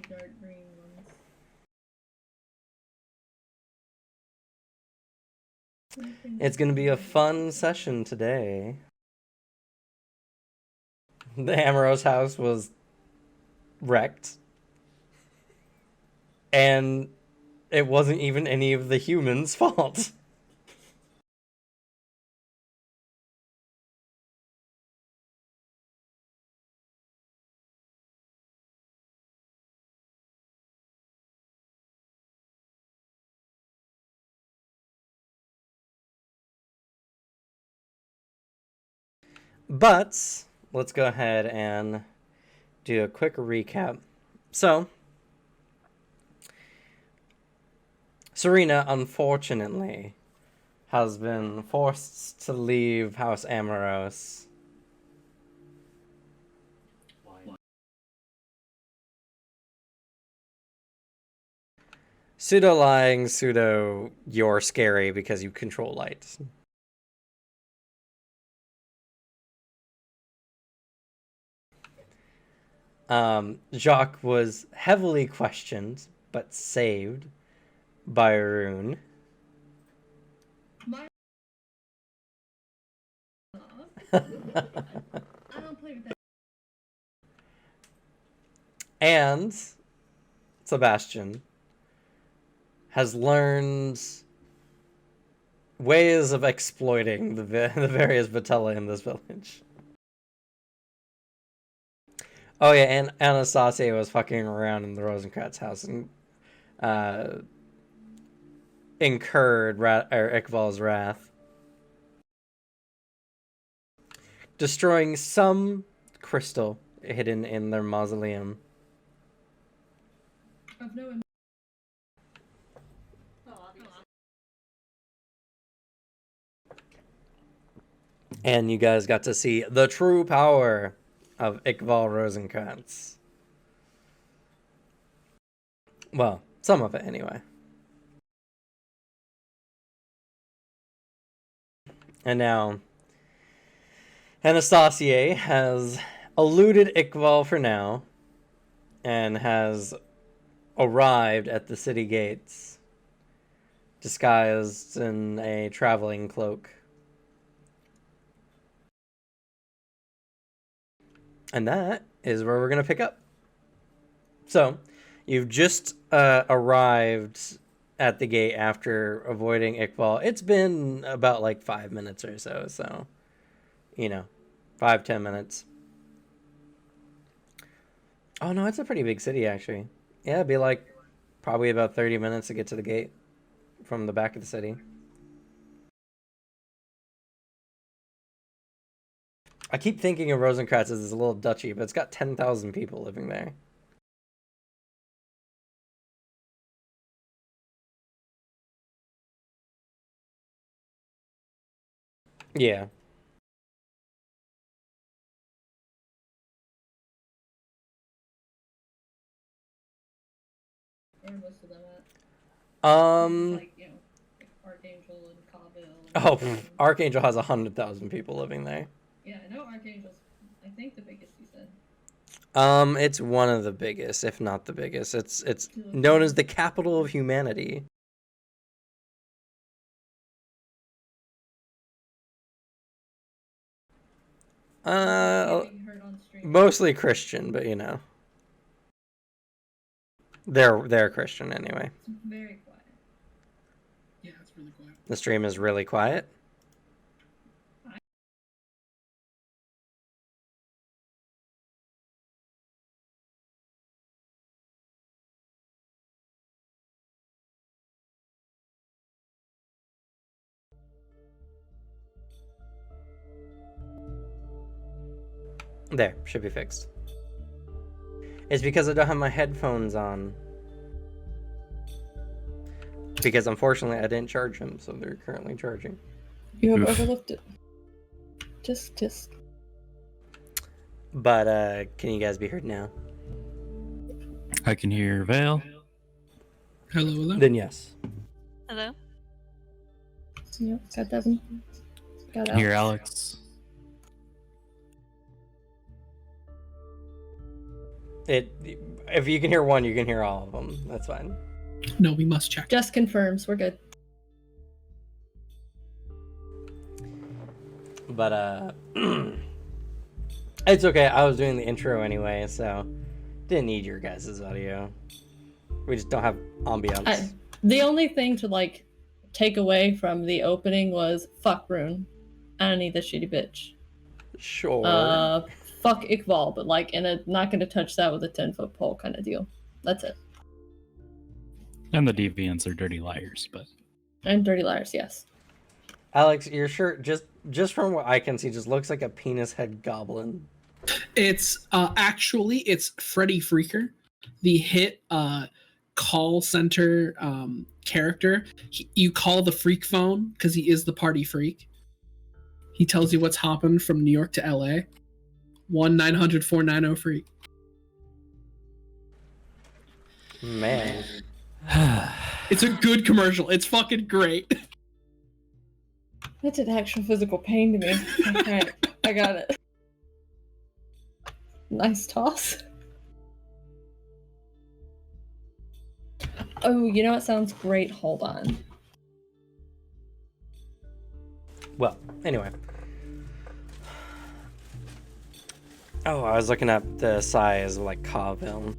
Dark green ones. It's gonna be a fun session today. The Amoros house was wrecked. And it wasn't even any of the humans' fault. But let's go ahead and do a quick recap. So, Serena, unfortunately, has been forced to leave House Amoros. Why? Pseudo lying, pseudo you're scary because you control light. Jacques was heavily questioned, but saved by Arun. I don't play with that. And Sebastian has learned ways of exploiting the various Vitella in this village. Oh yeah, and Anastasia was fucking around in the Rosencratz house and incurred Iqbal's wrath, destroying some crystal hidden in their mausoleum. Of no. And you guys got to see the true power of Iqbal Rosencratz. Well, some of it anyway. And now, Anastasia has eluded Iqbal for now and has arrived at the city gates disguised in a traveling cloak. And that is where we're going to pick up. So, you've just arrived at the gate after avoiding Iqbal. It's been about like 5 minutes or so. So, 5-10 minutes. Oh, no, it's a pretty big city, actually. Yeah, it'd be like probably about 30 minutes to get to the gate from the back of the city. I keep thinking of Rosencratz as this little duchy, but it's got 10,000 people living there. Yeah. Where most of them at? Like, Archangel and Kabul. Oh, Archangel has 100,000 people living there. Yeah, I know Archangel's, I think, the biggest, you said. It's one of the biggest, if not the biggest. It's known as the capital of humanity. Mostly Christian, but they're Christian anyway. It's very quiet. Yeah, it's really quiet. The stream is really quiet. There, should be fixed. It's because I don't have my headphones on. Because unfortunately I didn't charge them, so they're currently charging. You have overlooked it. Just. But can you guys be heard now? I can hear Vale. Hello. Then yes. Hello. Yep, got Devin. Got Hear Alex. If you can hear one, you can hear all of them. That's fine. No, we must check. Just confirms. We're good. But it's okay. I was doing the intro anyway, so didn't need your guys' audio. We just don't have ambiance. The only thing to like take away from the opening was fuck Rune. I don't need this shitty bitch. Sure. Fuck Iqbal, but like in a not gonna touch that with a 10-foot pole kind of deal. That's it. And the deviants are dirty liars, but And dirty liars, yes. Alex, your shirt just from what I can see just looks like a penis head goblin. It's actually it's Freddy Freaker, the hit call center character. You call the freak phone because he is the party freak. He tells you what's hopping from New York to LA. 1-900-490 freak. Man. It's a good commercial. It's fucking great. That did actual physical pain to me. Alright, I got it. Nice toss. Oh, you know what sounds great? Hold on. Well, anyway. Oh, I was looking up the size of like Caville.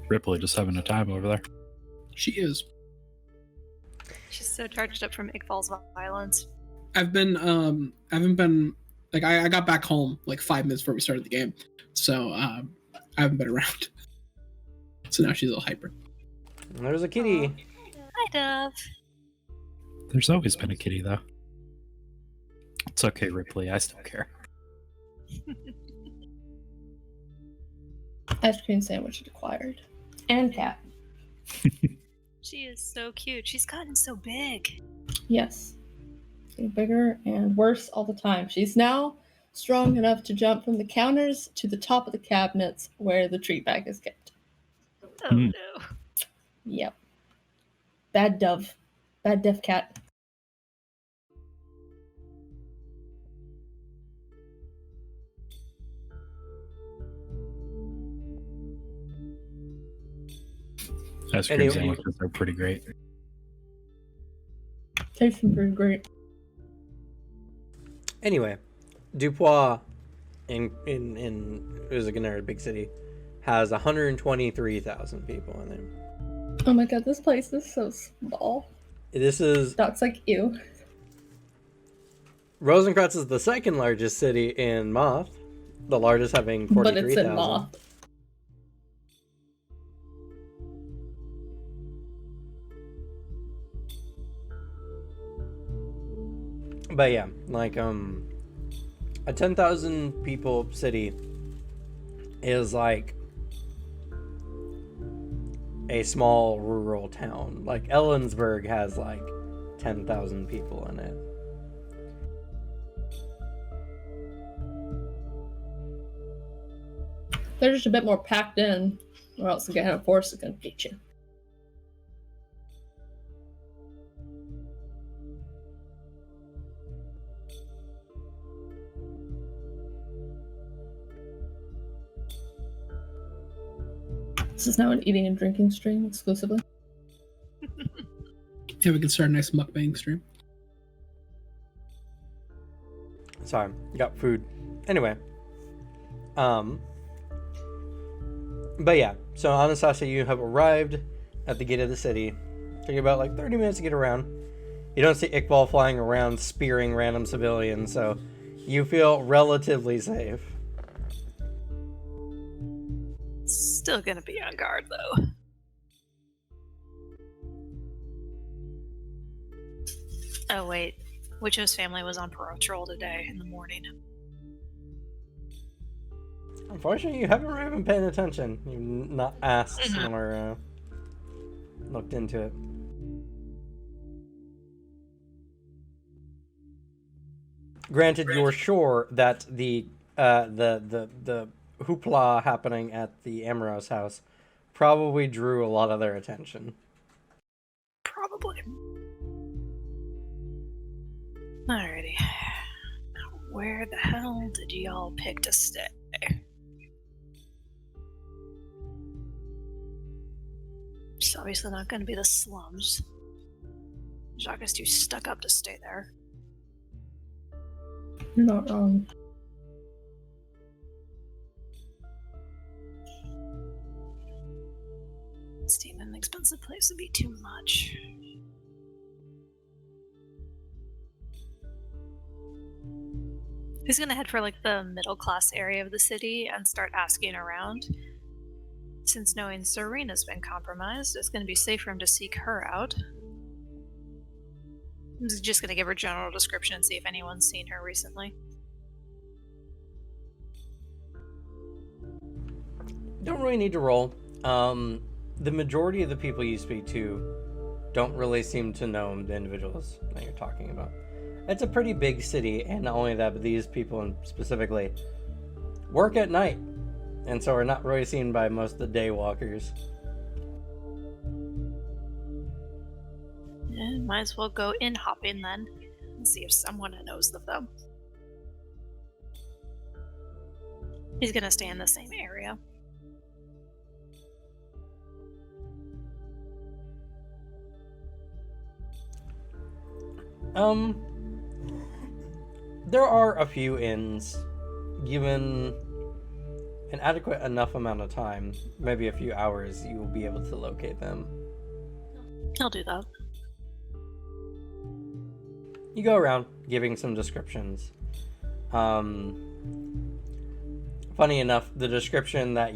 Ripley just having a time over there. She is. She's so charged up from Iqbal's violence. I've been I haven't been like I got back home like 5 minutes before we started the game, so I haven't been around. So now she's a little hyper. There's a kitty. Hi, Dove. There's always been a kitty, though. It's okay, Ripley. I still care. Ice cream sandwich acquired. And cat. She is so cute. She's gotten so big. Yes. Getting bigger and worse all the time. She's now strong enough to jump from the counters to the top of the cabinets where the treat bag is kept. Oh no. Yep. Bad dove. Bad deaf cat. Ice cream Anyway. sandwiches are pretty great. Tasting pretty great. Anyway, Dupois in it was a big city, has 123,000 people in it. Oh my god, this place is so small. This is Doc's like, ew. Rosencratz is the second largest city in Moth, the largest having But it's 43,000. in Moth. But yeah, like a 10,000 people city is like a small rural town. Like Ellensburg has like 10,000 people in it. They're just a bit more packed in, or else the Gehenna Force is gonna get you. This is now an eating and drinking stream exclusively. Yeah, we can start a nice mukbang stream. Sorry, got food. Anyway. But yeah, so Anastasia, you have arrived at the gate of the city. Took you about like 30 minutes to get around. You don't see Iqbal flying around spearing random civilians, so you feel relatively safe. Still gonna be on guard, though. Oh, wait. Wicho's family was on patrol today in the morning. Unfortunately, you haven't really been paying attention. You've not asked or looked into it. Granted, you're sure that the hoopla happening at the Amaros house probably drew a lot of their attention. Probably. Alrighty. Where the hell did y'all pick to stay? It's obviously not going to be the slums. Jacques is too stuck up to stay there. You're not wrong. Staying in an expensive place would be too much. He's gonna head for like the middle class area of the city and start asking around. Since knowing Serena's been compromised, it's gonna be safe for him to seek her out. I'm just gonna give her a general description and see if anyone's seen her recently. Don't really need to roll. The majority of the people you speak to don't really seem to know the individuals that you're talking about. It's a pretty big city, and not only that, but these people specifically work at night, and so are not really seen by most of the day walkers. Yeah, might as well go in hopping then and see if someone knows of them. He's gonna stay in the same area. There are a few inns. Given an adequate enough amount of time, maybe a few hours, you will be able to locate them. I'll do that. You go around giving some descriptions. Funny enough, the description that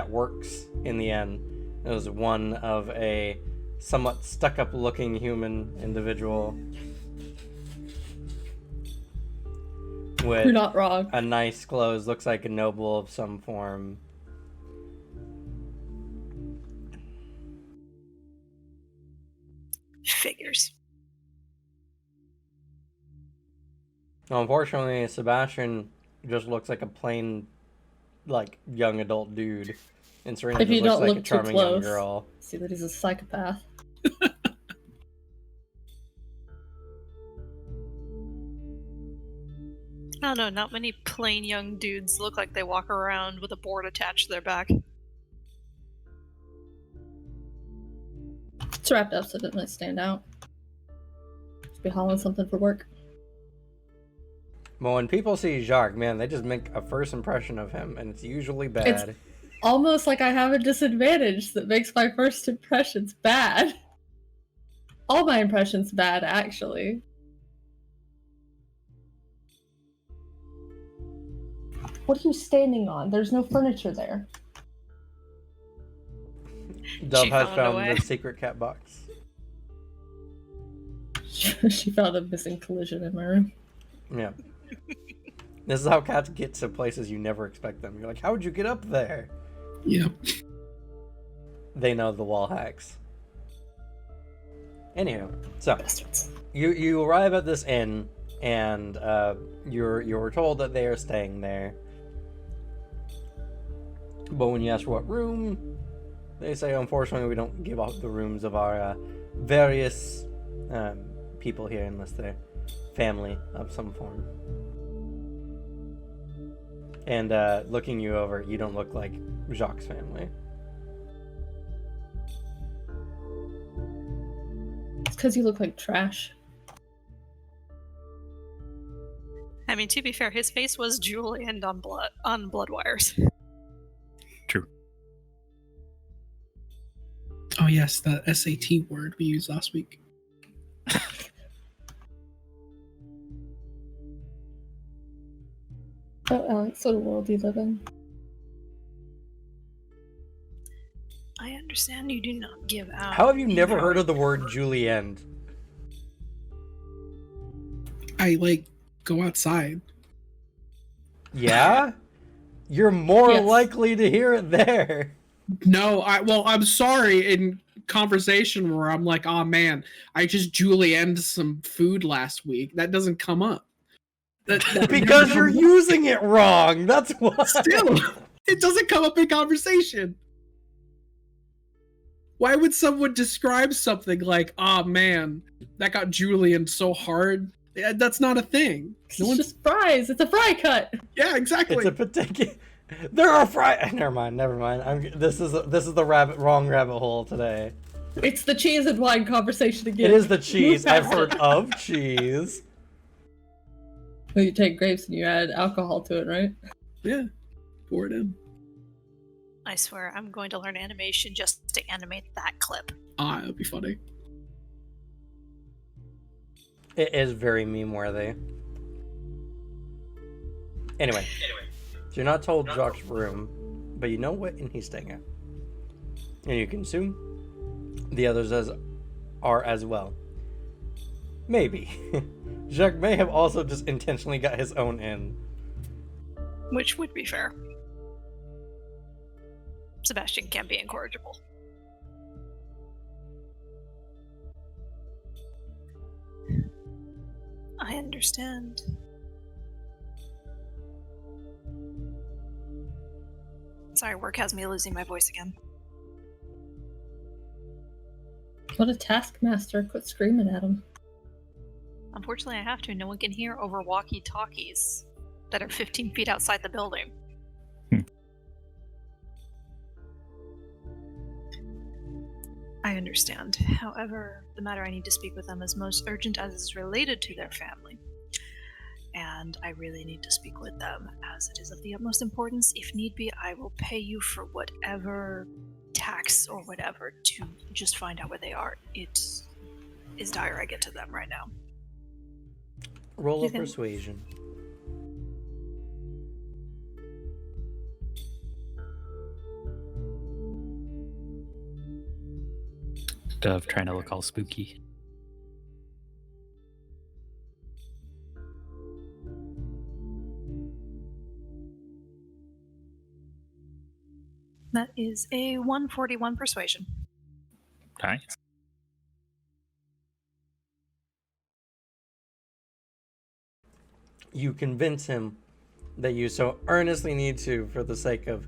works in the end is one of a somewhat stuck-up looking human individual with You're not wrong. a nice clothes, looks like a noble of some form. Figures. Well, unfortunately, Sebastian just looks like a plain, young adult dude, and Serena If just you looks don't like look a too charming young close. girl. See that he's a psychopath. I don't know, not many plain young dudes look like they walk around with a board attached to their back. It's wrapped up so it doesn't really stand out. Just be hauling something for work. But when people see Jacques, man, they just make a first impression of him, and it's usually bad. Almost like I have a disadvantage that makes my first impressions bad. All my impressions bad, actually. What are you standing on? There's no furniture there. Dove She has found found a way. the secret cat box. She found a missing collision in my room. Yeah. This is how cats get to places you never expect them. You're like, how would you get up there? Yeah. They know the wall hacks. Anywho, so Bastards. you arrive at this inn, and you're told that they are staying there. But when you ask what room, they say, unfortunately, we don't give out the rooms of our various people here unless they're family of some form. And looking you over, you don't look like Jacques' family. It's because you look like trash. I mean, to be fair, his face was julienned on blood wires. True. Oh yes, the SAT word we used last week. What sort of world do you live in? I understand you do not give out. How have you the never power- heard of the word julienne? I like go outside. Yeah? You're more Yes. likely to hear it there. No, I'm sorry. In conversation where I'm like, oh man, I just julienned some food last week. That doesn't come up. That Because never you're comes up. using it wrong. That's why. Still, it doesn't come up in conversation. Why would someone describe something like, oh man, that got julienned so hard? Yeah, that's not a thing. It's No one, just fries. It's a fry cut. yeah, exactly. It's a particular. There are Never mind. This is the wrong rabbit hole today. It's the cheese and wine conversation again. It is the cheese. Move I've past heard it. of cheese. Well, you take grapes and you add alcohol to it, right? Yeah, pour it in. I swear, I'm going to learn animation just to animate that clip. Ah, it'll be funny. It is very meme worthy. Anyway, so you're not told Jacques' room, but you know what inn he's staying at, and you can assume the others are as well. Maybe Jacques may have also just intentionally got his own inn. Which would be fair. Sebastian can be incorrigible. I understand. Sorry, work has me losing my voice again. What a taskmaster. Quit screaming at him. Unfortunately, I have to. No one can hear over walkie-talkies that are 15 feet outside the building. I understand. However, the matter I need to speak with them is most urgent as is related to their family. And I really need to speak with them as it is of the utmost importance. If need be, I will pay you for whatever tax or whatever to just find out where they are. It is dire I get to them right now. Roll of Okay. persuasion. Dove trying to look all spooky. That is a 141 persuasion. Nice. You convince him that you so earnestly need to for the sake of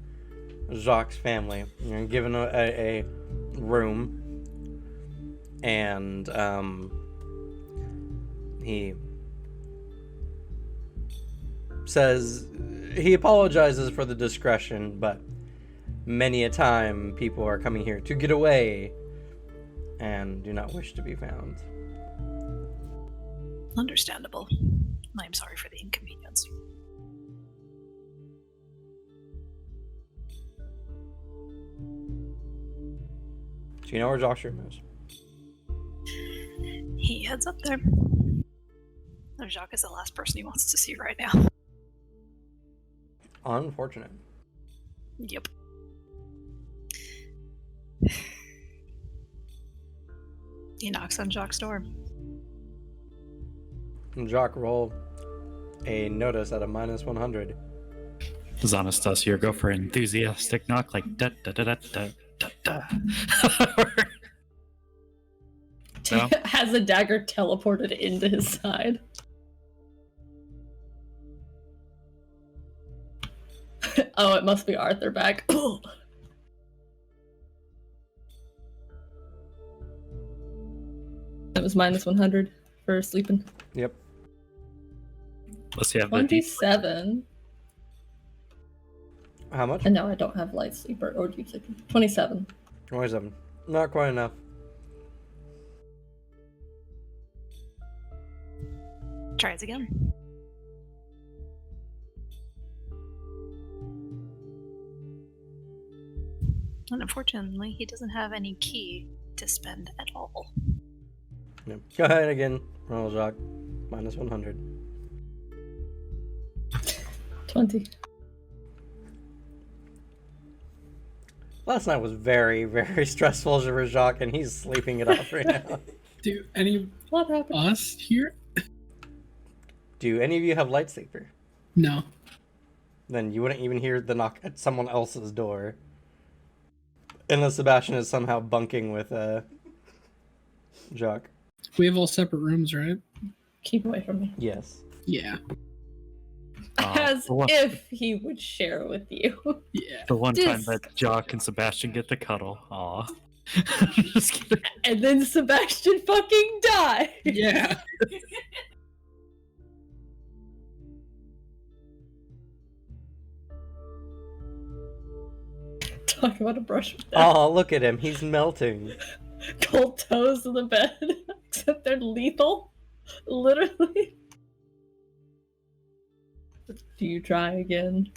Jacques' family. You're given a room, and he says he apologizes for the discretion, but many a time people are coming here to get away and do not wish to be found. Understandable. I am sorry for the inconvenience. So you know where Jacques' room is. He heads up there. Oh, Jacques is the last person he wants to see right now. Unfortunate. Yep. He knocks on Jacques' door. And Jacques roll a notice at a minus 100. Anastasia, go for an enthusiastic knock, like da da da da da da da. No? Has a dagger teleported into his side. Oh, it must be Arthur back. That was minus 100 for sleeping. Yep. Let's see, have the deep 27. How much? And no, I don't have light sleeper or deep sleeper. 27. 27. Not quite enough. Tries again. And unfortunately, he doesn't have any key to spend at all. Yep. Go ahead again. Roll Jacques. Minus 100. 20. Last night was very, very stressful for Jacques, and he's sleeping it off right now. Do any What happened? us here? Do any of you have light sleeper? No. Then you wouldn't even hear the knock at someone else's door. Unless Sebastian is somehow bunking with Jacques. We have all separate rooms, right? Keep away from me. Yes. Yeah. As the one, if he would share with you. Yeah. the one time Dis- that Jock and Sebastian get to cuddle. Aw. Just kidding. And then Sebastian fucking died. Yeah. Talk about a brush with death. Oh, look at him. He's melting. Cold toes in the bed. Except they're lethal. Literally. Do you try again?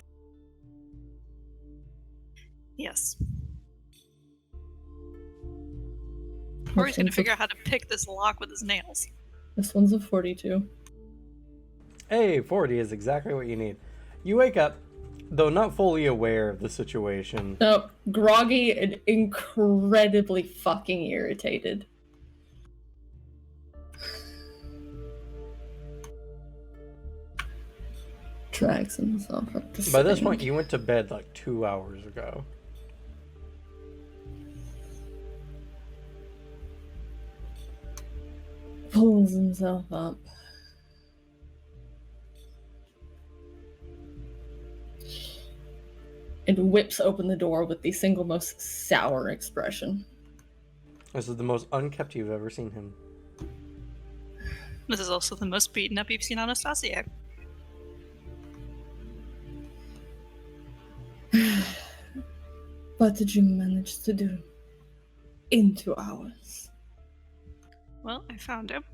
Yes. Or he's gonna This figure one's out how to pick this lock with his nails. This one's a 42. Hey, 40 is exactly what you need. You wake up, though not fully aware of the situation. No, groggy and incredibly fucking irritated. Drags himself up to By this sitting. point, you went to bed like 2 hours ago. Pulls himself up. And whips open the door with the single most sour expression. This is the most unkept you've ever seen him. This is also the most beaten up you've seen Anastasia. What did you manage to do in 2 hours? Well, I found him.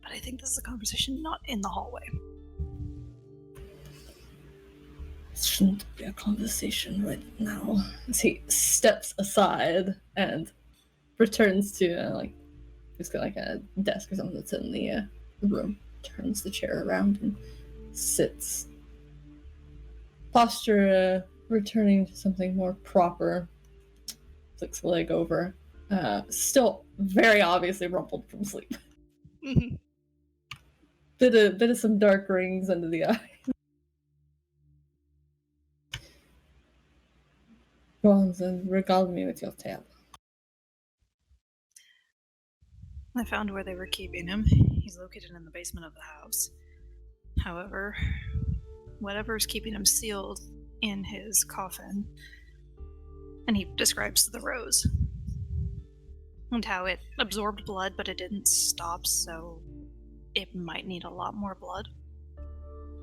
But I think this is a conversation not in the hallway. It shouldn't be a conversation right now. As he steps aside and returns to he's got like a desk or something that's in the room. Turns the chair around and sits. Posture returning to something more proper. Flicks a leg over. Still very obviously rumpled from sleep. Mhm. Bit of some dark rings under the eye. Bronson, regale me with your tale. I found where they were keeping him. He's located in the basement of the house. However, whatever's keeping him sealed in his coffin, and he describes the rose, and how it absorbed blood, but it didn't stop, so it might need a lot more blood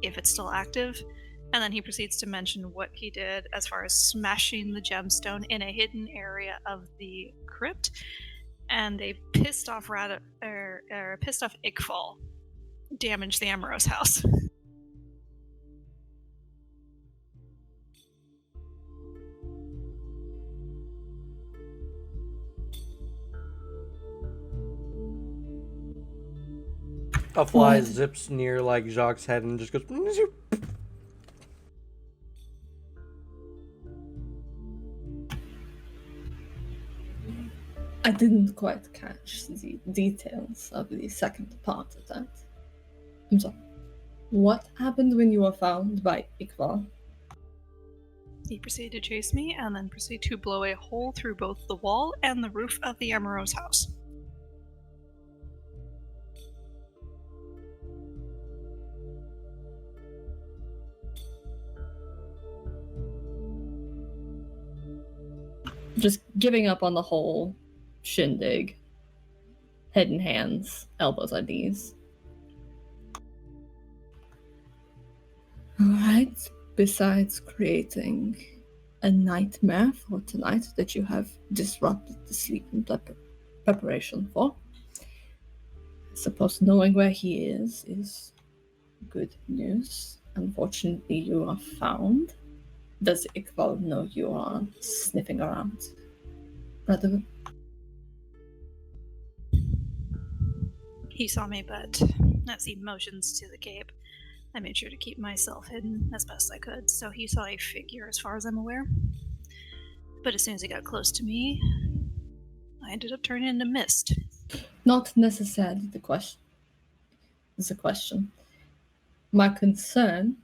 if it's still active. And then he proceeds to mention what he did as far as smashing the gemstone in a hidden area of the crypt, and a pissed off Ickfall damaged the Amorous house. A fly What? zips near like Jacques' head and just goes. "Zoop." I didn't quite catch the details of the second part of that. I'm sorry. What happened when you were found by Iqbal? He proceeded to chase me, and then proceeded to blow a hole through both the wall and the roof of the Amorous house. Just giving up on the whole shindig. Head in hands, elbows on knees. Alright, besides creating a nightmare for tonight that you have disrupted the sleep and preparation for, I suppose knowing where he is good news. Unfortunately, you are found. Does Iqbal know you are sniffing around? Brother? He saw me, but as he motions to the cape, I made sure to keep myself hidden as best I could, so he saw a figure as far as I'm aware. But as soon as he got close to me, I ended up turning into mist. Not necessarily the question. Is a question. My concern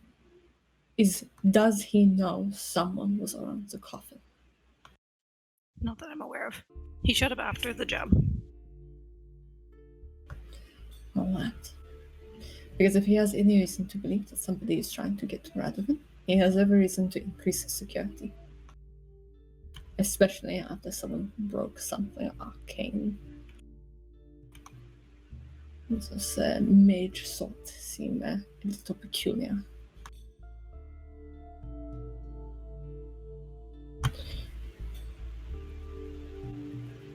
is, does he know someone was around the coffin? Not that I'm aware of. He showed up after the job. Alright. Because if he has any reason to believe that somebody is trying to get rid of him, he has every reason to increase his security. Especially after someone broke something arcane. This mage sort seem a little peculiar.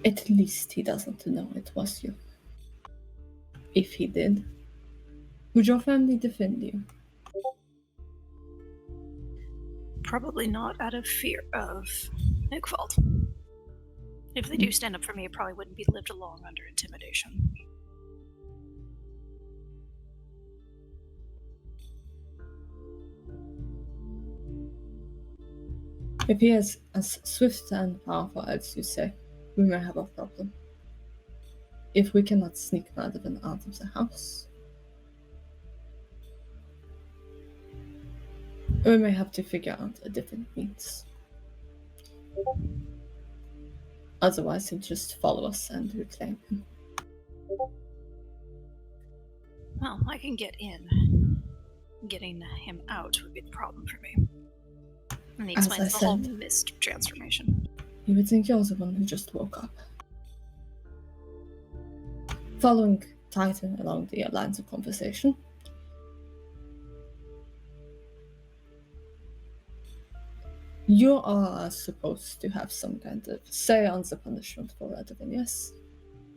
At least he doesn't know it was you. If he did, would your family defend you? Probably not out of fear of Igvald. If they do stand up for me, it probably wouldn't be lived long under intimidation. If he is as swift and powerful as you say, we may have a problem. If we cannot sneak Radovan out of the house, we may have to figure out a different means. Otherwise, he'll just follow us and reclaim him. Well, I can get in. Getting him out would be the problem for me. And he As explains I the whole said. mist transformation. You would think you're the one who just woke up. Following tighter along the lines of conversation, you are supposed to have some kind of say on the punishment for Radovan, yes?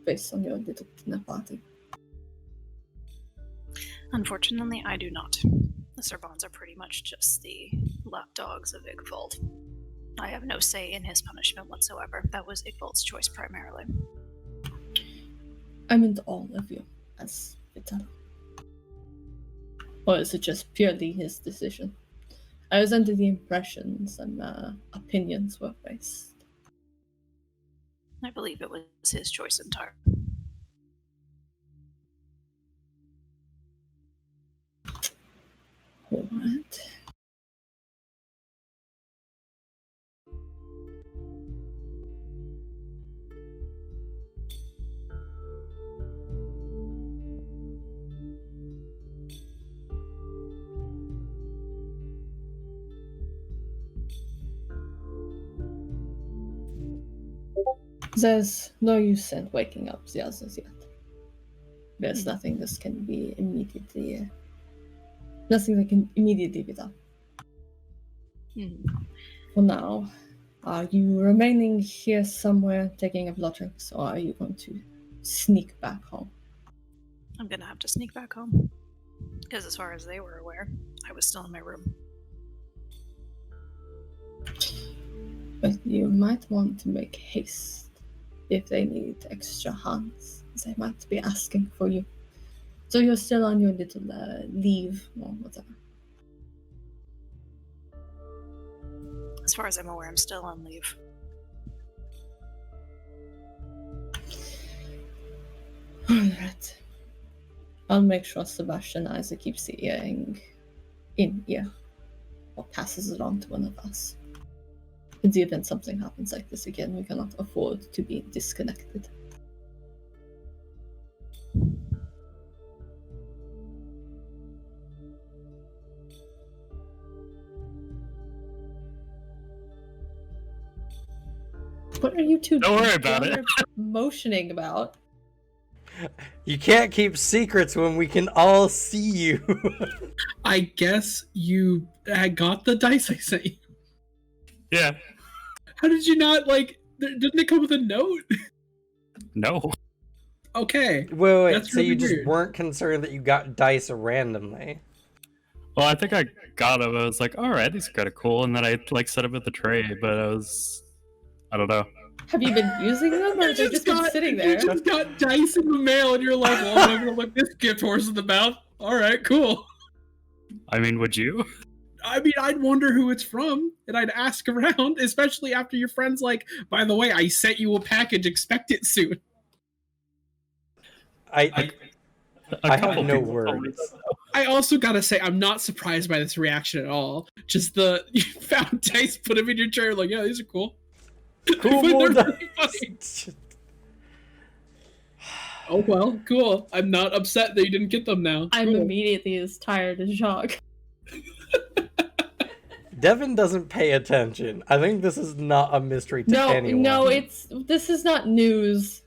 Based on your little dinner party. Unfortunately, I do not. The Sorbons are pretty much just the lapdogs of Igvald. I have no say in his punishment whatsoever. That was Igvald's choice primarily. I meant all of you, as Vital. Or is it just purely his decision? I was under the impression some opinions were based. I believe it was his choice entirely. Alright. There's no use in waking up the others yet. There's nothing that can be immediately... nothing that can immediately be done. For now, are you remaining here somewhere taking a blood drinks, or are you going to sneak back home? I'm gonna have to sneak back home. Because as far as they were aware, I was still in my room. But you might want to make haste. If they need extra hands, they might be asking for you. So you're still on your little leave or whatever. As far as I'm aware, I'm still on leave. Alright. I'll make sure Sebastian Isaac keeps the earring in ear, or passes it on to one of us. In the event something happens like this again, we cannot afford to be disconnected. What are you two Don't worry about it. motioning about? You can't keep secrets when we can all see you. I guess you had got the dice I sent you. Yeah. How did you not, like, didn't it come with a note? No. Okay. Wait, That's so you really just weird. weren't concerned that you got dice randomly? Well, I think I got him. I was like, all right, these are kind of cool. And then I, like, set him at the tray, but I don't know. Have you been using them, or they've just been sitting there? You just got dice in the mail, and you're like, well, I'm not gonna look this gift horse in the mouth. All right, cool. I mean, would you? I mean, I'd wonder who it's from, and I'd ask around, especially after your friend's like, by the way, I sent you a package, expect it soon. I A have couple no people told me words. that. I also gotta say, I'm not surprised by this reaction at all. Just you found dice, put them in your chair, like, yeah, these are cool. Cool, They're more really dice. funny. Oh well, cool. I'm not upset that you didn't get them now. I'm Cool. immediately as tired as Jacques. Devin doesn't pay attention. I think this is not a mystery to anyone. No, this is not news.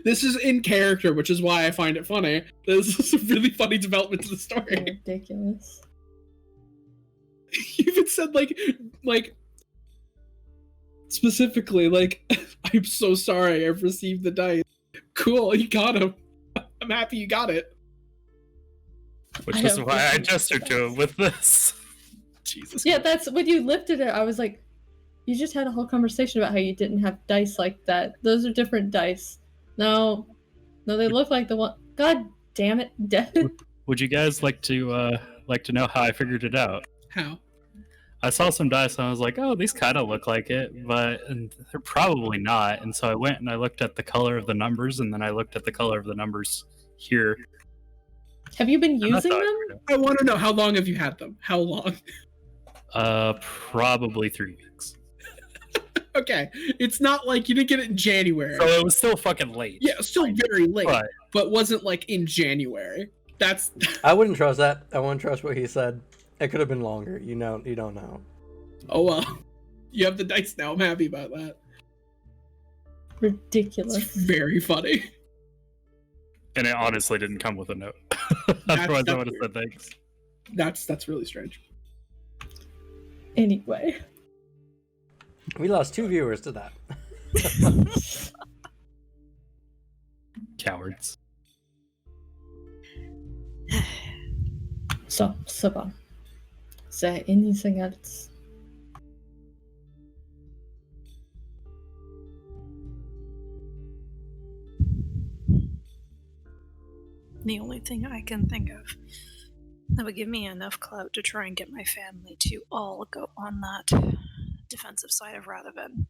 This is in character, which is why I find it funny. This is a really funny development to the story. Ridiculous. You even said like specifically, like, I'm so sorry I've received the dice. Cool, you got him. I'm happy you got it. Which I is don't why I think- gestured to him with this. Jesus. Yeah, that's when you lifted it. I was like, you just had a whole conversation about how you didn't have dice like that. Those are different dice. No, they look like the one. God damn it, Devin. Would you guys like to know how I figured it out? How? I saw some dice and I was like, oh, these kind of look like it, and they're probably not. And so I went and I looked at the color of the numbers, and then I looked at the color of the numbers here. Have you been And that's using how I them? figured it I want to know, how long have you had them? How long? out. Probably 3 weeks. Okay, it's not like you didn't get it in January. So it was still fucking late. Yeah, still very late, But but wasn't like in January. That's I wouldn't trust that. I wouldn't trust what he said. It could have been longer. You don't know. oh well. You have the dice now. I'm happy about that. It's Ridiculous. very funny. and it honestly didn't come with a note. That's Otherwise, I would have weird. said thanks. That's really strange. Anyway. We lost 2 viewers to that. Cowards. So, Saba. Is there anything else? The only thing I can think of that would give me enough clout to try and get my family to all go on that defensive side of Rathaven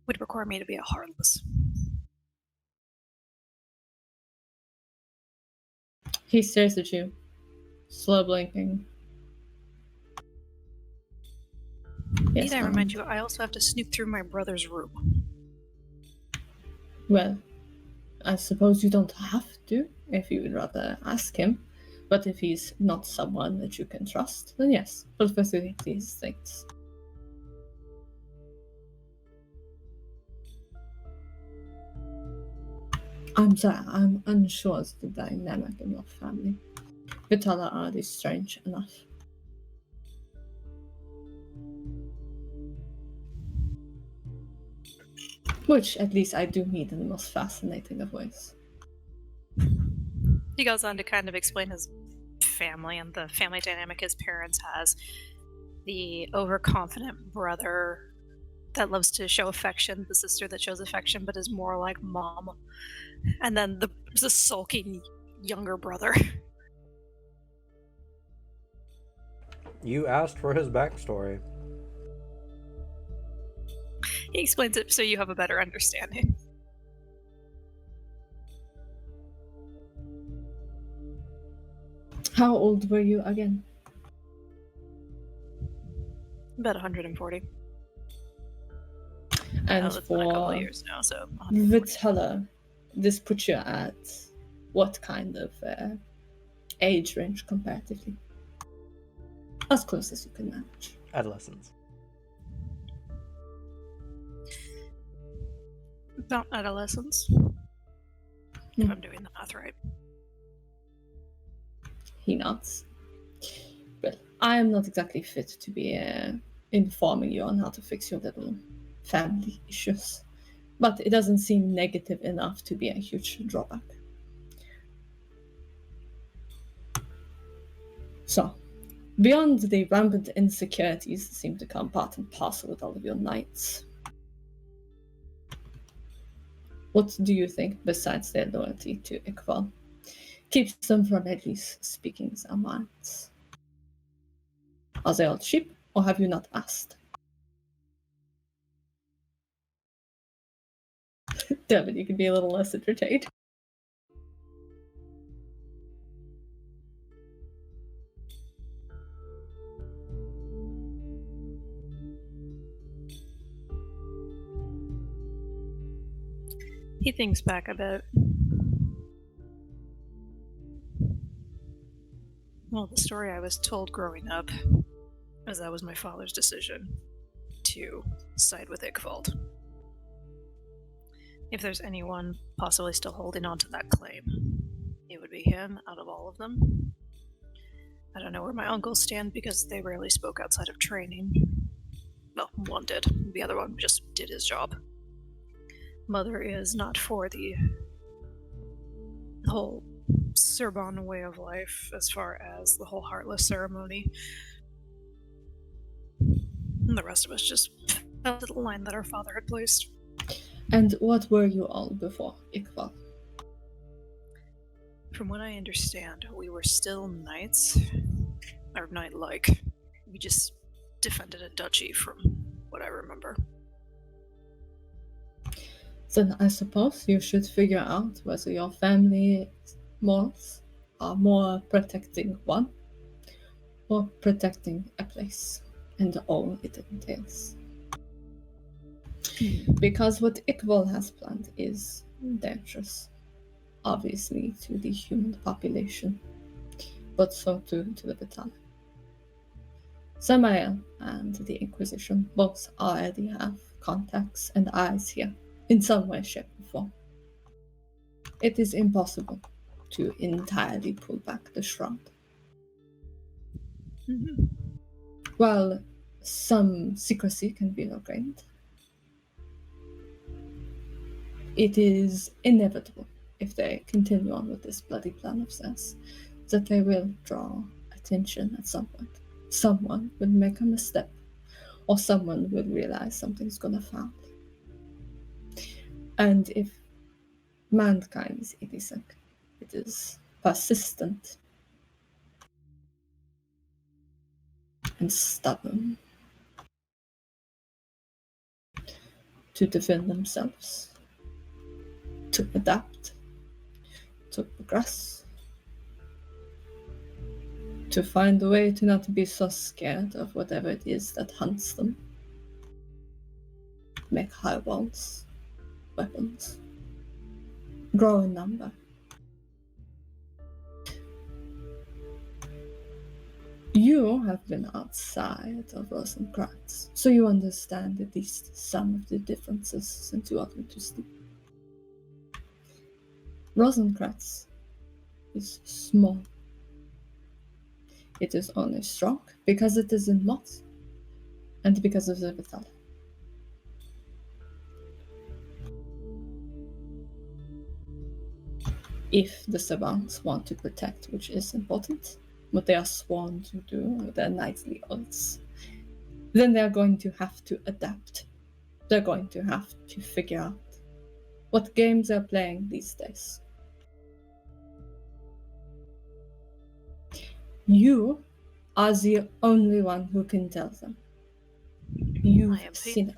would require me to be a Heartless. He stares at you, slow blinking. Yes, Need I remind you, I also have to snoop through my brother's room. Well, I suppose you don't have to if you would rather ask him. But if he's not someone that you can trust, then yes, we'll facilitate these things. I'm sorry, I'm unsure of the dynamic in your family. Vitala are strange enough. Which, at least, I do mean in the most fascinating of ways. He goes on to kind of explain his family and the family dynamic his parents has. The overconfident brother that loves to show affection, the sister that shows affection but is more like mom, and then the sulking younger brother. You asked for his backstory. He explains it so you have a better understanding. How old were you again? About 140. And It's been a couple of for years now, so 140. Vitala, this puts you at what kind of age range comparatively? As close as you can manage. Adolescence. About adolescence. Hmm. If I'm doing the math right. He nods. Well, I am not exactly fit to be informing you on how to fix your little family issues, but it doesn't seem negative enough to be a huge drawback. So, beyond the rampant insecurities that seem to come part and parcel with all of your nights, what do you think, besides their loyalty to Iqbal, keeps them from at least speaking their minds? Are they all cheap, or have you not asked? Devin, you can be a little less entertained. He thinks back a bit. Well, the story I was told growing up was that was my father's decision to side with Ickvald. If there's anyone possibly still holding on to that claim, it would be him out of all of them. I don't know where my uncles stand because they rarely spoke outside of training. Well, one did. The other one just did his job. Mother is not for the whole Serban way of life as far as the whole Heartless ceremony. And the rest of us just fell to the line that our father had placed. And what were you all before Iqbal? From what I understand, we were still knights, or knight-like. We just defended a duchy from what I remember. Then I suppose you should figure out whether your family morals are more protecting one or protecting a place and all it entails. Because what Iqbal has planned is dangerous, obviously, to the human population, but so too to the battalion. Samael and the Inquisition both already have contacts and eyes here, in some way, shape, or form. It is impossible to entirely pull back the shroud. Mm-hmm. While some secrecy can be ordained, it is inevitable, if they continue on with this bloody plan of theirs, that they will draw attention at some point. Someone will make a misstep, or someone will realize something's gonna foul. And if mankind is anything, it is persistent and stubborn to defend themselves, to adapt, to progress, to find a way to not be so scared of whatever it is that hunts them. Make high walls, weapons, grow in number. You have been outside of Rosencratz, so you understand at least some of the differences since you are going to sleep. Rosencratz is small. It is only strong because it is in moth, and because of the battalion. If the Savants want to protect, which is important, what they are sworn to do, their knightly oaths, then they're going to have to adapt. They're going to have to figure out what games they're playing these days. You are the only one who can tell them. You've seen it.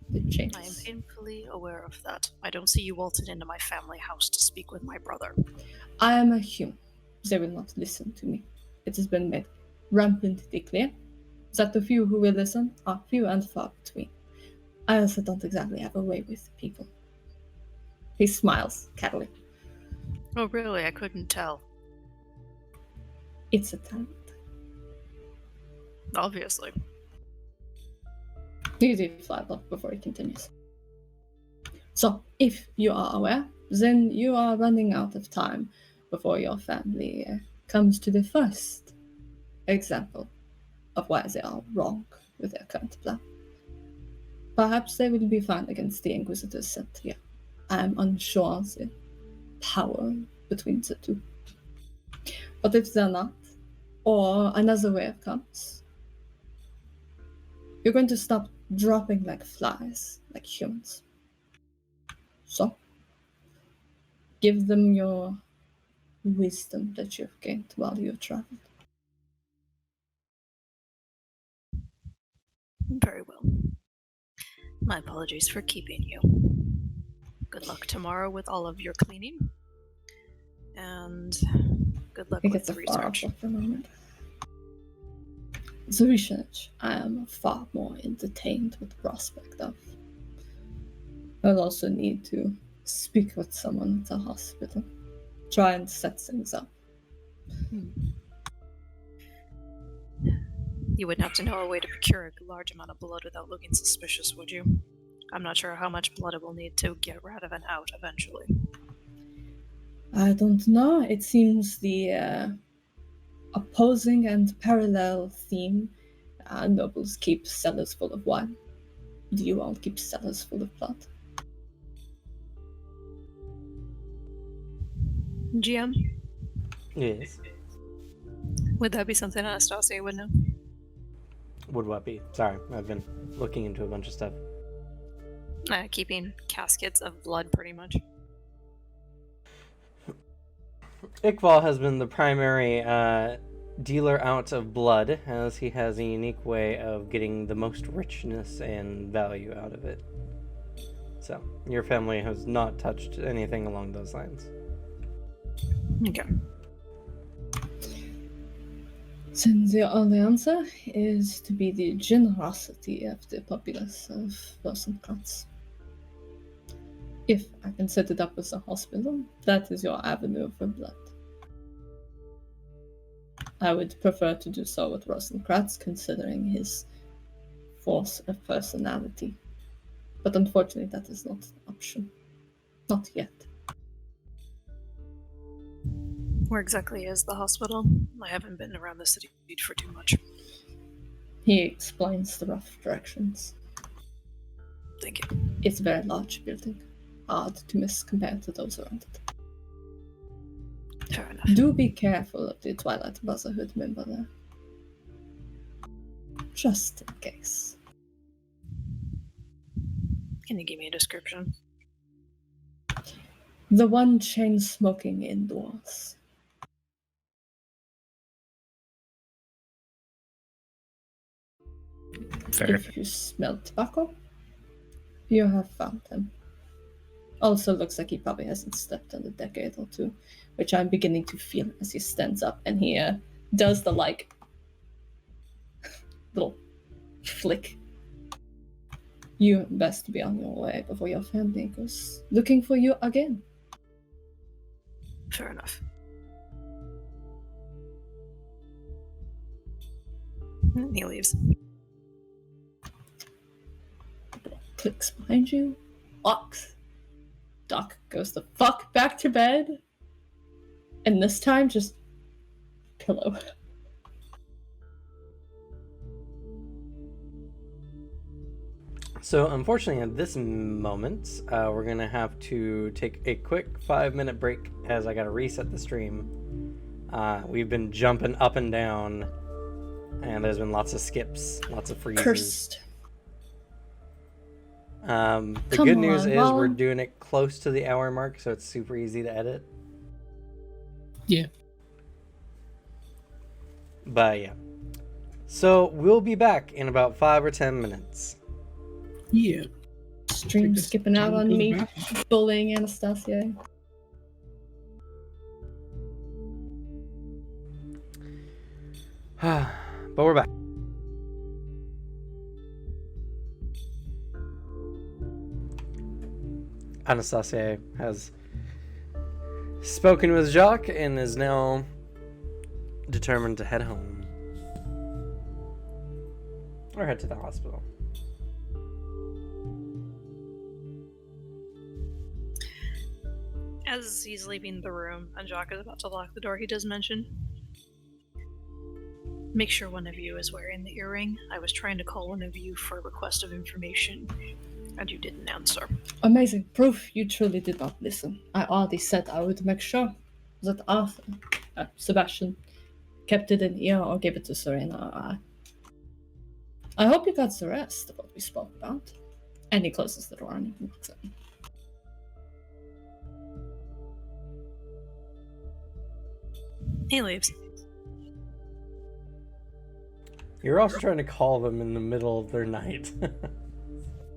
The changes. I am painfully aware of that. I don't see you waltzing into my family house to speak with my brother. I am a human. They will not listen to me. It has been made rampantly clear that the few who will listen are few and far between. I also don't exactly have a way with people. He smiles cattily. Oh, really? I couldn't tell. It's a talent. Obviously. You do fly off before he continues. So, if you are aware, then you are running out of time before your family comes to the first example of why they are wrong with their current plan. Perhaps they will be fine against the Inquisitors sent here. I am unsure of the power between the two. But if they're not, or another wave comes, you're going to stop dropping like flies, like humans. So, give them your wisdom that you've gained while you've traveled. Very well. My apologies for keeping you. Good luck tomorrow with all of your cleaning. And good luck He with gets the a far research. for a moment. The research I am far more entertained with the prospect of. I'll also need to speak with someone at the hospital. Try and set things up. You wouldn't have to know a way to procure a large amount of blood without looking suspicious, would you? I'm not sure how much blood it will need to get Radovan out eventually. I don't know. It seems the opposing and parallel theme. Nobles keep cellars full of wine. Do you all keep cellars full of blood? GM, Yes. would that be something Anastasia would know? Would what be? Sorry, I've been looking into a bunch of stuff. Keeping caskets of blood, pretty much. Iqbal has been the primary dealer out of blood, as he has a unique way of getting the most richness and value out of it. So, your family has not touched anything along those lines. Okay. Then the only answer is to be the generosity of the populace of Rosencratz. If I can set it up as a hospital, that is your avenue for blood. I would prefer to do so with Rosencratz, considering his force of personality. But unfortunately, that is not an option. Not yet. Where exactly is the hospital? I haven't been around the city for too much. He explains the rough directions. Thank you. It's a very large building, hard to miss compared to those around it. Fair enough. Do be careful of the Twilight Brotherhood member there. Just in case. Can you give me a description? The one chain smoking indoors. Fair. If you smell tobacco, you have found him. Also looks like he probably hasn't slept in a decade or two, which I'm beginning to feel as he stands up and he does the little flick. You best be on your way before your family goes looking for you again. Fair enough. And he leaves. Clicks behind you, locks. Doc goes the fuck back to bed, and this time just pillow. So, unfortunately, at this moment, we're going to have to take a quick 5-minute break as I got to reset the stream. We've been jumping up and down, and there's been lots of skips, lots of freezes. Cursed. The Come good news on, is well- we're doing it close to the hour mark, so it's super easy to edit. Yeah. But yeah. So, we'll be back in about 5 or 10 minutes. Yeah. Stream Take skipping out time on to me, back. bullying Anastasia. But we're back. Anastasia has spoken with Jacques and is now determined to head home. Or head to the hospital. As he's leaving the room and Jacques is about to lock the door, he does mention, make sure one of you is wearing the earring. I was trying to call one of you for a request of information, and you didn't answer. Amazing proof you truly did not listen. I already said I would make sure that Arthur, Sebastian, kept it in ear or gave it to Serena. I hope you got the rest of what we spoke about. And he closes the door and he looks at me. He leaves. You're also trying to call them in the middle of their night.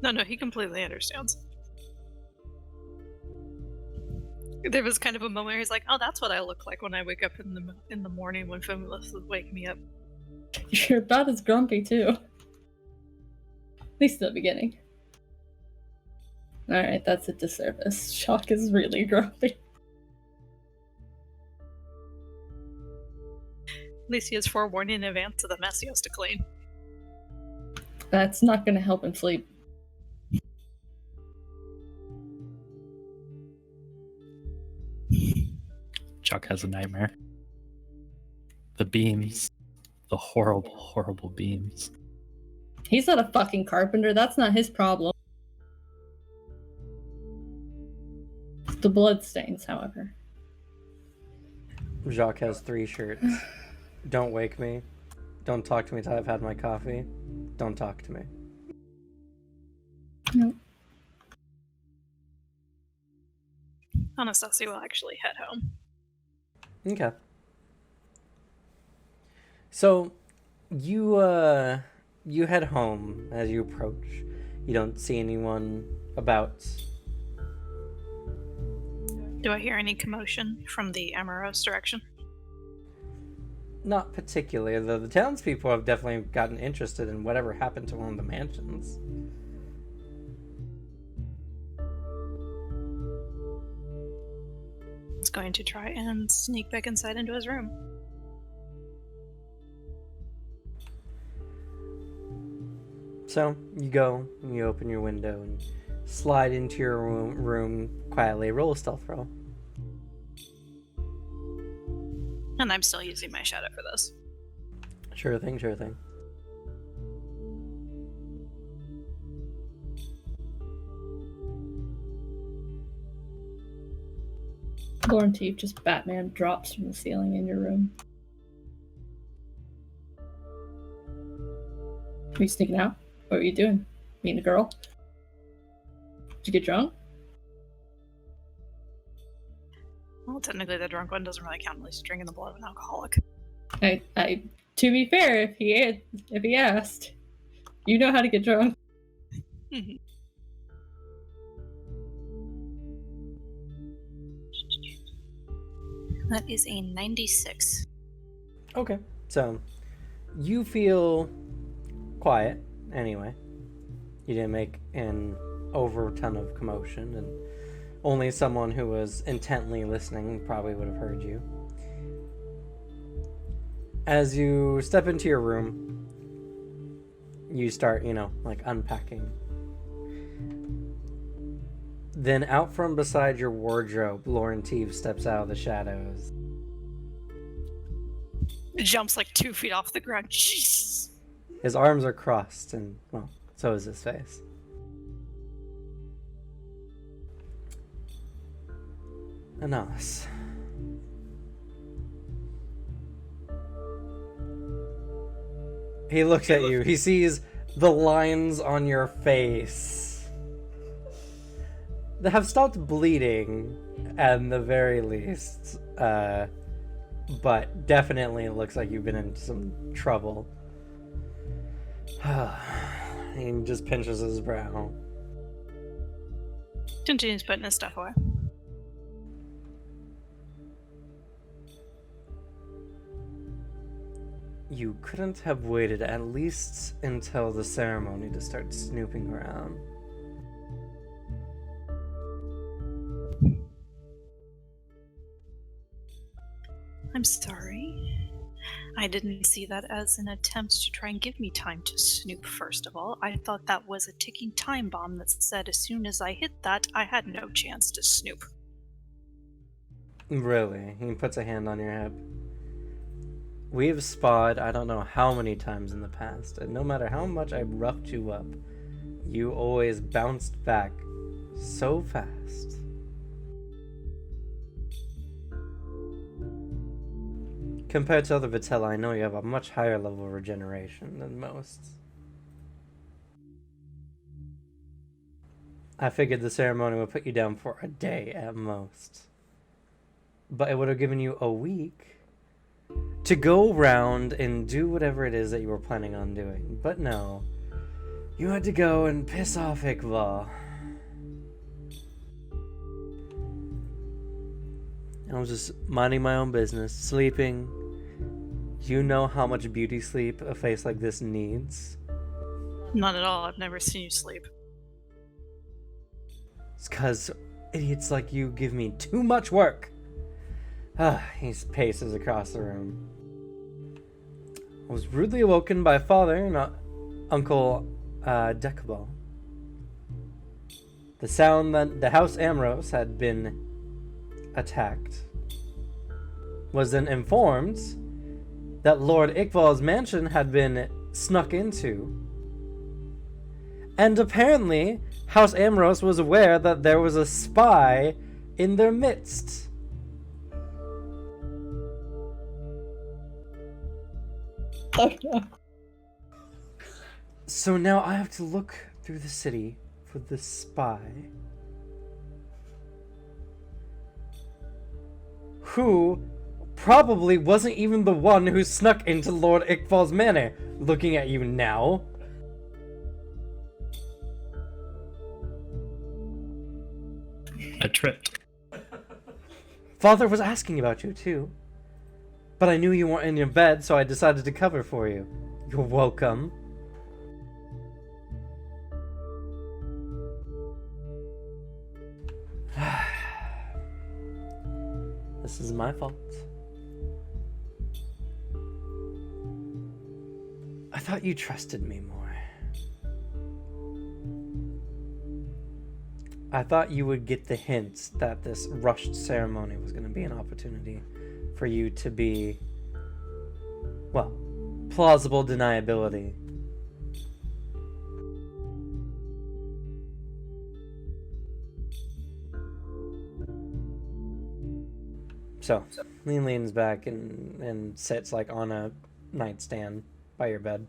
No, he completely understands. There was kind of a moment where he's like, "Oh, that's what I look like when I wake up in the morning when Famulus would wake me up." You're about as grumpy too. At least in the beginning. Alright, that's a disservice. Shock is really grumpy. At least he has forewarning in advance of the mess he has to clean. That's not gonna help him sleep. Chuck has a nightmare. The beams. The horrible, horrible beams. He's not a fucking carpenter, that's not his problem. The bloodstains, however. Jacques has 3 shirts. Don't wake me. Don't talk to me till I've had my coffee. Don't talk to me. No. Anastasia will actually head home. Okay. So, you head home. As you approach, you don't see anyone about. Do I hear any commotion from the Amoros direction? Not particularly, though the townspeople have definitely gotten interested in whatever happened to one of the mansions. He's going to try and sneak back inside into his room. So, you go, and you open your window, and slide into your room quietly. Roll a stealth roll. And I'm still using my shadow for this. Sure thing, sure thing. Laurentine, just Batman drops from the ceiling in your room. Are you sneaking out? What are you doing? Meeting a girl? Did you get drunk? Well, technically the drunk one doesn't really count unless you're drinking the blood of an alcoholic. To be fair, if he asked, you know how to get drunk. That is a 96. Okay, so you feel quiet anyway. You didn't make an over ton of commotion, and only someone who was intently listening probably would have heard you. As you step into your room, you start, unpacking. Then out from beside your wardrobe, Laurentine steps out of the shadows. It jumps like 2 feet off the ground. Jeez. His arms are crossed, and, well, so is his face. Anas. He looks at you. He sees the lines on your face that have stopped bleeding at the very least, but definitely looks like you've been in some trouble. He just pinches his brow. Continues putting his stuff away. You couldn't have waited at least until the ceremony to start snooping around. I'm sorry. I didn't see that as an attempt to try and give me time to snoop, first of all. I thought that was a ticking time bomb that said as soon as I hit that, I had no chance to snoop. Really? He puts a hand on your hip. We've spawed I don't know how many times in the past, and no matter how much I roughed you up, you always bounced back so fast. Compared to other Vitelli, I know you have a much higher level of regeneration than most. I figured the ceremony would put you down for a day at most. But it would have given you a week to go around and do whatever it is that you were planning on doing. But no, you had to go and piss off Iqbal. I was just minding my own business, sleeping. You know how much beauty sleep a face like this needs. Not at all. I've never seen you sleep. It's 'cause idiots like you give me too much work. He paces across the room. I was rudely awoken by father, not Uncle Decabal. The sound that the House Amros had been attacked. Was then informed that Lord Iqbal's mansion had been snuck into. And apparently, House Amros was aware that there was a spy in their midst. So now I have to look through the city for the spy. Who probably wasn't even the one who snuck into Lord Iqbal's manor. Looking at you now. I tripped. Father was asking about you too. But I knew you weren't in your bed, so I decided to cover for you. You're welcome. This is my fault. I thought you trusted me more. I thought you would get the hint that this rushed ceremony was going to be an opportunity for you to be, well, plausible deniability. So, leans back and sits like on a nightstand by your bed.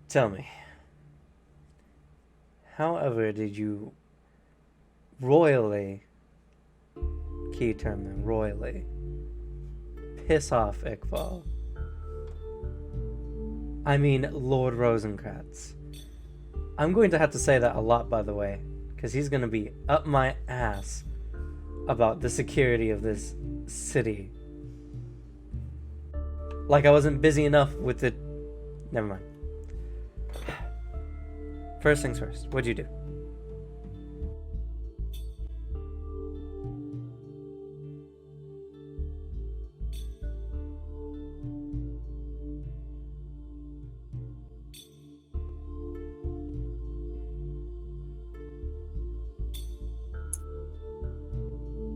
Tell me, however did you royally, key term then, royally, piss off Iqbal? I mean Lord Rosencratz. I'm going to have to say that a lot, by the way, because he's going to be up my ass about the security of this city. Like I wasn't busy enough with it. Never mind. First things first, what'd you do?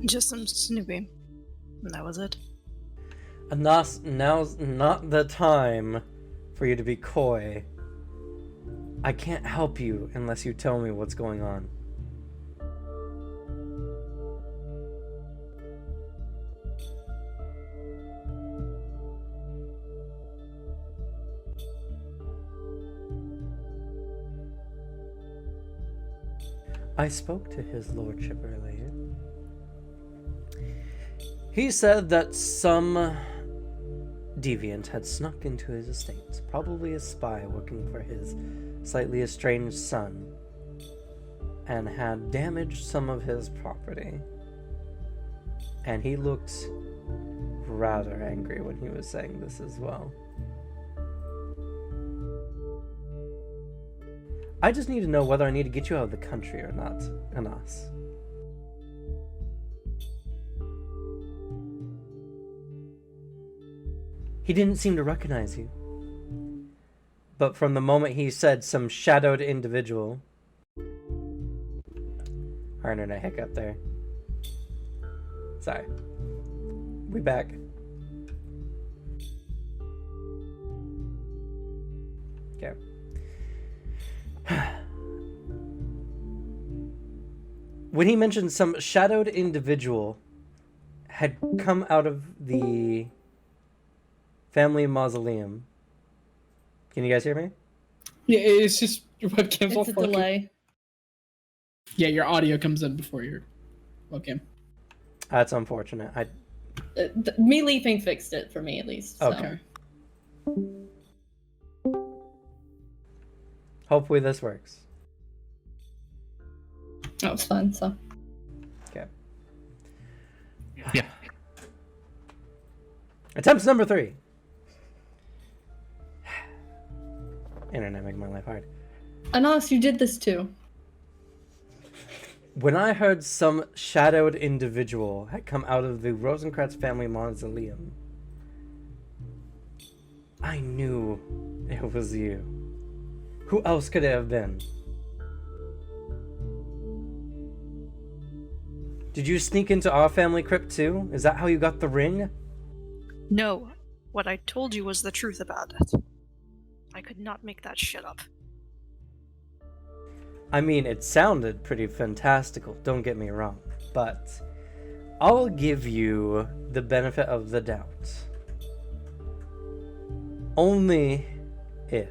Just some snooping. And that was it. Now's not the time for you to be coy. I can't help you unless you tell me what's going on. I spoke to his lordship earlier. He said that some deviant had snuck into his estate, probably a spy working for his slightly estranged son, and had damaged some of his property. And he looked rather angry when he was saying this as well. I just need to know whether I need to get you out of the country or not, Anas. He didn't seem to recognize you. But from the moment he said some shadowed individual... Our internet hiccup there. Sorry. We back. Okay. When he mentioned some shadowed individual had come out of the family mausoleum. Can you guys hear me? Yeah, it's just your webcam's all It's a fucking... delay. Yeah, your audio comes in before your webcam. That's unfortunate. Me leaving fixed it for me at least. So. Okay. Hopefully this works. That was fun. So. Okay. Yeah. Attempt number 3. Internet making my life hard. Anas, you did this too. When I heard some shadowed individual had come out of the Rosencratz family mausoleum, I knew it was you. Who else could it have been? Did you sneak into our family crypt too? Is that how you got the ring? No, what I told you was the truth about it. I could not make that shit up. I mean, it sounded pretty fantastical, don't get me wrong, but I'll give you the benefit of the doubt. Only if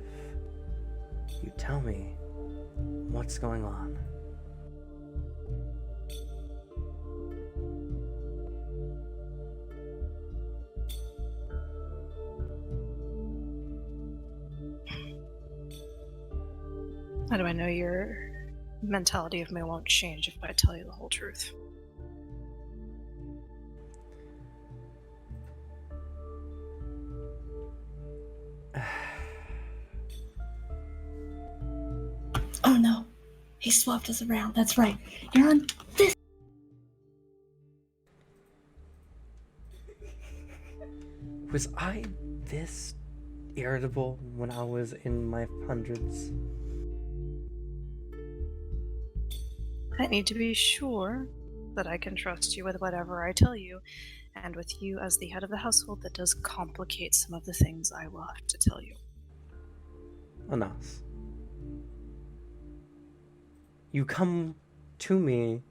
you tell me what's going on. How do I know your mentality of me won't change if I tell you the whole truth? Oh no, he swapped us around. That's right. You're on this. Was I this irritable when I was in my hundreds? I need to be sure that I can trust you with whatever I tell you, and with you as the head of the household, that does complicate some of the things I will have to tell you. Anas. You come to me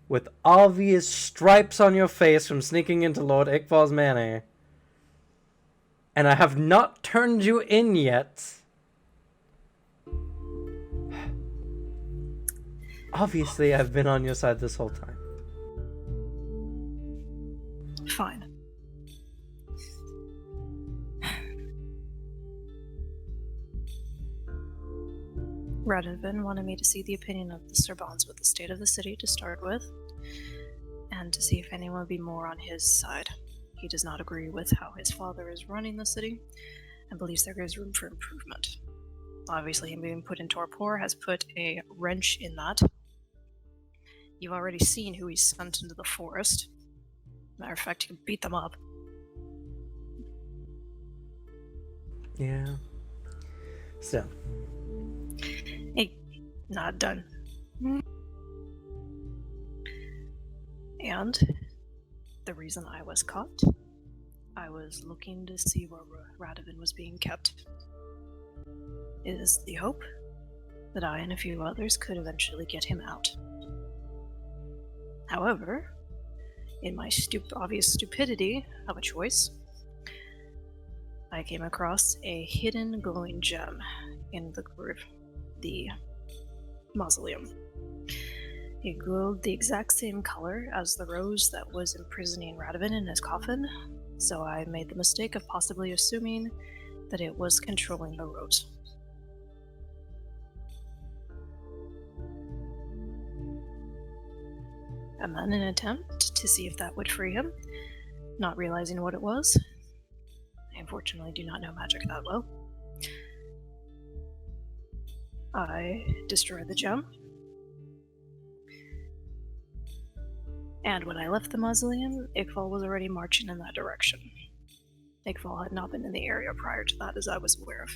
with obvious stripes on your face from sneaking into Lord Iqbal's manor, and I have not turned you in yet. Obviously, I've been on your side this whole time. Fine. Radovan wanted me to see the opinion of the Sorbonnes with the state of the city to start with, and to see if anyone would be more on his side. He does not agree with how his father is running the city, and believes there is room for improvement. Obviously, him being put in torpor has put a wrench in that. You've already seen who he's sent into the forest. Matter of fact, you can beat them up. Yeah. So. Hey, not done. And the reason I was caught, I was looking to see where Radovan was being kept. It is the hope that I and a few others could eventually get him out. However, in my obvious stupidity of a choice, I came across a hidden glowing gem in the mausoleum. It glowed the exact same color as the rose that was imprisoning Radovan in his coffin, so I made the mistake of possibly assuming that it was controlling the rose. And then, in an attempt to see if that would free him, not realizing what it was, I unfortunately do not know magic that well, I destroyed the gem. And when I left the mausoleum, Iqbal was already marching in that direction. Iqbal had not been in the area prior to that, as I was aware of.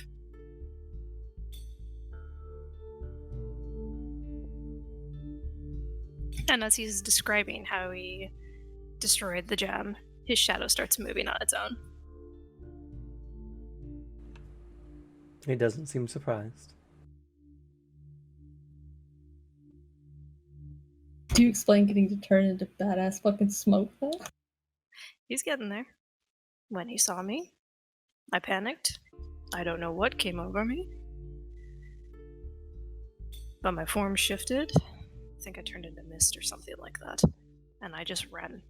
And as he's describing how he destroyed the gem, his shadow starts moving on its own. He doesn't seem surprised. Do you explain getting to turn into badass fucking smoke though? He's getting there. When he saw me, I panicked. I don't know what came over me, but my form shifted. I think I turned into mist or something like that, and I just ran.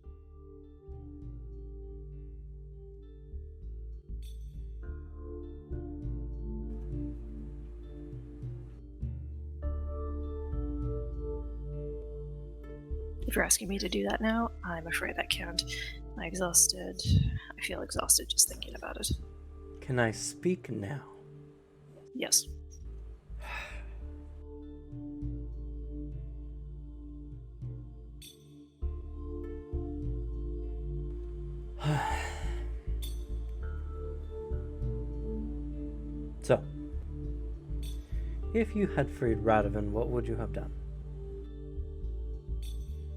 If you're asking me to do that now, I'm afraid I can't. I feel exhausted just thinking about it. Can I speak now? Yes. So, if you had freed Radovan, what would you have done?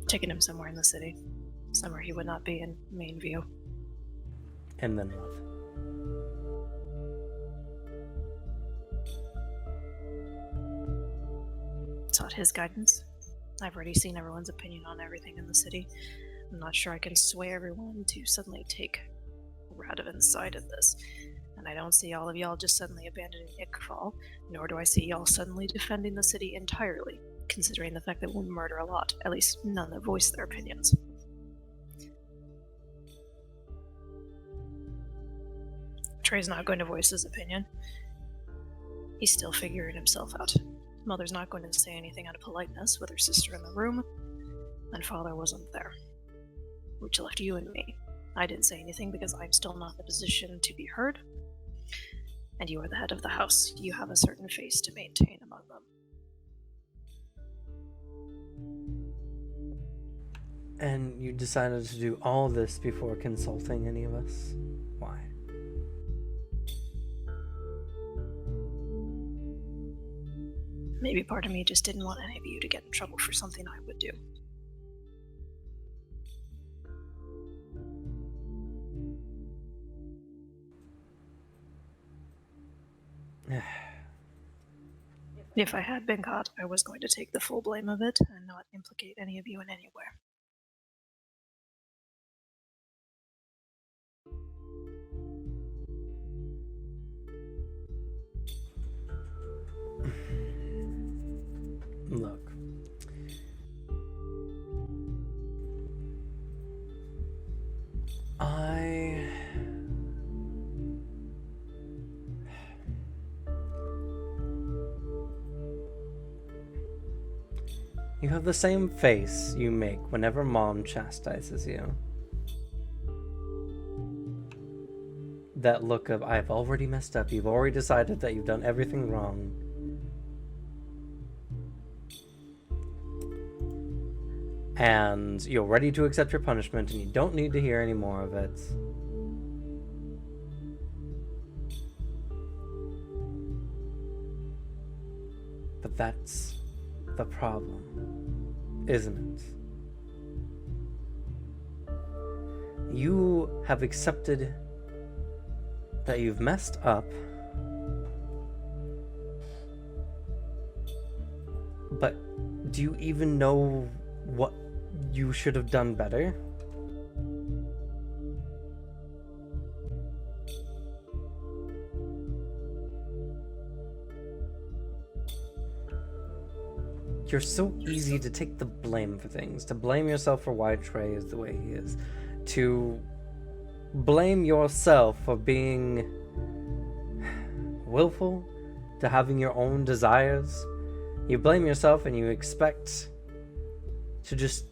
Taking him somewhere in the city. Somewhere he would not be in main view. And then what? Sought his guidance. I've already seen everyone's opinion on everything in the city. I'm not sure I can sway everyone to suddenly take Radovan's side of this. And I don't see all of y'all just suddenly abandoning Ickfall, nor do I see y'all suddenly defending the city entirely, considering the fact that we'll murder a lot, at least none that voice their opinions. Trey's not going to voice his opinion. He's still figuring himself out. Mother's not going to say anything out of politeness with her sister in the room, and father wasn't there. Which left you and me. I didn't say anything because I'm still not in a position to be heard, and you are the head of the house. You have a certain face to maintain among them. And you decided to do all this before consulting any of us? Why? Maybe part of me just didn't want any of you to get in trouble for something I would do. If I had been caught, I was going to take the full blame of it and not implicate any of you in any way. Look. You have the same face you make whenever Mom chastises you. That look of, I've already messed up, you've already decided that you've done everything wrong. And you're ready to accept your punishment and you don't need to hear any more of it. But that's the problem, isn't it? You have accepted that you've messed up, but do you even know what you should have done better? You're so easy to take the blame for things, to blame yourself for why Trey is the way he is, to blame yourself for being willful, to having your own desires. You blame yourself and you expect to just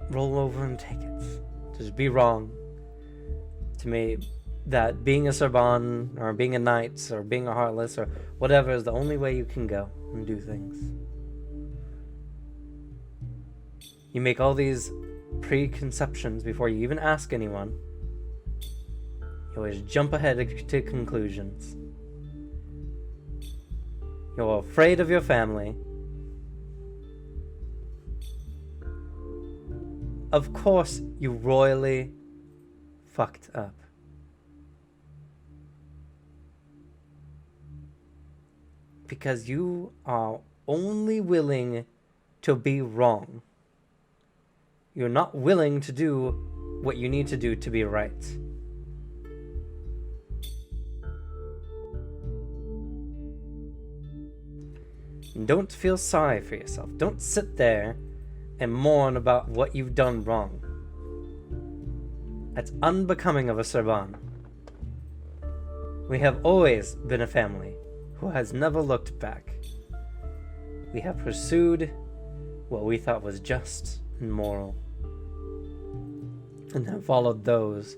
roll over and take it, to just be wrong, to me that being a Serban or being a knight or being a heartless or whatever is the only way you can go and do things. You make all these preconceptions before you even ask anyone. You always jump ahead to conclusions. You're afraid of your family. Of course, you royally fucked up. Because you are only willing to be wrong. You're not willing to do what you need to do to be right. And don't feel sorry for yourself. Don't sit there and mourn about what you've done wrong. That's unbecoming of a Serban. We have always been a family who has never looked back. We have pursued what we thought was just and moral. and have followed those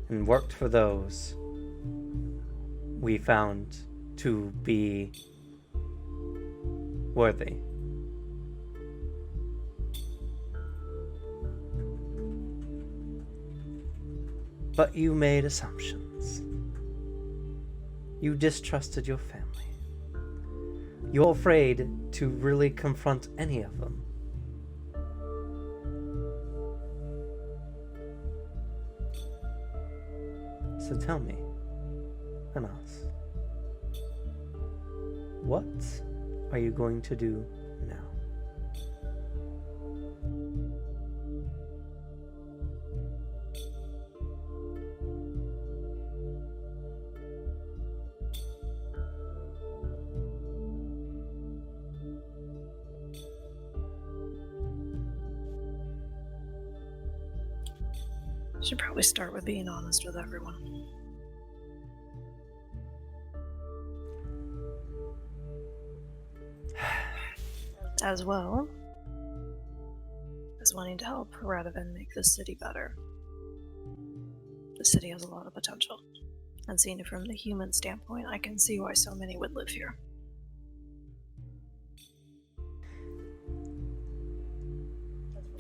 and worked for those we found to be worthy. But you made assumptions. You distrusted your family. You're afraid to really confront any of them. So tell me, Anas, what are you going to do now? Should probably start with being honest with everyone. As well as wanting to help rather than make the city better. The city has a lot of potential, and seeing it from the human standpoint, I can see why so many would live here.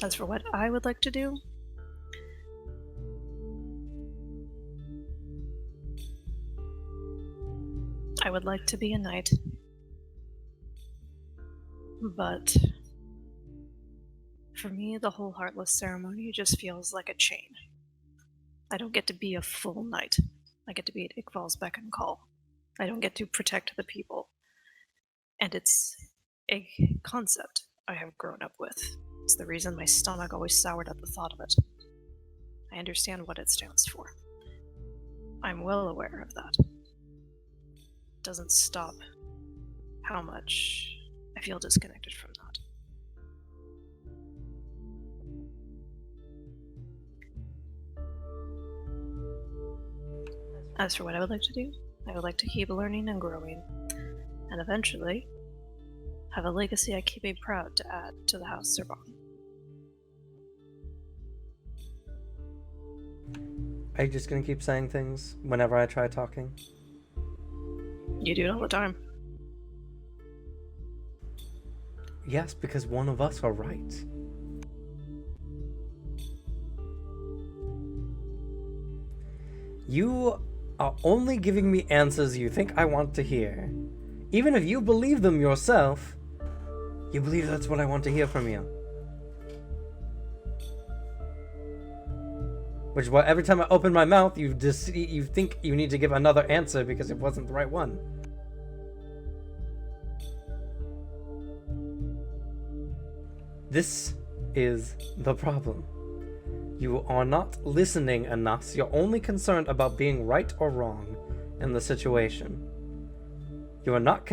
As for what I would like to do, I would like to be a knight, but for me, the whole Heartless ceremony just feels like a chain. I don't get to be a full knight. I get to be at Iqbal's beck and call. I don't get to protect the people. And it's a concept I have grown up with. It's the reason my stomach always soured at the thought of it. I understand what it stands for. I'm well aware of that. Doesn't stop how much I feel disconnected from that. As for what I would like to do, I would like to keep learning and growing, and eventually have a legacy I keep be proud to add to the House Serban. Are you just gonna keep saying things whenever I try talking? You do it all the time. Yes, because one of us are right. You are only giving me answers you think I want to hear. Even if you believe them yourself, you believe that's what I want to hear from you. Which is why every time I open my mouth, you think you need to give another answer because it wasn't the right one. This is the problem. You are not listening enough. You're only concerned about being right or wrong in the situation. You are not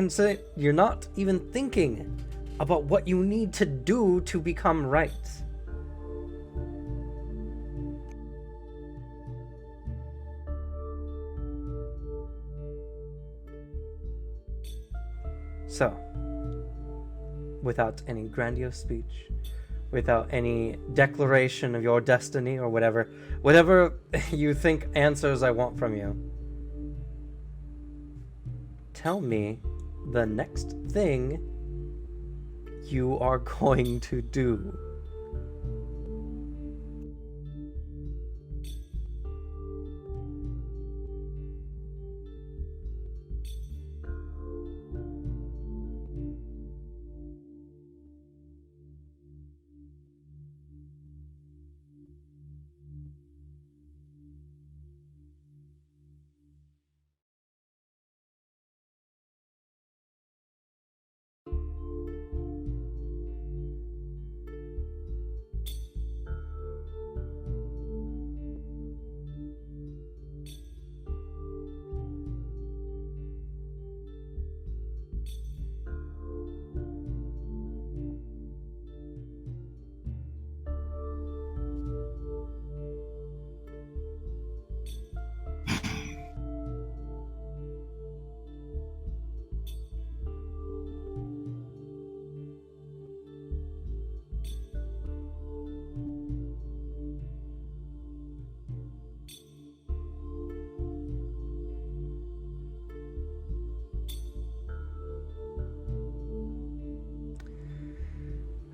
you're not even thinking about what you need to do to become right. So, without any grandiose speech, without any declaration of your destiny or whatever you think answers I want from you, tell me the next thing you are going to do.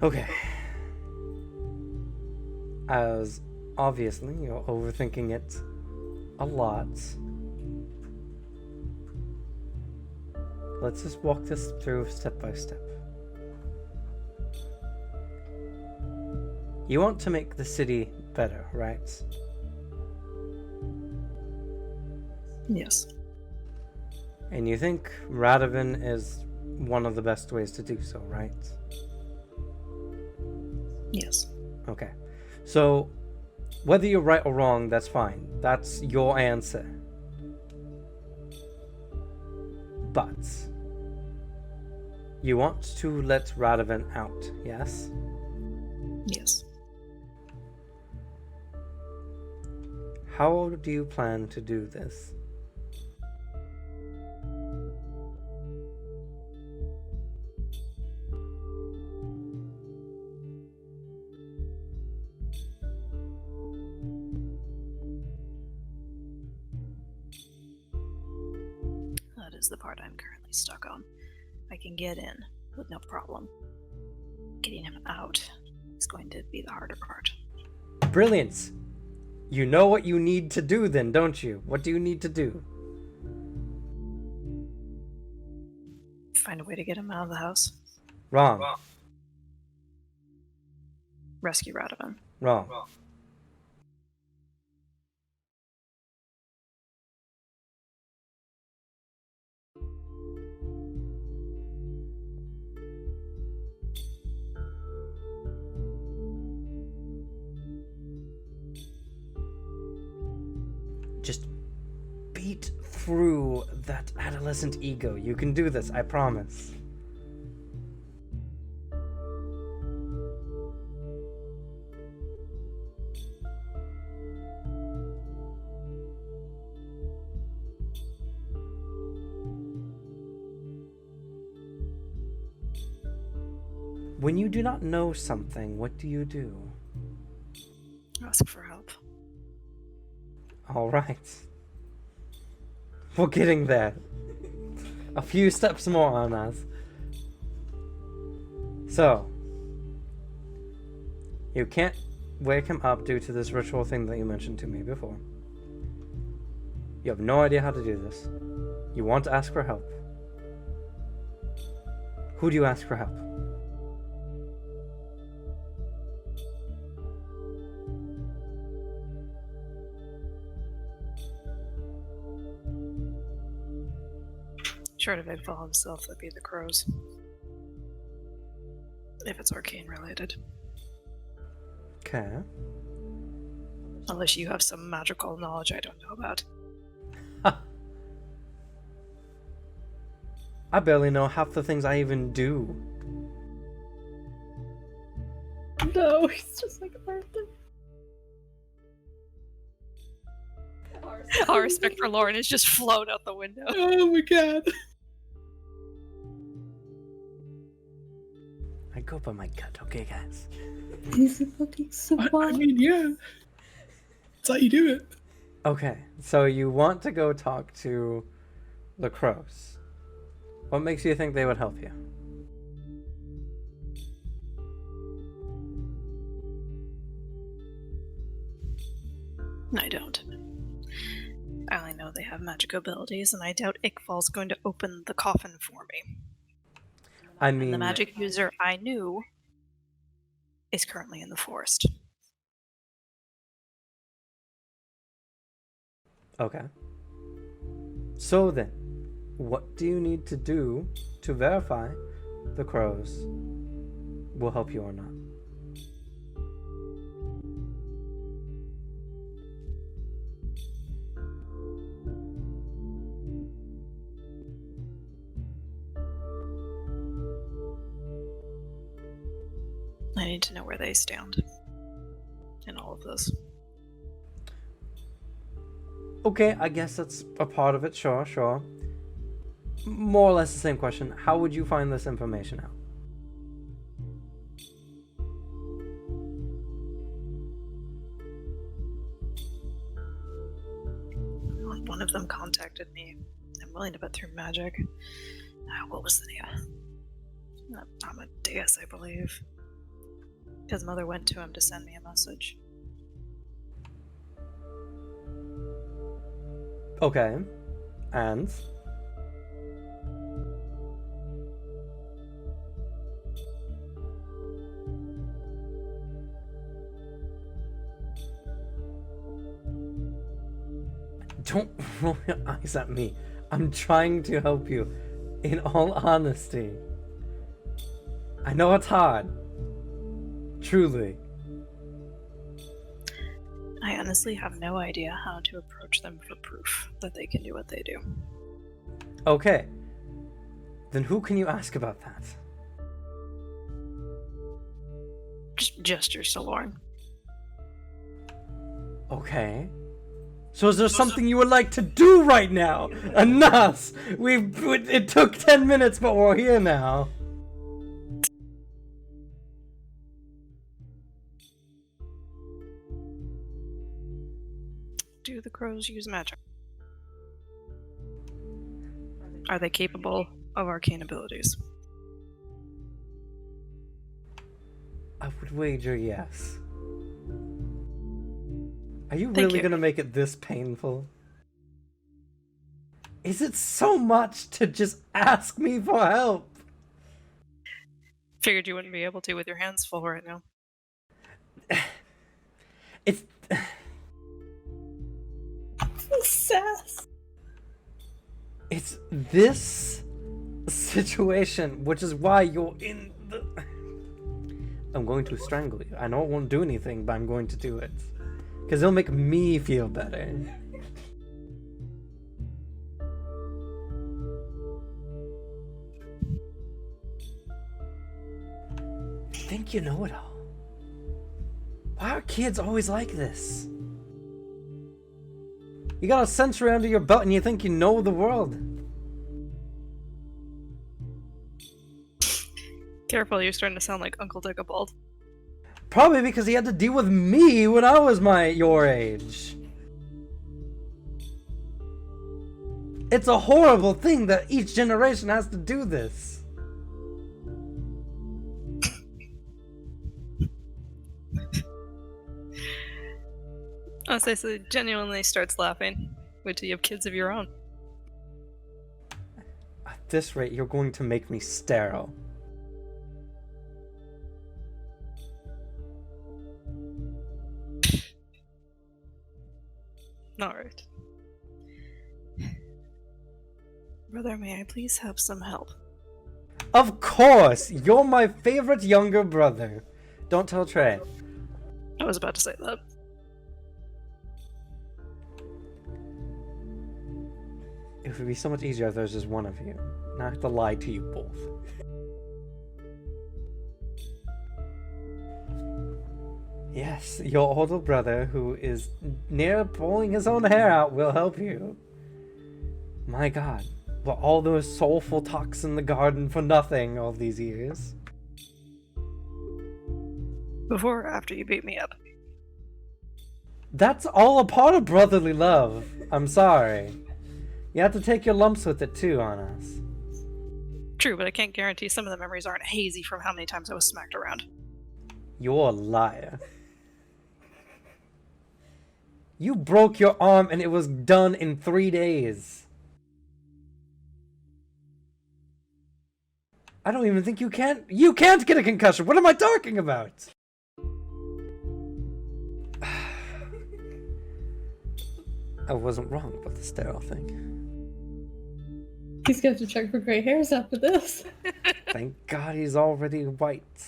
Okay. As obviously you're overthinking it a lot. Let's just walk this through step by step. You want to make the city better, right? Yes. And you think Radovan is one of the best ways to do so, right? Yes. Okay. So, whether you're right or wrong, that's fine. That's your answer. But you want to let Radovan out, yes? Yes. How do you plan to do this? That is the part I'm currently stuck on. I can get in with no problem. Getting him out is going to be the harder part. Brilliant! You know what you need to do then, don't you? What do you need to do? Find a way to get him out of the house. Wrong. Rescue Radovan. Wrong. Just beat through that adolescent ego. You can do this, I promise. When you do not know something, what do you do? Ask for help. All right. We're getting there. A few steps more on us. So, you can't wake him up due to this ritual thing that you mentioned to me before. You have no idea how to do this. You want to ask for help. Who do you ask for help? Short of Igval himself, that'd be the crows. If it's arcane related. Okay. Unless you have some magical knowledge I don't know about. I barely know half the things I even do. No, he's just like a birthday. Our respect for Lauren is just flown out the window. Oh my god. I go by my gut, okay, guys? He's looking so I wild. mean, yeah. That's how you do it. Okay, so you want to go talk to the crows. What makes you think they would help you? I don't. I only know they have magic abilities, and I doubt Igval's going to open the coffin for me. I And mean, the magic user I knew is currently in the forest. okay. So then, what do you need to do to verify the crows will help you or not? I need to know where they stand in all of this. Okay, I guess that's a part of it, sure. More or less the same question. How would you find this information out? One of them contacted me. I'm willing to bet through magic. What was the name? Amadeus, I believe. Because Mother went to him to send me a message. Okay. And? Don't roll your eyes at me. I'm trying to help you. In all honesty. I know it's hard. Truly. I honestly have no idea how to approach them for proof that they can do what they do. Okay. Then who can you ask about that? Just gestures to Lauren. Okay. So is there something you would like to do right now? Enough! It took 10 minutes, but we're here now. Do the crows use magic? Are they capable of arcane abilities? I would wager yes. Are you Thank really you. gonna make it this painful? Is it so much to just ask me for help? Figured you wouldn't be able to with your hands full right now. It's... Sass. It's this situation, which is why you're in the... I'm going to strangle you. I know it won't do anything, but I'm going to do it. Because it'll make me feel better. You think you know it all? Why are kids always like this? You got a century under your belt and you think you know the world. Careful, you're starting to sound like Uncle Dickabald. Probably because he had to deal with me when I was your age. It's a horrible thing that each generation has to do this. Honestly, genuinely starts laughing. Wait till you have kids of your own. At this rate, you're going to make me sterile. Alright. Brother, may I please have some help? Of course! You're my favorite younger brother. Don't tell Trey. I was about to say that. It would be so much easier if there was just one of you. Not have to lie to you both. Yes, your older brother, who is near pulling his own hair out, will help you. My god, were all those soulful talks in the garden for nothing all these years? Before or after you beat me up? That's all a part of brotherly love. I'm sorry. You have to take your lumps with it too on us. True, but I can't guarantee some of the memories aren't hazy from how many times I was smacked around. You're a liar. You broke your arm and it was done in 3 days. I don't even think you can't get a concussion. What am I talking about? I wasn't wrong about the sterile thing. He's going to check for gray hairs after this. Thank God he's already white.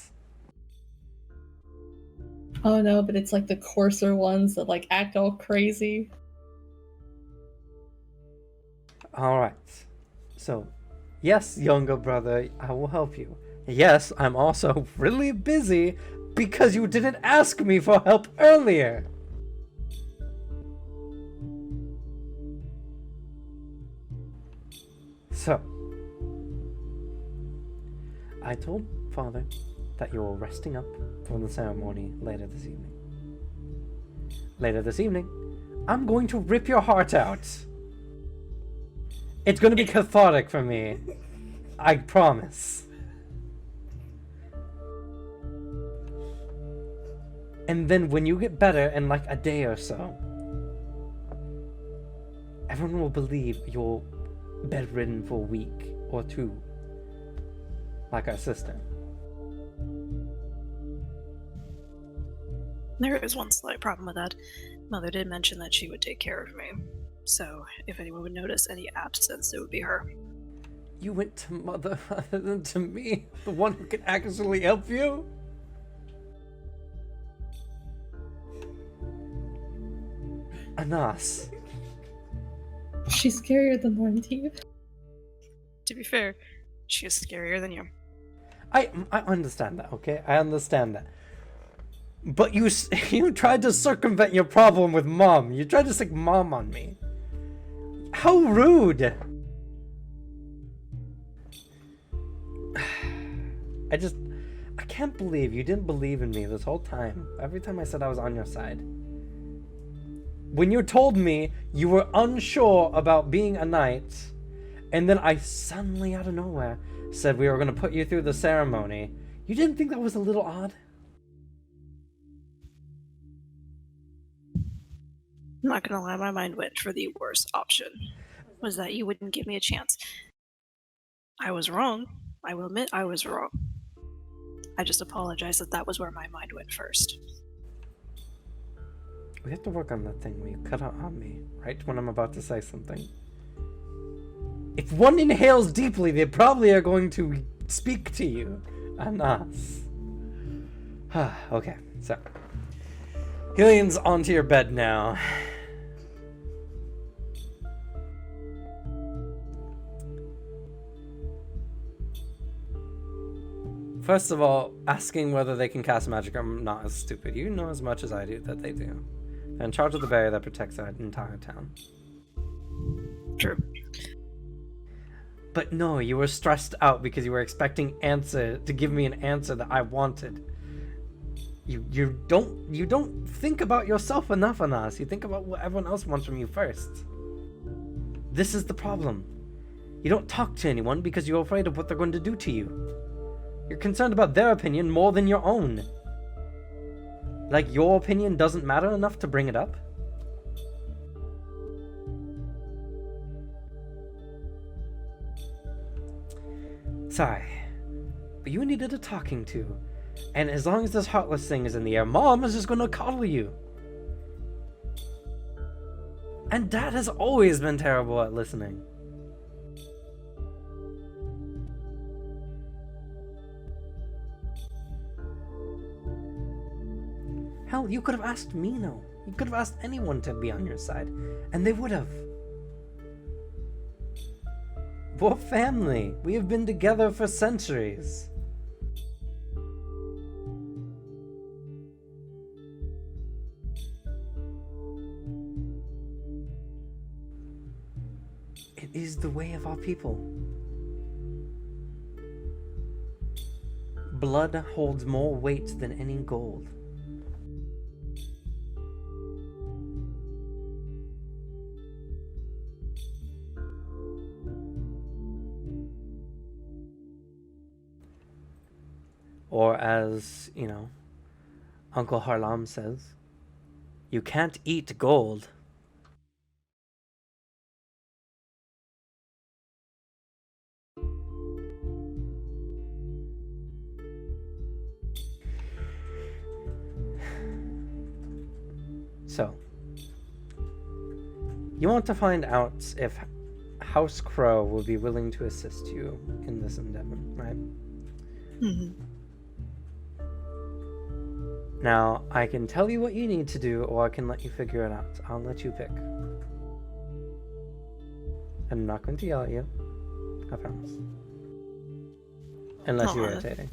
Oh no, but it's like the coarser ones that like act all crazy. Alright. So, yes, younger brother, I will help you. Yes, I'm also really busy because you didn't ask me for help earlier. So, I told Father that you're resting up for the ceremony later this evening. Later this evening, I'm going to rip your heart out. It's going to be cathartic for me. I promise. And then when you get better in like a day or so, everyone will believe you're bedridden for a week or two, like our sister. There is one slight problem with that. Mother did mention that she would take care of me. So if anyone would notice any absence, it would be her. You went to Mother rather than to me, the one who can actually help you? Anas. She's scarier than 19. To be fair, she is scarier than you. I understand that, okay? I understand that. But you tried to circumvent your problem with Mom. You tried to stick Mom on me. How rude! I can't believe you didn't believe in me this whole time. Every time I said I was on your side. When you told me you were unsure about being a knight, and then I suddenly out of nowhere said we were going to put you through the ceremony, you didn't think that was a little odd? I'm not gonna lie, my mind went for the worst option. Was that you wouldn't give me a chance. I was wrong. I will admit I was wrong. I just apologize that was where my mind went first. We have to work on that thing where you cut out on me, right when I'm about to say something. If one inhales deeply, they probably are going to speak to you. Anas. Okay, so. Hillion's onto your bed now. First of all, asking whether they can cast magic, I'm not as stupid. You know as much as I do that they do. They're in charge of the barrier that protects our entire town. True. But no, you were stressed out because you were expecting to give me an answer that I wanted. You don't think about yourself enough, Anas. You think about what everyone else wants from you first. This is the problem. You don't talk to anyone because you're afraid of what they're going to do to you. You're concerned about their opinion more than your own. Like your opinion doesn't matter enough to bring it up? Sorry, but you needed a talking to. And as long as this heartless thing is in the air, Mom is just gonna coddle you. And Dad has always been terrible at listening. Hell, you could have asked Mino. You could have asked anyone to be on your side, and they would have. We're family. We have been together for centuries. It is the way of our people. Blood holds more weight than any gold. Or as, Uncle Harlam says, you can't eat gold. So, you want to find out if House Crow will be willing to assist you in this endeavor, right? Mm-hmm. Now, I can tell you what you need to do, or I can let you figure it out. I'll let you pick. I'm not going to yell at you. I promise. Unless you're irritating.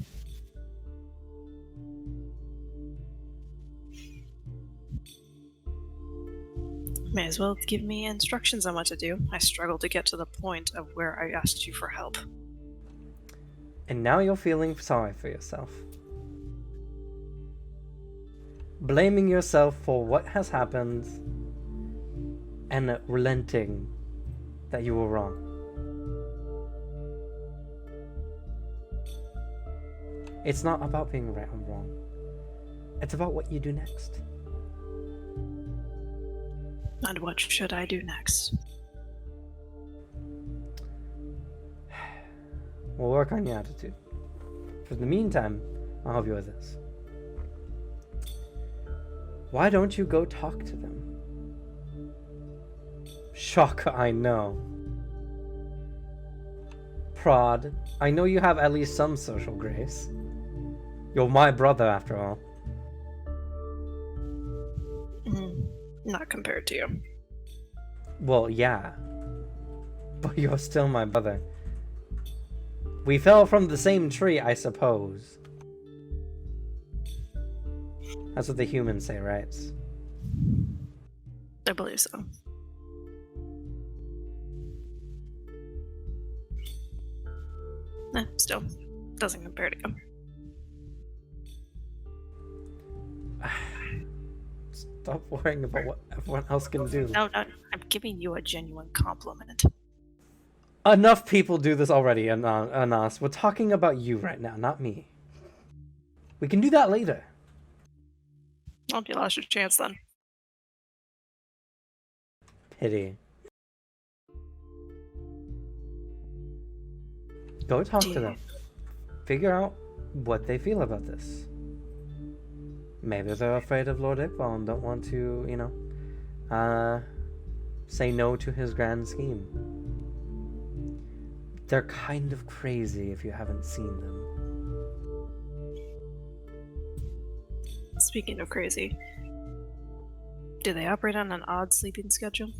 May as well give me instructions on what to do. I struggle to get to the point of where I asked you for help. And now you're feeling sorry for yourself. Blaming yourself for what has happened and relenting that you were wrong. It's not about being right or wrong. It's about what you do next. And what should I do next? We'll work on your attitude. For the meantime, I'll help you with this. Why don't you go talk to them? Shock, I know. Prod, I know you have at least some social grace. You're my brother, after all. Not compared to you. Well, yeah. But you're still my brother. We fell from the same tree, I suppose. That's what the humans say, right? I believe so. Still, doesn't compare to you. Stop worrying about what everyone else can do. No, I'm giving you a genuine compliment. Enough people do this already, Anas. We're talking about you right now, not me. We can do that later. Well, you lost your chance then. Pity. Go talk to them. Figure out what they feel about this. Maybe they're afraid of Lord Iqbal and don't want to, say no to his grand scheme. They're kind of crazy if you haven't seen them. Speaking of crazy, do they operate on an odd sleeping schedule?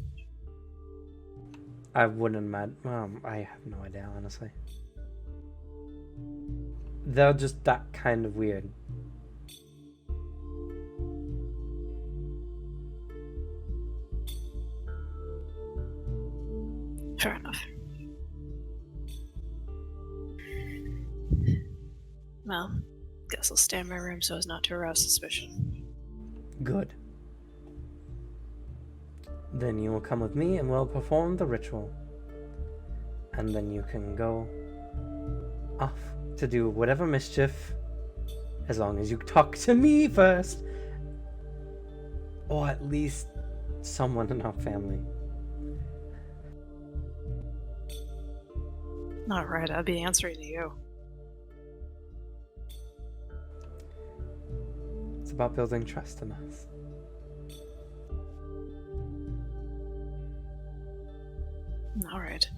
I wouldn't imagine. I have no idea, honestly. They're just that kind of weird. Fair enough. Well, guess I'll stay in my room so as not to arouse suspicion. Good. Then you will come with me and we'll perform the ritual. And then you can go off to do whatever mischief, as long as you talk to me first. Or at least someone in our family. Not right, I'd be answering to you. It's about building trust in us. Alright.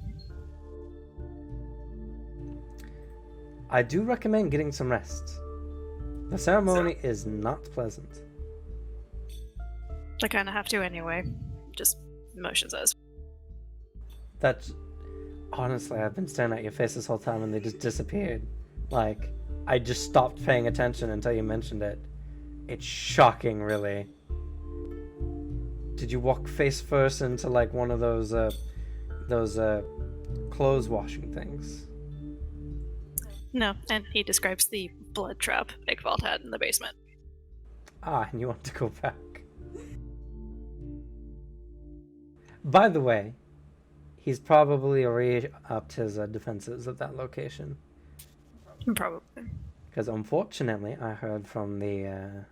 I do recommend getting some rest. The ceremony is not pleasant. I kinda have to anyway. Just motion says. That's... Honestly, I've been staring at your face this whole time and they just disappeared. Like, I just stopped paying attention until you mentioned it. It's shocking, really. Did you walk face first into, like, one of those clothes washing things? No, and he describes the blood trap Iqbal had in the basement. Ah, and you want to go back. By the way, he's probably already upped his defenses at that location. Probably. Because unfortunately, I heard from the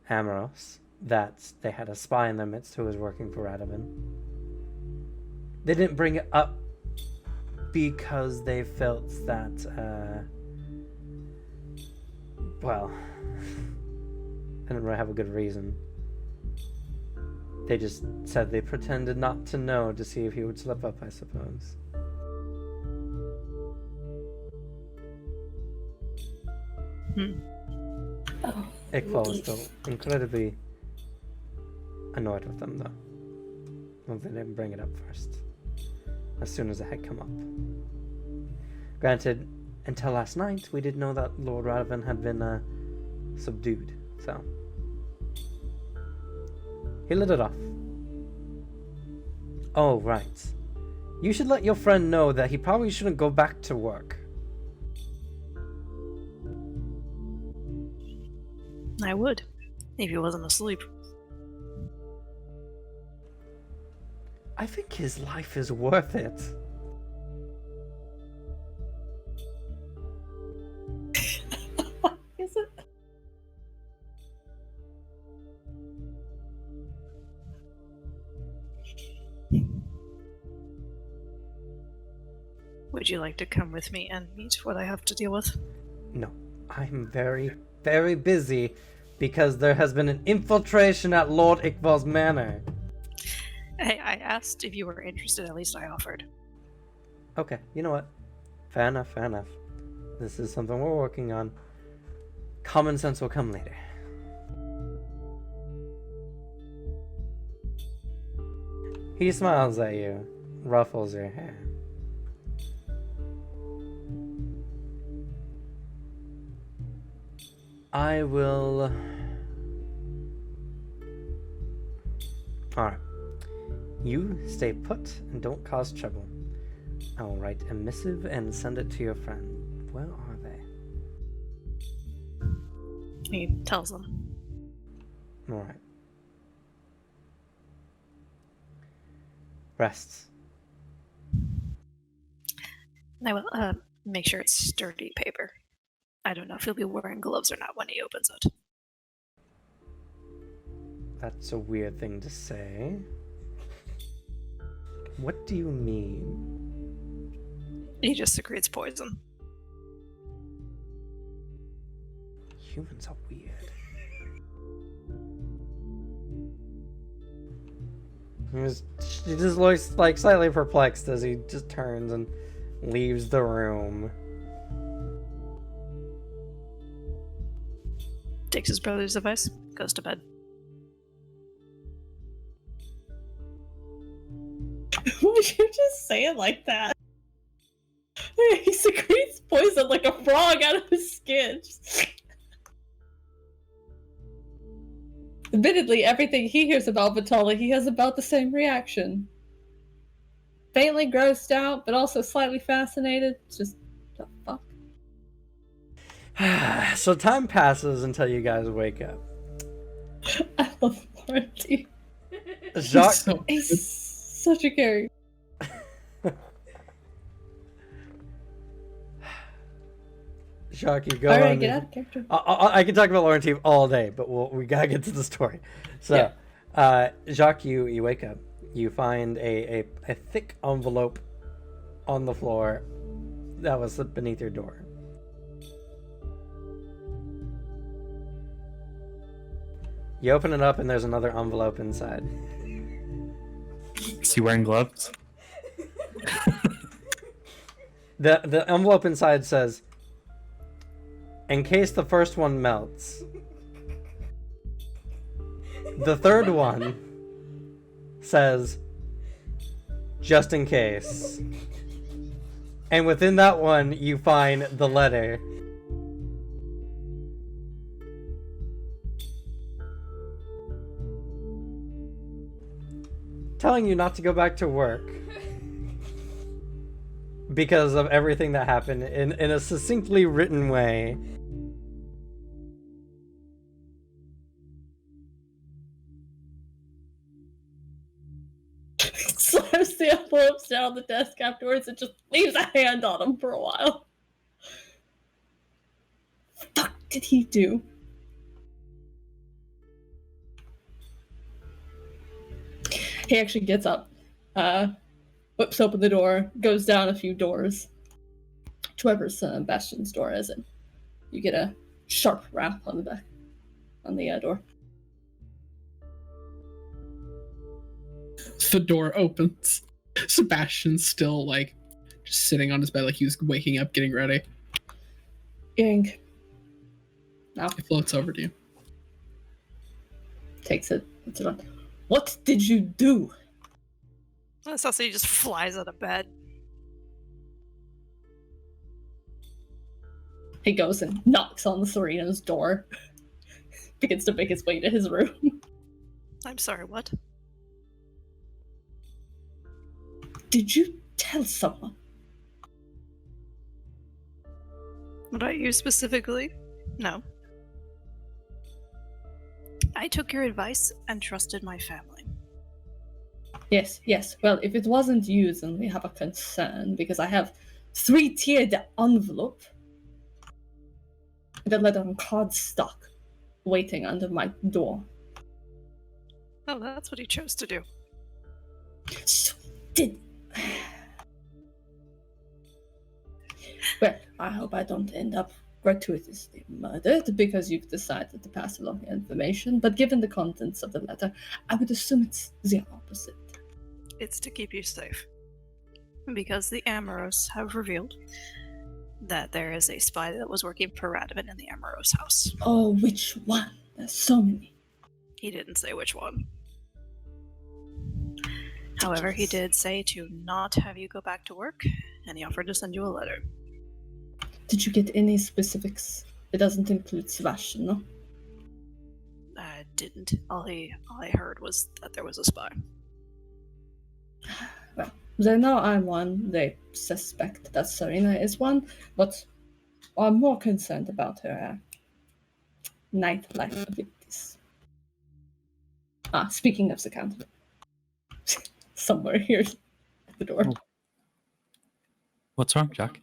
Amoros that they had a spy in their midst who was working for Radovan. They didn't bring it up because they felt that, well, I didn't really have a good reason. They just said they pretended not to know to see if he would slip up, I suppose. Oh, Iqbal was still incredibly annoyed with them, though. Well, they didn't bring it up first, as soon as it had come up. Granted, until last night, we did know that Lord Radovan had been subdued, so he lit it off. Oh, right. You should let your friend know that he probably shouldn't go back to work. I would, if he wasn't asleep. I think his life is worth it. is it? Would you like to come with me and meet what I have to deal with? No, I'm very, very busy because there has been an infiltration at Lord Iqbal's manor. Hey, I asked if you were interested, at least I offered. Okay, you know what? Fair enough, fair enough. This is something we're working on. Common sense will come later. He smiles at you, ruffles your hair. I will... Alright. You stay put and don't cause trouble. I will write a missive and send it to your friend. Where are they? He tells them. Alright. Rests. And I will make sure it's sturdy paper. I don't know if he'll be wearing gloves or not when he opens it. That's a weird thing to say. What do you mean? He just secretes poison. Humans are weird. He just looks like slightly perplexed as he just turns and leaves the room. Takes his brother's advice, goes to bed. Would you just say it like that? He secretes poison like a frog out of his skin. Admittedly, everything he hears about Vitali, he has about the same reaction. Faintly grossed out, but also slightly fascinated. It's just, the fuck? So time passes until you guys wake up. I love Laurenti. Jacques, So, He's such a character. Jacques, you go Alright, on. get out of character. I can talk about Laurentine all day, but we gotta get to the story. So, Jacques, you wake up. You find a thick envelope on the floor that was beneath your door. You open it up, and there's another envelope inside. Is he wearing gloves? The envelope inside says, "In case the first one melts." The third one says, "Just in case." And within that one, you find the letter. Telling you not to go back to work. Because of everything that happened in a succinctly written way. Slams the envelopes down on the desk afterwards and just leaves a hand on him for a while. What the fuck did he do? He actually gets up, whips open the door, goes down a few doors to whoever's Bastion's door is, and you get a sharp rap on the back, on the door. the door opens. Sebastian's still like just sitting on his bed like he was waking up, getting ready. Yang. Now It floats over to you. takes it, puts it on. What did you do? Sassy just flies out of bed. He goes and knocks on the Serena's door. Begins to make his way to his room. I'm sorry, what? Did you tell someone? About you specifically? No. I took your advice and trusted my family. Yes, yes. Well, if it wasn't you, then we have a concern, because I have 3-tiered envelope with a letter on cardstock waiting under my door. Oh, that's what he chose to do. So, did... Well, I hope I don't end up gratuitously murdered because you've decided to pass along the information, but given the contents of the letter, I would assume it's the opposite. It's to keep you safe. Because the Amoros have revealed that there is a spy that was working for Radovan in the Amoros house. Oh, which one? There's so many. He didn't say which one. However, he did say to not have you go back to work, and he offered to send you a letter. Did you get any specifics? It doesn't include Sebastian, no? I didn't. All I heard was that there was a spy. Well, they know I'm one. They suspect that Serena is one, but I'm more concerned about her nightlife abilities. Speaking of the count, somewhere here at the door. What's wrong, Jack?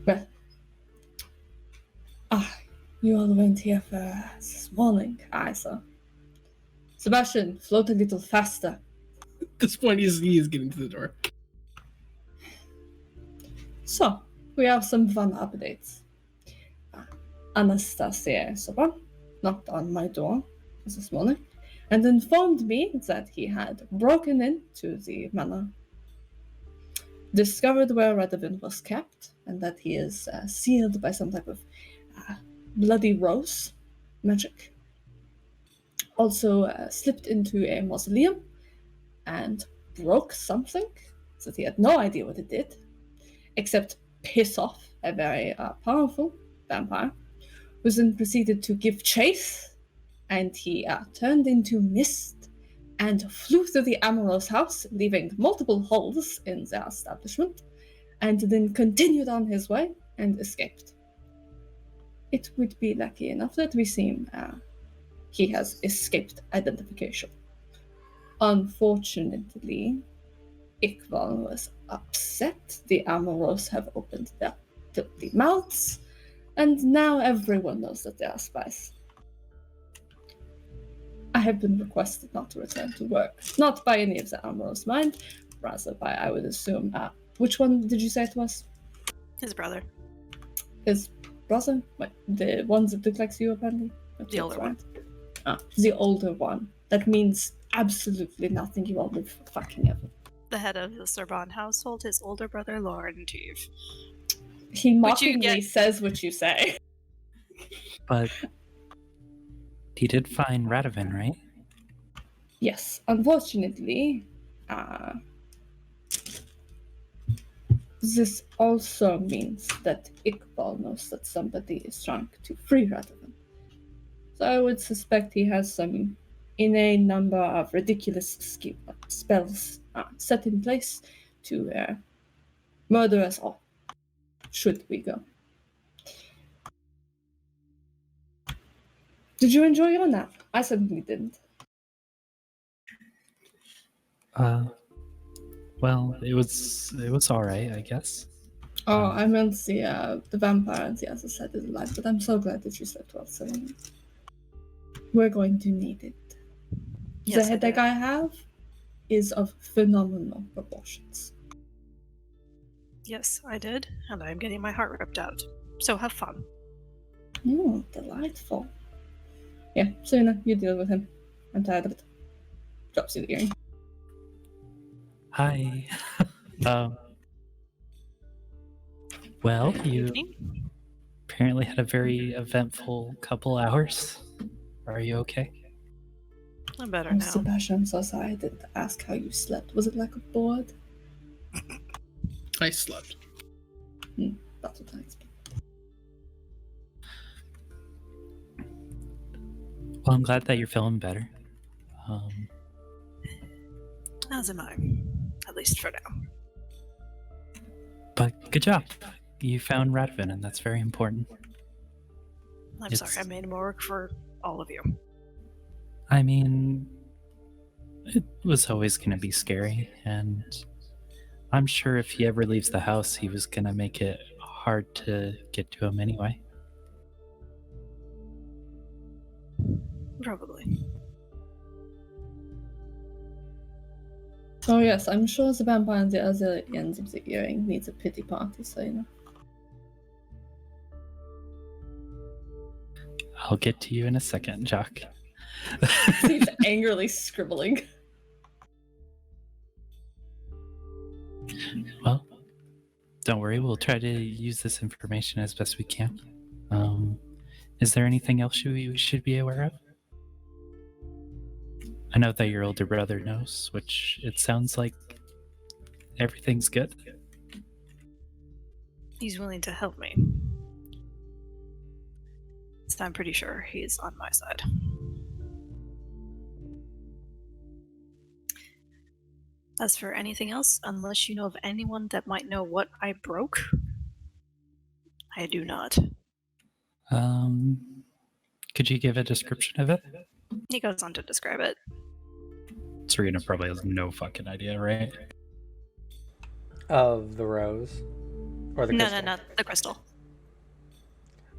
Well, you all went here for this morning, I saw. Sebastian, float a little faster. At this point, he is getting to the door. So, we have some fun updates. Anastasia Soba knocked on my door this morning and informed me that he had broken into the manor, discovered where Radovan was kept, and that he is sealed by some type of bloody rose magic. Also slipped into a mausoleum and broke something that he had no idea what it did, except piss off a very powerful vampire, who then proceeded to give chase, and he turned into mist and flew through the Amoros house, leaving multiple holes in their establishment, and then continued on his way and escaped. It would be lucky enough that we see him. He has escaped identification. Unfortunately, Iqbal was upset. The Amoros have opened their filthy mouths, and now everyone knows that they are spies. I have been requested not to return to work. Not by any of the Amoros, mind, rather by, I would assume, which one did you say it was? His brother. His brother? Wait, the ones that look like you, apparently? The older one. The older one. That means absolutely nothing. You all live fucking ever. The head of the Sorbonne household, his older brother, Lauren Tuve. He mockingly says what you say. But he did find Radovan, right? Yes, unfortunately, this also means that Iqbal knows that somebody is trying to free Radovan. So I would suspect he has some inane number of ridiculous spells set in place to murder us all, should we go. Did you enjoy your nap? I certainly didn't. Well, it was all right, I guess. Oh, I meant the vampire on the other side is alive, but I'm so glad that you slept well, so we're going to need it. Yes, The headache I have is of phenomenal proportions. Yes, I did, and I'm getting my heart ripped out. So have fun. Oh, delightful. Yeah, Serena, you deal with him. I'm tired of it. Drops you the earring. Hi. Well, you Evening? apparently had a very eventful couple hours. Are you okay? I'm better Oh, now. Sebastian, I'm so sorry I didn't ask how you slept. Was it like a board? I slept. That's what I expected. Well, I'm glad that you're feeling better. As am I. At least for now. But good job. You found Radovan, and that's very important. I'm sorry I made more work for all of you. I mean, it was always going to be scary, and I'm sure if he ever leaves the house, he was going to make it hard to get to him anyway. Probably. Oh yes, I'm sure the vampire on the other end of the earring needs a pity party, so you know. I'll get to you in a second, Jock. He's angrily scribbling. Well, don't worry. We'll try to use this information as best we can. Is there anything else we should be aware of? I know that your older brother knows, which it sounds like everything's good. He's willing to help me. So I'm pretty sure he's on my side. As for anything else, unless you know of anyone that might know what I broke, I do not. Could you give a description of it? He goes on to describe it. Serena probably has no fucking idea, right? Of the rose? Or the crystal? No, the crystal.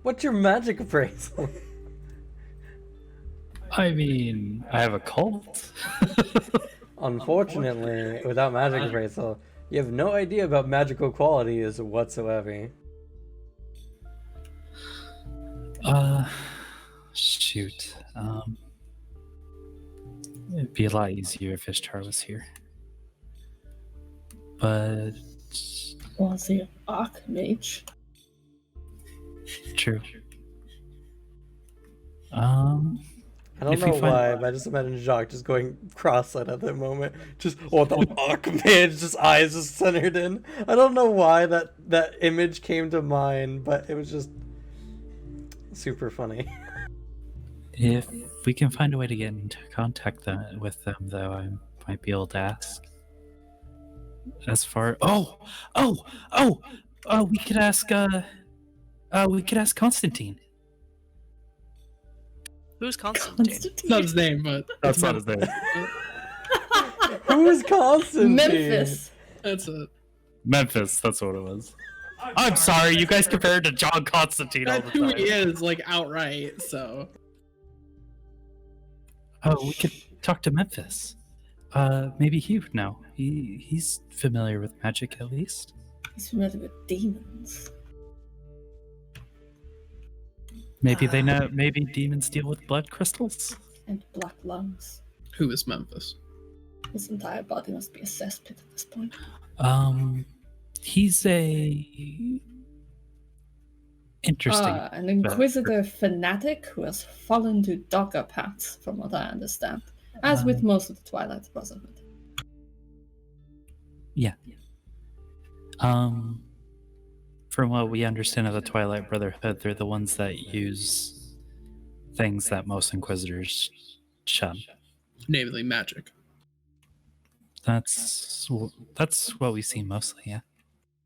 What's your magic appraisal? I mean, I have a cult. Unfortunately, without magic appraisal, you have no idea about magical qualities whatsoever. Shoot. It'd be a lot easier if Ishtar was here. But Was he an archmage? true. I don't If we know find- why, but I just imagine Jacques just going cross-eyed at that moment. Just, oh, the archmage, just eyes just centered in. I don't know why that image came to mind, but it was just super funny. If we can find a way to get into contact with them, though, I might be able to ask. As far we could ask Constantine. Who's Constantine? It's not his name, but That's not his name. Who's Constantine? Memphis! that's it. Memphis, that's what it was. I'm sorry, you guys compared to John Constantine all That's the who time. he is, like, outright, so. Oh, we could talk to Memphis. Maybe he would know. He's familiar with magic at least. He's familiar with demons. Maybe they know. Maybe demons deal with blood crystals. And black lungs. Who is Memphis? His entire body must be a cesspit at this point. He's a interesting. An inquisitor fanatic who has fallen to darker paths, from what I understand. As with most of the Twilight Brotherhood. Yeah. From what we understand of the Twilight Brotherhood, they're the ones that use things that most Inquisitors shun. Namely, magic. That's what we see mostly, yeah.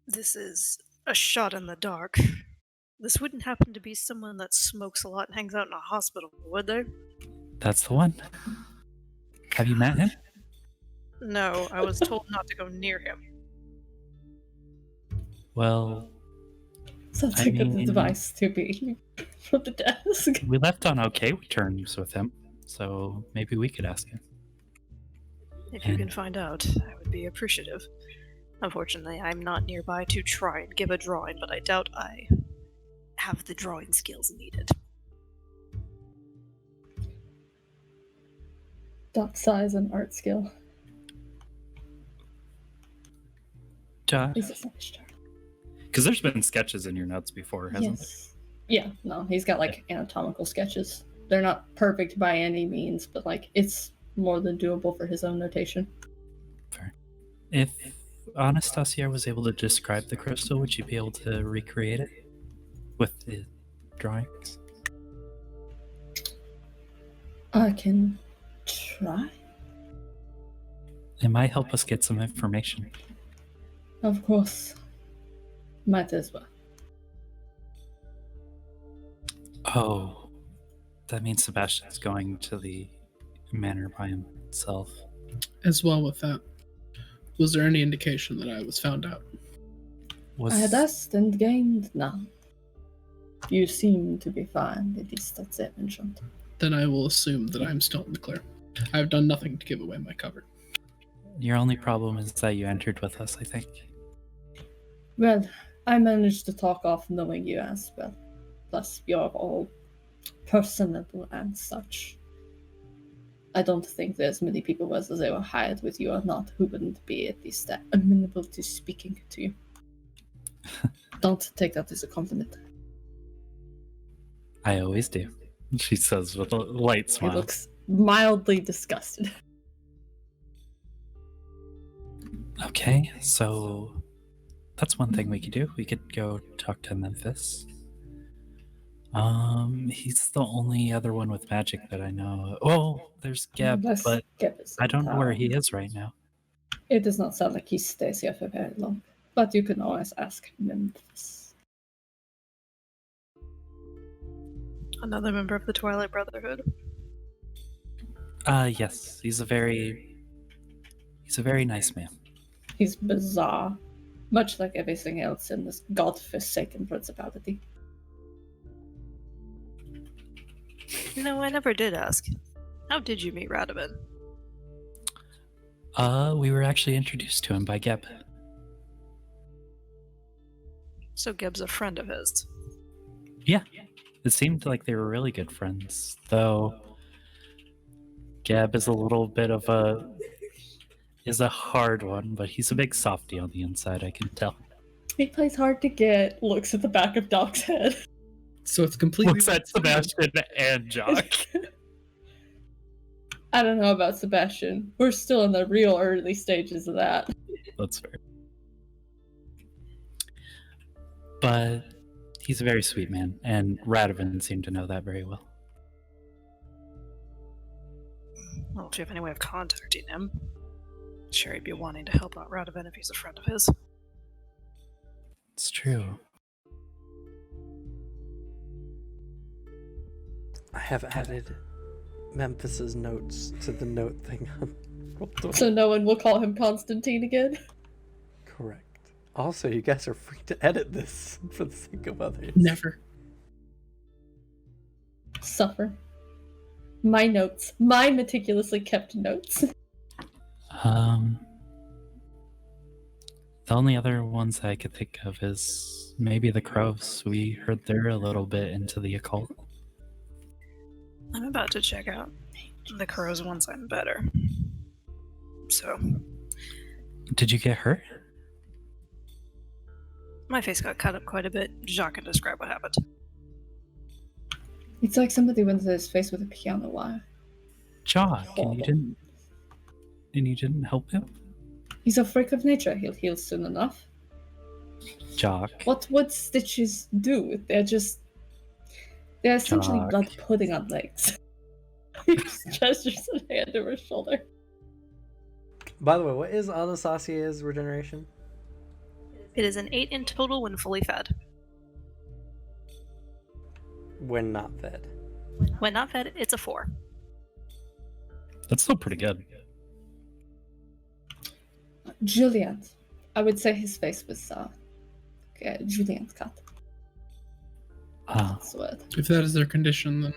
This is a shot in the dark. This wouldn't happen to be someone that smokes a lot and hangs out in a hospital, would they? That's the one. Have you met him? No, I was told not to go near him. Well, Sounds I like a mean- device to be from the desk. we left on okay terms with him, so maybe we could ask him. If you can find out, I would be appreciative. Unfortunately, I'm not nearby to try and give a drawing, but I doubt I have the drawing skills needed. Dot size and art skill. He's a savage child. Because there's been sketches in your notes before, hasn't Yes. Yeah, no, he's got like anatomical sketches. They're not perfect by any means, but like it's more than doable for his own notation. there? If Anastasia was able to describe the crystal, would you be able to recreate it with the drawings? I can try. It might help us get some information. Of course. Might as well. Oh, that means Sebastian's going to the manor by himself. As well with that, was there any indication that I was found out? Was I had asked and gained none. You seem to be fine, at least that's it mentioned. Then I will assume that I'm still in the clear. I've done nothing to give away my cover. Your only problem is that you entered with us, I think. Well, I managed to talk off knowing you as well. Plus, you're all personable and such. I don't think there's many people, whether they were hired with you or not, who wouldn't be at least amenable to speaking to you. Don't take that as a compliment. I always do, she says with a light He smile. looks mildly disgusted. Okay, so that's one thing we could do. We could go talk to Memphis. He's the only other one with magic that I know. Oh, there's Geb, Unless but Geb is I in don't know where town. he is right now. It does not sound like he stays here for very long. But you can always ask Memphis. Another member of the Twilight Brotherhood. Yes, he's a very nice man. He's bizarre, much like everything else in this godforsaken principality. No, I never did ask. How did you meet Radovan? We were actually introduced to him by Geb. So Geb's a friend of his. Yeah, it seemed like they were really good friends, though Geb is a little bit of a hard one, but he's a big softy on the inside, I can tell. He plays hard to get, looks at the back of Doc's head. So it's completely. Looks at Sebastian and Jock. I don't know about Sebastian. We're still in the real early stages of that. That's fair. But he's a very sweet man, and Radovan seemed to know that very well. Well, if you have any way of contacting him, sure he'd be wanting to help out Radovan if he's a friend of his. It's true. I have added Memphis's notes to the note thing on Roll20. So no one will call him Constantine again? Correct. Also, you guys are free to edit this for the sake of others. Never. Suffer. My notes. My meticulously kept notes. The only other ones I could think of is maybe the crows. We heard they're a little bit into the occult. I'm about to check out the crows once I'm better. So, Did you get hurt? my face got cut up quite a bit. Jacques can describe what happened. It's like somebody went to his face with a piano wire. Jock, and you didn't help him? He's a freak of nature. He'll heal soon enough. Jock. What would stitches do? They're essentially Jock. blood pudding on legs. He just gestures a hand over his shoulder. By the way, what is Anastasia's regeneration? It is an 8 in total when fully fed. When not fed. When not fed, it's a 4. That's still pretty good. Juliet. I would say his face was Juliet's cut. Ah, That's the word. If that is their condition, then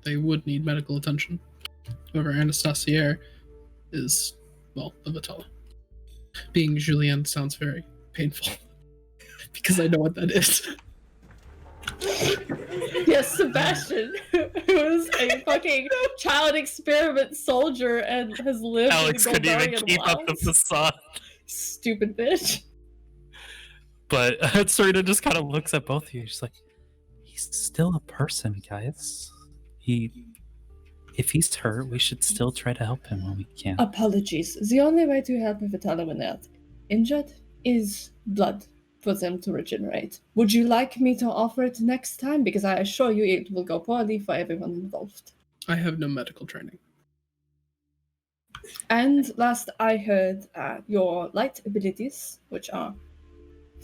they would need medical attention. However, Anastasia is, well, a Vitala. Being Julien sounds very painful. Because I know what that is. Yes, Sebastian, who is a fucking child experiment soldier and has lived Alex in the couldn't even Golgarian keep up the wilds. facade. Stupid bitch. But Serena just kind of looks at both of you. She's like, he's still a person, guys. If he's hurt, we should still try to help him when we can. Apologies. The only way to help a Vitala when they're injured is blood for them to regenerate. Would you like me to offer it next time? Because I assure you it will go poorly for everyone involved. I have no medical training. And last I heard, your light abilities, which are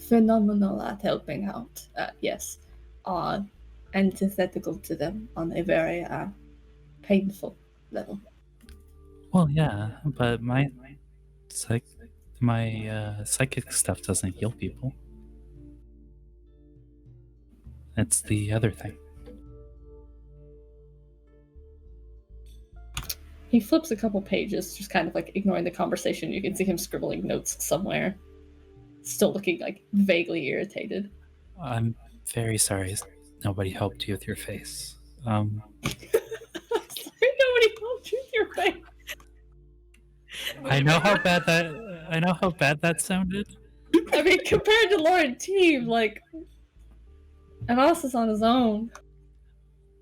phenomenal at helping out, yes, are antithetical to them on a very painful level. Well, yeah, but my psychic stuff doesn't heal people. It's the other thing. He flips a couple pages, just kind of like ignoring the conversation. You can see him scribbling notes somewhere. Still looking like vaguely irritated. I'm very sorry nobody helped you with your face. Sorry, nobody helped you with your face. I know how bad that sounded. I mean, compared to Lauren Team, like, Anas is on his own.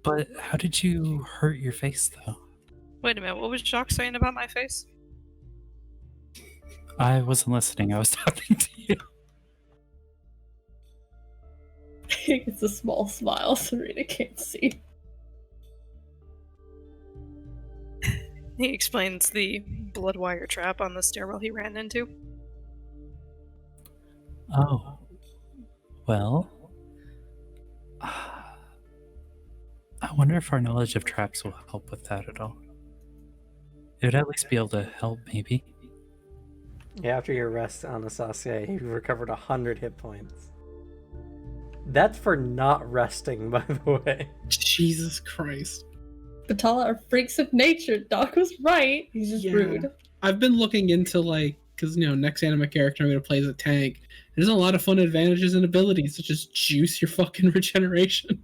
But how did you hurt your face, though? Wait a minute, what was Jacques saying about my face? I wasn't listening. I was talking to you. He gets a small smile Serena can't see. He explains the blood wire trap on the stairwell he ran into. Oh. Well. I wonder if our knowledge of traps will help with that at all. It would at least be able to help, maybe. Yeah, after your rest, Anastasia, you recovered 100 hit points. That's for not resting, by the way. Jesus Christ. Batala are freaks of nature. Doc was right. He's just Yeah. rude. I've been looking into, like, because, next anime character I'm going to play is a tank. There's a lot of fun advantages and abilities, such as juice your fucking regeneration.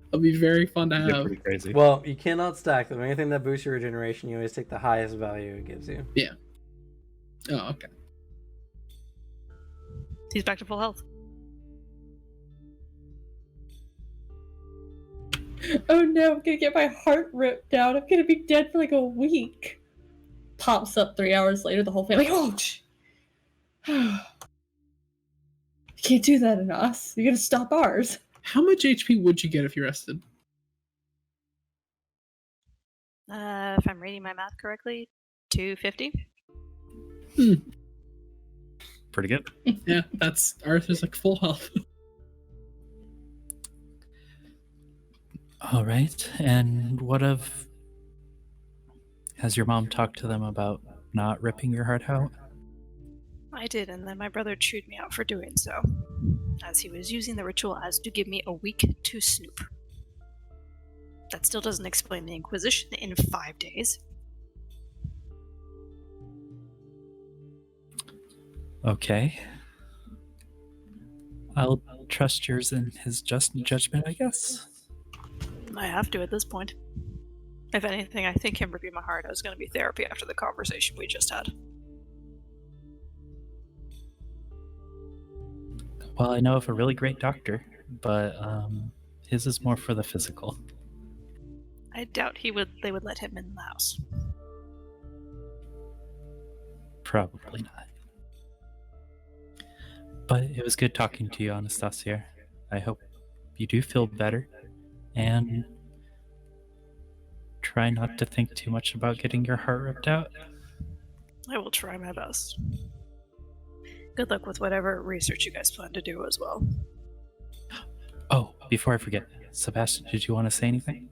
It'll be very fun to They're have. pretty crazy. Well, you cannot stack them. Anything that boosts your regeneration, you always take the highest value it gives you. Oh, okay. He's back to full health. Oh no, I'm gonna get my heart ripped out. I'm gonna be dead for like a week. Pops up 3 hours later, the whole family, ouch! You can't do that in us. You're gonna stop ours. How much HP would you get if you rested? If I'm reading my math correctly, 250? Pretty good. Yeah, that's Arthur's like full health. All right. And what of... Has your mom talked to them about not ripping your heart out? I did, and then my brother chewed me out for doing so, as he was using the ritual as to give me a week to snoop. That still doesn't explain the Inquisition in 5 days. Okay. I'll trust yours in his just judgment, I guess. I have to at this point. If anything, I think him ripping my heart out is going to be therapy after the conversation we just had. Well, I know of a really great doctor, but his is more for the physical. I doubt they would let him in the house. Probably not. But it was good talking to you, Anastasia. I hope you do feel better, and try not to think too much about getting your heart ripped out. I will try my best. Good luck with whatever research you guys plan to do as well. Oh, before I forget, Sebastian, did you want to say anything?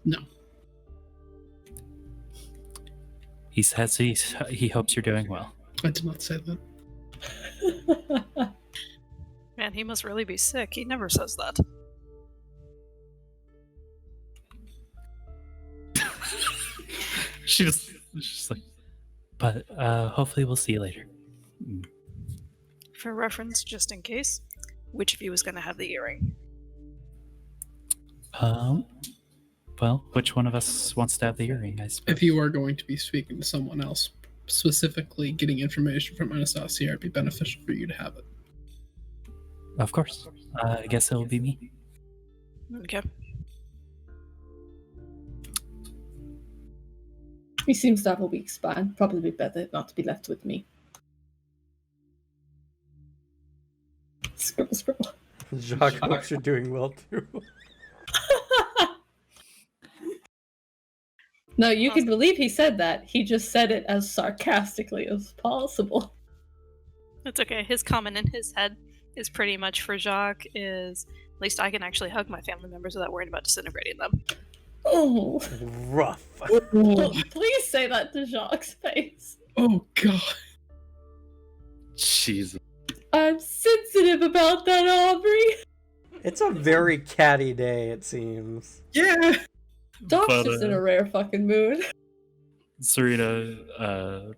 No. He says he hopes you're doing well. I did not say that. Man, he must really be sick. He never says that. She's just like, but hopefully we'll see you later. For reference, just in case, which of you is going to have the earring? Well, which one of us wants to have the earring, I suppose? If you are going to be speaking to someone else, specifically getting information from Anastasia, it'd be beneficial for you to have it. Of course. I guess it'll be me. Okay. He seems to have a weak spine. Probably be better not to be left with me. Scribble, scribble. Jacques hopes you're doing well too. No, you can believe he said that. He just said it as sarcastically as possible. It's okay. His comment in his head is pretty much for Jacques is, at least I can actually hug my family members without worrying about disintegrating them. Oh, Rough. please say that to Jacques' face. Oh, God. Jesus. I'm sensitive about that, Aubrey. It's a very catty day, it seems. Yeah. Doc's But, just in a rare fucking mood. Serena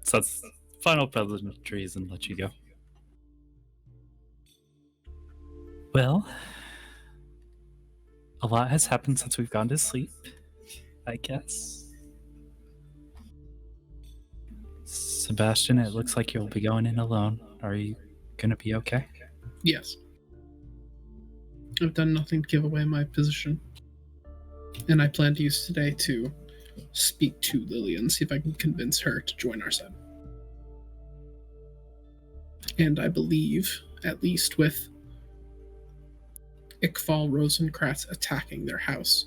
says final pleasantries and let you go. Well, a lot has happened since we've gone to sleep, I guess. Sebastian, it looks like you'll be going in alone. Are you gonna be okay? Yes. I've done nothing to give away my position. And I plan to use today to speak to Lily and see if I can convince her to join our side. And I believe, at least with Iqbal Rosencratz attacking their house,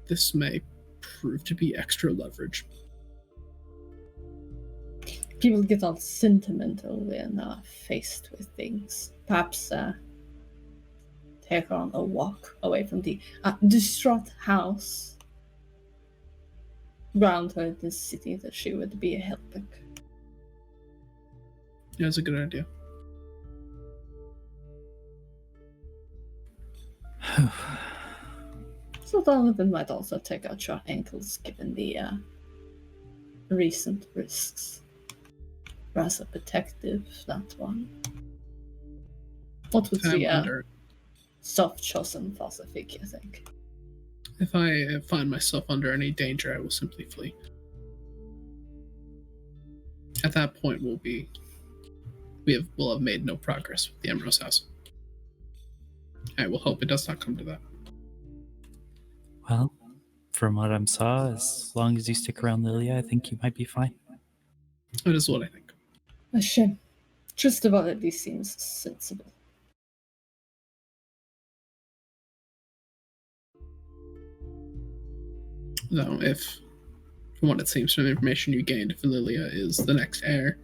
this may prove to be extra leverage. People get all sentimental when faced with things. Perhaps take her on a walk away from the distraught house. Ground her in the city that she would be helping. Yeah, that's a good idea. So Donovan might also take out your ankles given the recent risks. Rather protective, that one. What would If I'm the under- soft chosen Fossific, you think? If I find myself under any danger, I will simply flee. At that point, we'll have made no progress with the Emerald's house. I will hope it does not come to that. Well, from what I saw, as long as you stick around Lilia, I think you might be fine. That is what I think. A shame. Just about at least seems sensible. Though, if from what it seems from the information you gained, if Lilia is the next heir,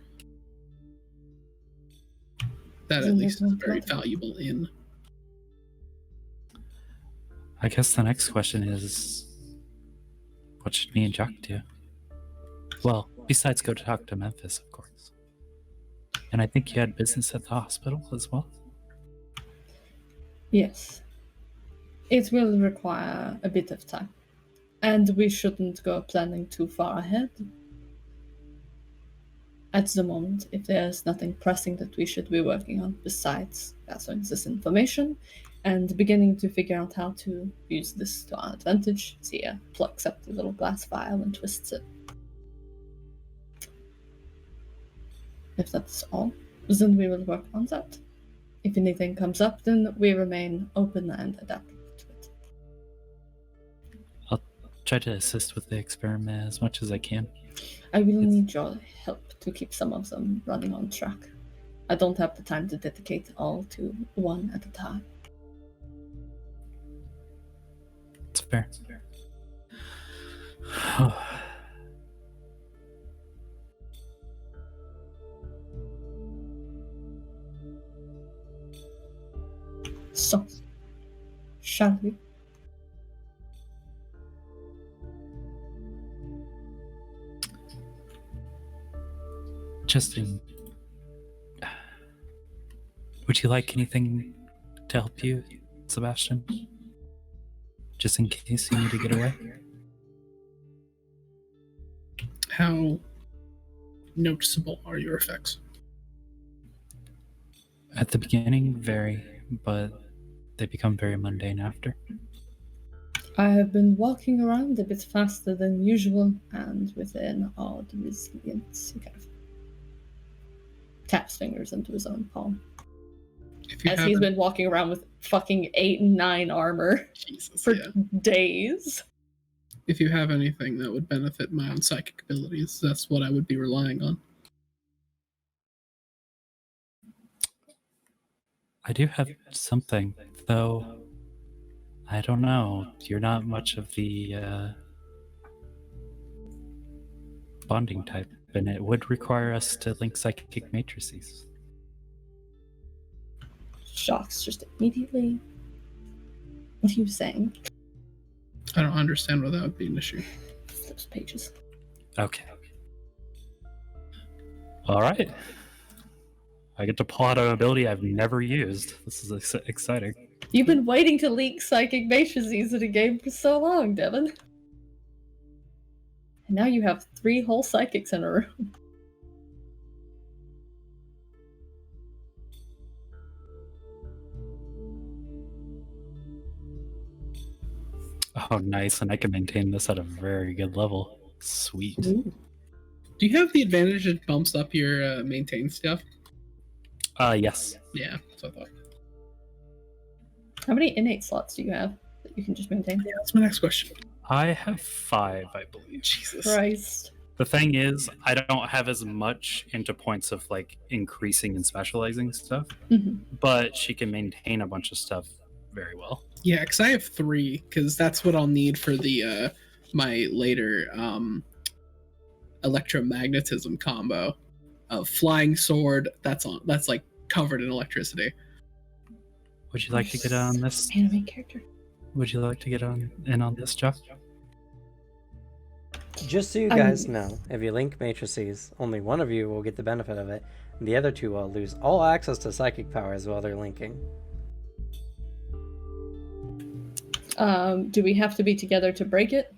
that at least is very valuable in. I guess the next question is, what should me and Jock do? Well, besides go to talk to Memphis, of course. And I think you had business at the hospital as well. Yes. It will require a bit of time. And we shouldn't go planning too far ahead. At the moment, if there's nothing pressing that we should be working on besides gathering this information and beginning to figure out how to use this to our advantage, Zia plucks up the little glass vial and twists it. If that's all, then we will work on that. If anything comes up, then we remain open and adaptable to it. I'll try to assist with the experiment as much as I can. I will need your help to keep some of them running on track. I don't have the time to dedicate all to one at a time. It's fair. So, shall we? Justin, would you like anything to help you, Sebastian? Just in case you need to get away? How noticeable are your effects? At the beginning, very, but they become very mundane after. I have been walking around a bit faster than usual and with an odd resilience. He kind of taps fingers into his own palm. As he's been walking around with fucking 8 and 9 armor for days. If you have anything that would benefit my own psychic abilities, that's what I would be relying on. I do have something, though I don't know. You're not much of the bonding type, and it would require us to link psychic matrices. Shocks just immediately. What are you saying? I don't understand why that would be an issue. Flips pages. Okay. All right. I get to pull out an ability I've never used. This is exciting. You've been waiting to leak psychic matrices in a game for so long, Devin. And now you have 3 whole psychics in a room. Oh, nice. And I can maintain this at a very good level. Sweet. Ooh. Do you have the advantage that bumps up your maintain stuff? Yes. Yeah, so I thought. How many innate slots do you have that you can just maintain? Yeah, that's my next question. I have 5, I believe. Jesus. Christ. The thing is, I don't have as much into points of like increasing and specializing stuff, but she can maintain a bunch of stuff very well. Yeah, because I have 3, because that's what I'll need for the my later electromagnetism combo. Flying sword, that's like covered in electricity. Would you like to get on this? Anime character. Would you like to get in on this, Jeff? Just so you guys know, if you link matrices, only one of you will get the benefit of it, and the other 2 will lose all access to psychic powers while they're linking. Do we have to be together to break it?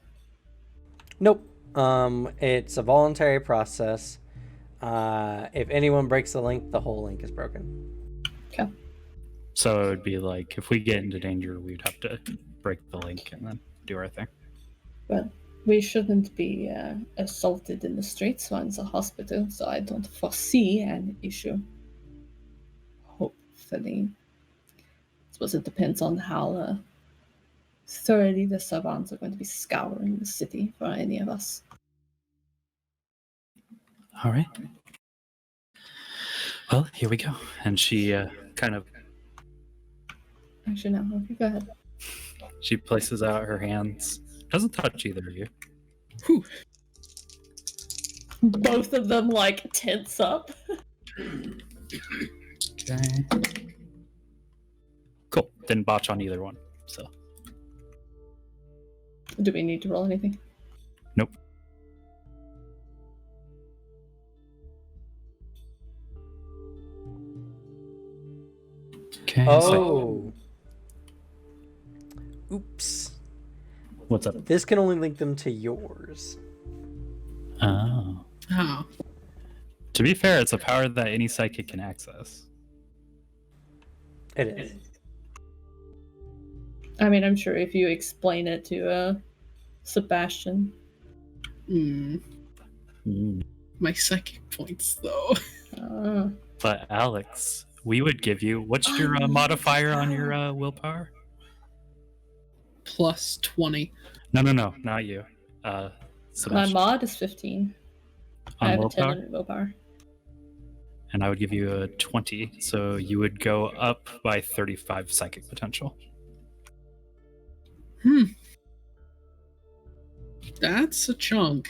Nope. It's a voluntary process. If anyone breaks the link, the whole link is broken. Okay. So it would be like if we get into danger, we'd have to break the link and then do our thing. Well, we shouldn't be assaulted in the streets once a hospital, so I don't foresee an issue. Hopefully. I suppose it depends on how thoroughly the savants are going to be scouring the city for any of us. All right. Well, here we go. And she kind of... Actually, no. Okay, go ahead. She places out her hands. Doesn't touch either of you. Whew. Both of them, like, tense up. Okay. Cool. Didn't botch on either one, so... Do we need to roll anything? Nope. Okay. Oh. Oops. What's up? This can only link them to yours. Oh. Oh. To be fair, it's a power that any psychic can access. It is. I mean, I'm sure if you explain it to Sebastian. My psychic points, though. But Alex, we would give you... What's your modifier on your willpower? Plus 20. No, not you. My Sebastian. mod is 15. I On have willpower? a 10 in willpower. And I would give you a 20, so you would go up by 35 psychic potential. That's a chunk.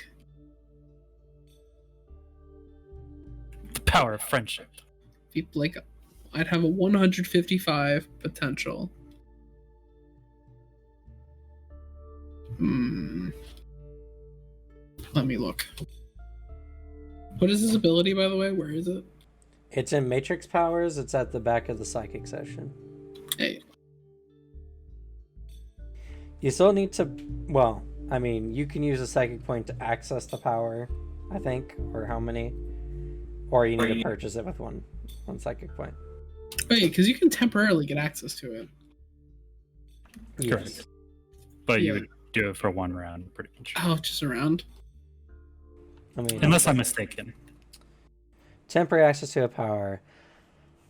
The power of friendship. Like, I'd have a 155 potential. Let me look. What is his ability, by the way? Where is it? It's in Matrix Powers. It's at the back of the Psychic session. Hey. You still need to... Well, I mean, you can use a Psychic point to access the power, I think. Or how many? Or you need to purchase it with one Psychic point. Wait, because you can temporarily get access to it. Yes. Correct. But you Yeah. would do it for one round, pretty much. Oh, just around. I mean, Unless I'm mistaken. temporary access to a power.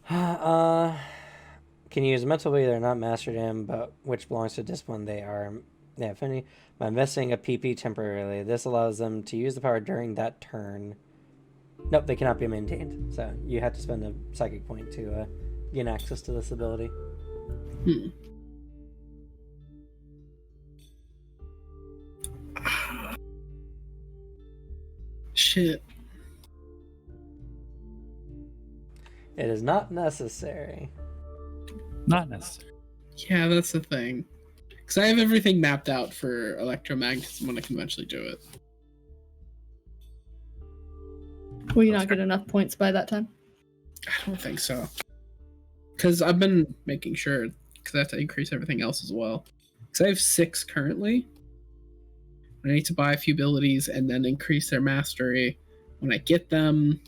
Can use a mental ability they're not mastered in, but which belongs to discipline they are. Yeah, if any, by investing a PP temporarily, this allows them to use the power during that turn. Nope, they cannot be maintained. So you have to spend a psychic point to gain access to this ability. Shit. It is not necessary. Not necessary. Yeah, that's the thing. Because I have everything mapped out for electromagnetism when I can eventually do it. Will you not get enough points by that time? I don't think so. Because I've been making sure because I have to increase everything else as well. Because I have 6 currently. I need to buy a few abilities and then increase their mastery when I get them.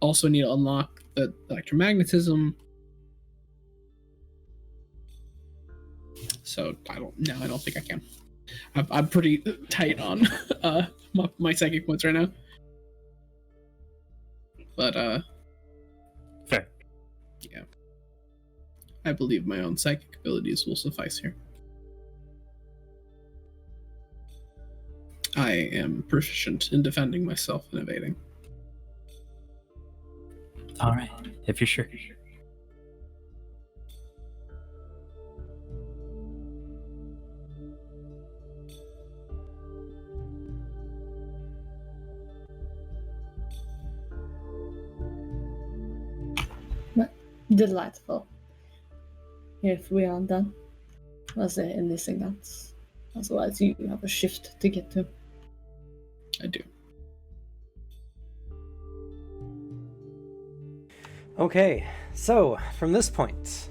Also need to unlock the electromagnetism. So I don't think I can. I'm pretty tight on my psychic points right now. But Fair. yeah, I believe my own psychic abilities will suffice here. I am proficient in defending myself and evading. All right, if you're sure. Delightful. If we are done, was there anything else? Otherwise, you have a shift to get to. I do. Okay, so from this point,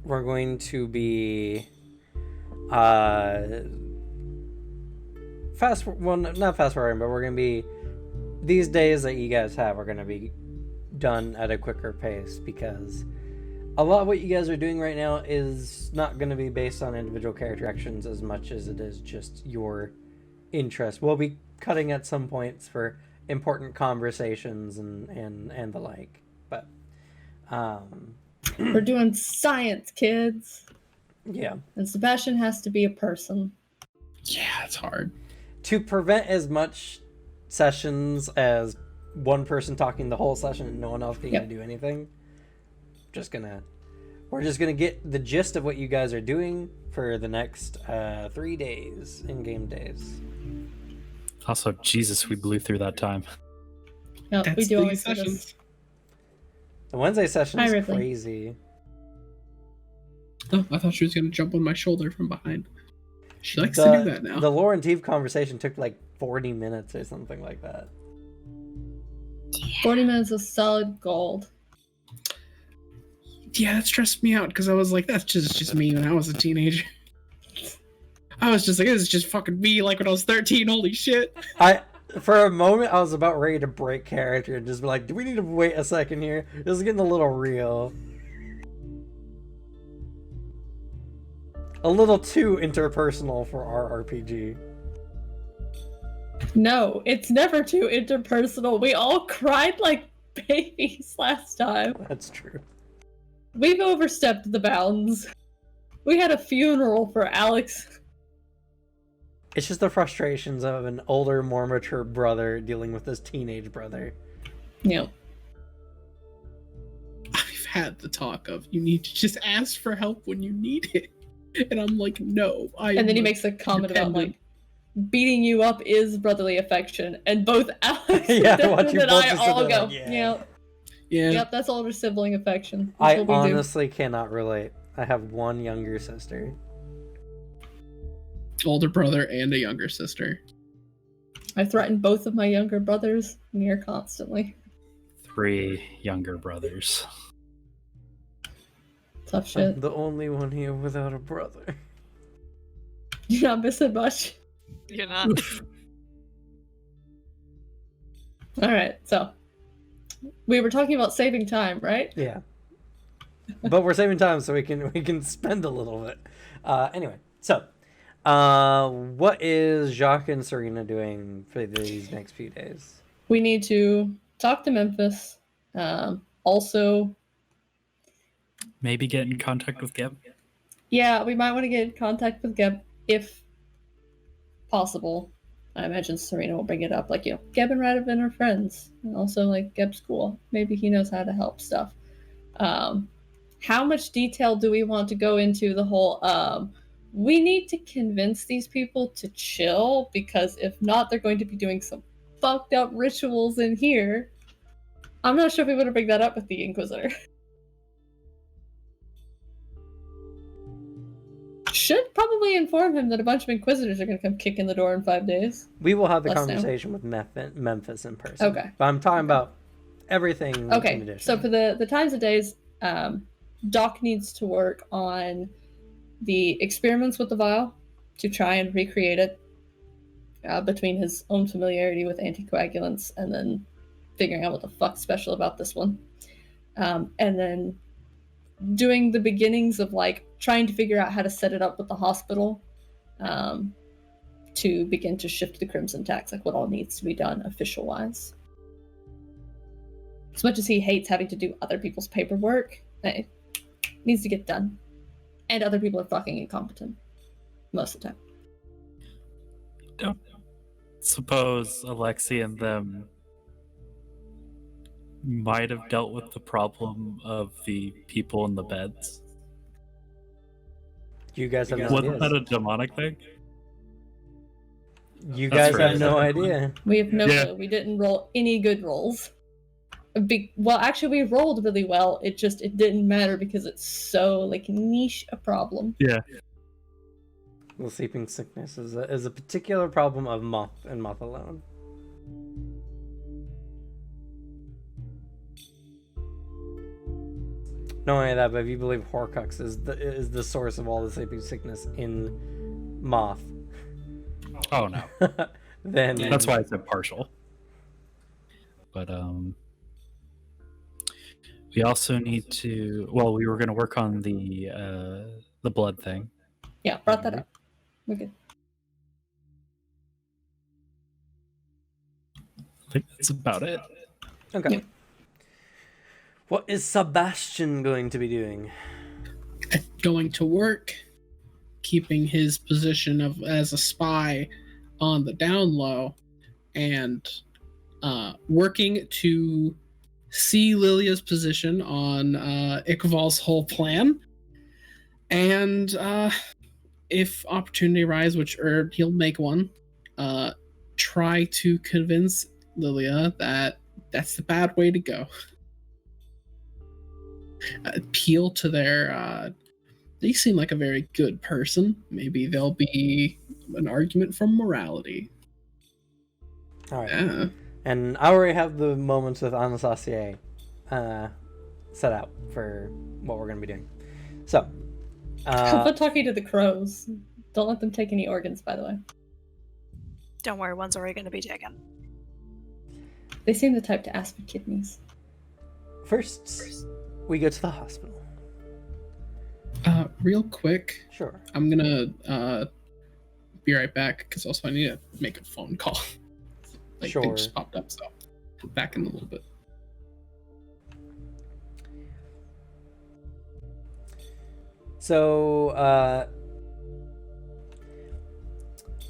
we're going to be not fast forwarding, but we're going to be, these days that you guys have are going to be done at a quicker pace, because a lot of what you guys are doing right now is not going to be based on individual character actions as much as it is just your interest. We'll be cutting at some points for important conversations and the like, but We're doing science, kids. yeah, And Sebastian has to be a person. Yeah, it's hard. to prevent as much sessions as one person talking the whole session and no one else being able to do anything. We're just gonna get the gist of what you guys are doing for the next 3 days, in-game days. Also, Jesus, we blew through that time. Yep, That's we do the always do sessions. this. The Wednesday session Hi, is Ripley. crazy. Oh, I thought she was going to jump on my shoulder from behind. She likes to do that now. The Lore and Teve conversation took like 40 minutes or something like that. 40 minutes of solid gold. Yeah, that stressed me out because I was like, that's just me when I was a teenager. I was just like, this is just fucking me like when I was 13, holy shit. For a moment, I was about ready to break character and just be like, do we need to wait a second here? This is getting a little real. A little too interpersonal for our RPG. No, it's never too interpersonal. We all cried like babies last time. That's true. We've overstepped the bounds. We had a funeral for Alex. It's just the frustrations of an older, more mature brother dealing with his teenage brother. Yeah. I've had the talk of, you need to just ask for help when you need it. And I'm like, no. And then he makes a comment about like, beating you up is brotherly affection, and both Alex Yeah, and watch you Devin and both I just sit all there go, like, yeah. Yeah. Yep, that's older sibling affection. I That's what we do. honestly cannot relate. I have one younger sister. Older brother and a younger sister. I threaten both of my younger brothers near constantly. 3 younger brothers. Tough shit. I'm the only one here without a brother. You're not missing much. You're not. Alright, so we were talking about saving time, right? Yeah. But we're saving time so we can spend a little bit. Anyway, so what is Jacques and Serena doing for these next few days? We need to talk to Memphis. Also, Maybe get in contact with Geb. yeah, we might want to get in contact with Geb if possible. I imagine Serena will bring it up. Like, Geb and Red have been her friends. And also, like, Geb's cool. Maybe he knows how to help stuff. How much detail do we want to go into the whole, we need to convince these people to chill, because if not, they're going to be doing some fucked up rituals in here. I'm not sure if we want to bring that up with the Inquisitor. Should probably inform him that a bunch of Inquisitors are going to come kick in the door in 5 days. We will have the Let us know. conversation with Memphis in person. Okay. But I'm talking about everything in Okay, addition. so for the times of days, Doc needs to work on the experiments with the vial to try and recreate it between his own familiarity with anticoagulants and then figuring out what the fuck's special about this one. And then doing the beginnings of like trying to figure out how to set it up with the hospital to begin to shift the Crimson tax, like what all needs to be done official wise. As much as he hates having to do other people's paperwork, it needs to get done. And other people are fucking incompetent most of the time. Don't suppose Alexi and them might have dealt with the problem of the people in the beds. You guys have no Wasn't idea. that a demonic thing? You That's guys right. have no idea. We have no Yeah. clue. We didn't roll any good rolls. Well, actually, we rolled really well. It didn't matter because it's so like niche a problem. Yeah. The sleeping sickness is a particular problem of Moth and Moth alone. Not only that, but if you believe Horcrux is the source of all the sleeping sickness in Moth, Oh no. then That's why I said partial. But we also need to. Well, we were going to work on the blood thing. Yeah, brought that up. We're good. I think that's about it. Okay. Yeah. What is Sebastian going to be doing? Going to work, keeping his position as a spy on the down low, and working to see Lilia's position on Iqval's whole plan. And if opportunity arises, which he'll make one, try to convince Lilia that that's the bad way to go. Appeal to their they seem like a very good person. Maybe there'll be an argument from morality. All right. Yeah. And I already have the moments with Anastasia set out for what we're going to be doing. So, How about talking to the crows? Don't let them take any organs, by the way. Don't worry, one's already going to be taken. They seem the type to ask for kidneys. first, we go to the hospital. Real quick, Sure. I'm gonna be right back because also I need to make a phone call. Like Sure. thing just popped up, so back in a little bit. So,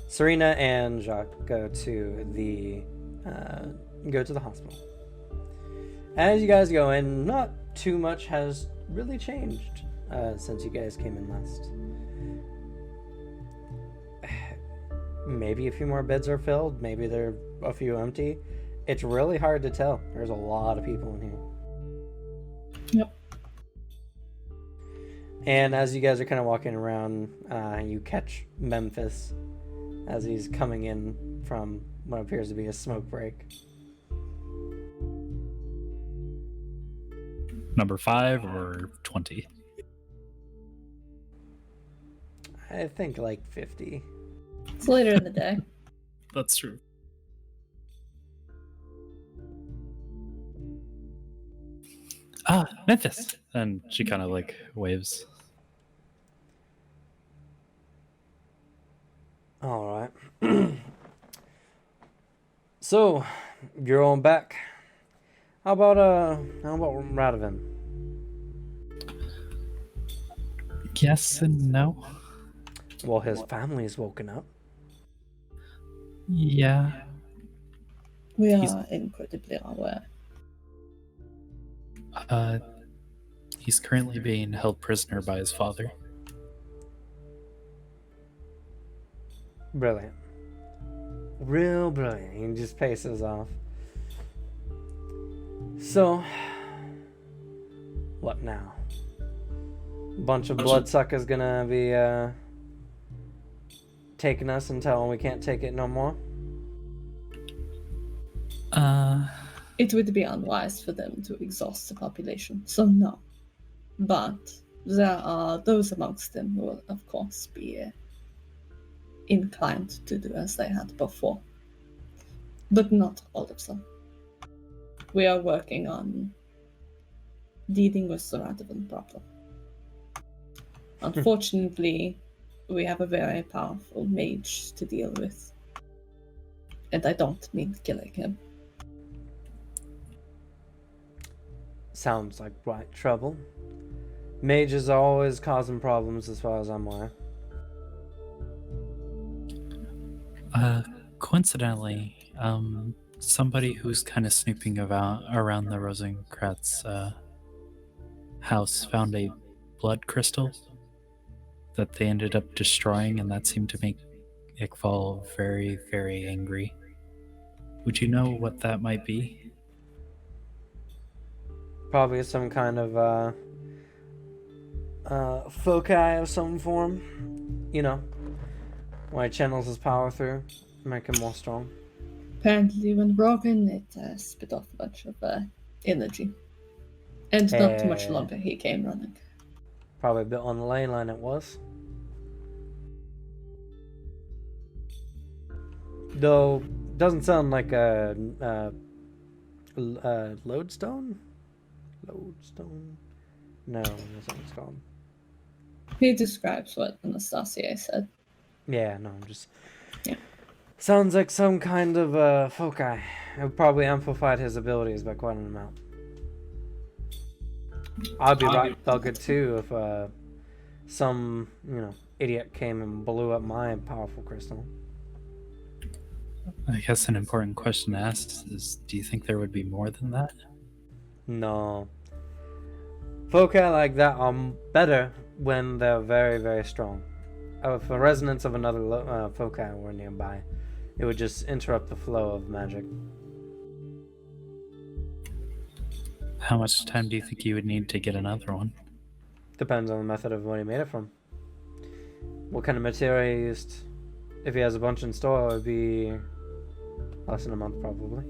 Serena and Jacques go to the hospital. As you guys go in, not too much has really changed since you guys came in last. Maybe a few more beds are filled. Maybe there are a few empty. It's really hard to tell. There's a lot of people in here. Yep. And as you guys are kind of walking around, you catch Memphis as he's coming in from what appears to be a smoke break. Number 5 or 20? I think like 50. It's later in the day. That's true. Memphis. And she kind of like waves. All right. So, you're on back. How about Radovan? Yes and no. Well, his family's woken up. Yeah. We He's- are incredibly aware. He's currently being held prisoner by his father. Brilliant. Real brilliant. He just paces off. So, what now? Bunch of bloodsuckers gonna be taking us until we can't take it no more? It would be unwise for them to exhaust the population, so no. But there are those amongst them who will, of course, be inclined to do as they had before. But not all of them. We are working on dealing with the Radovan problem. Unfortunately, we have a very powerful mage to deal with. And I don't mean killing him. Sounds like right trouble. Mages are always causing problems as far as I'm aware. Coincidentally, somebody who's kind of snooping around the Rosencratz house found a blood crystal that they ended up destroying, and that seemed to make Iqbal very, very angry. Would you know what that might be? Probably some kind of foci of some form. You know, why it channels his power through, make him more strong. Apparently, when broken, it spit off a bunch of energy. And not too much longer, he came running. Probably a bit on the ley line it was. Though, doesn't sound like a lodestone? Lodestone? No, that's what it's called. He describes what Anastasia said. Yeah, no, just... Yeah. Sounds like some kind of foci. It probably amplified his abilities by quite an amount. I'd be right buggered too if some, idiot came and blew up my powerful crystal. I guess an important question to ask is, do you think there would be more than that? No. Foci like that are better when they're very, very strong. If a resonance of another foci were nearby, it would just interrupt the flow of magic. How much time do you think you would need to get another one? Depends on the method of what he made it from. What kind of material he used. If he has a bunch in store, it would be less than a month probably.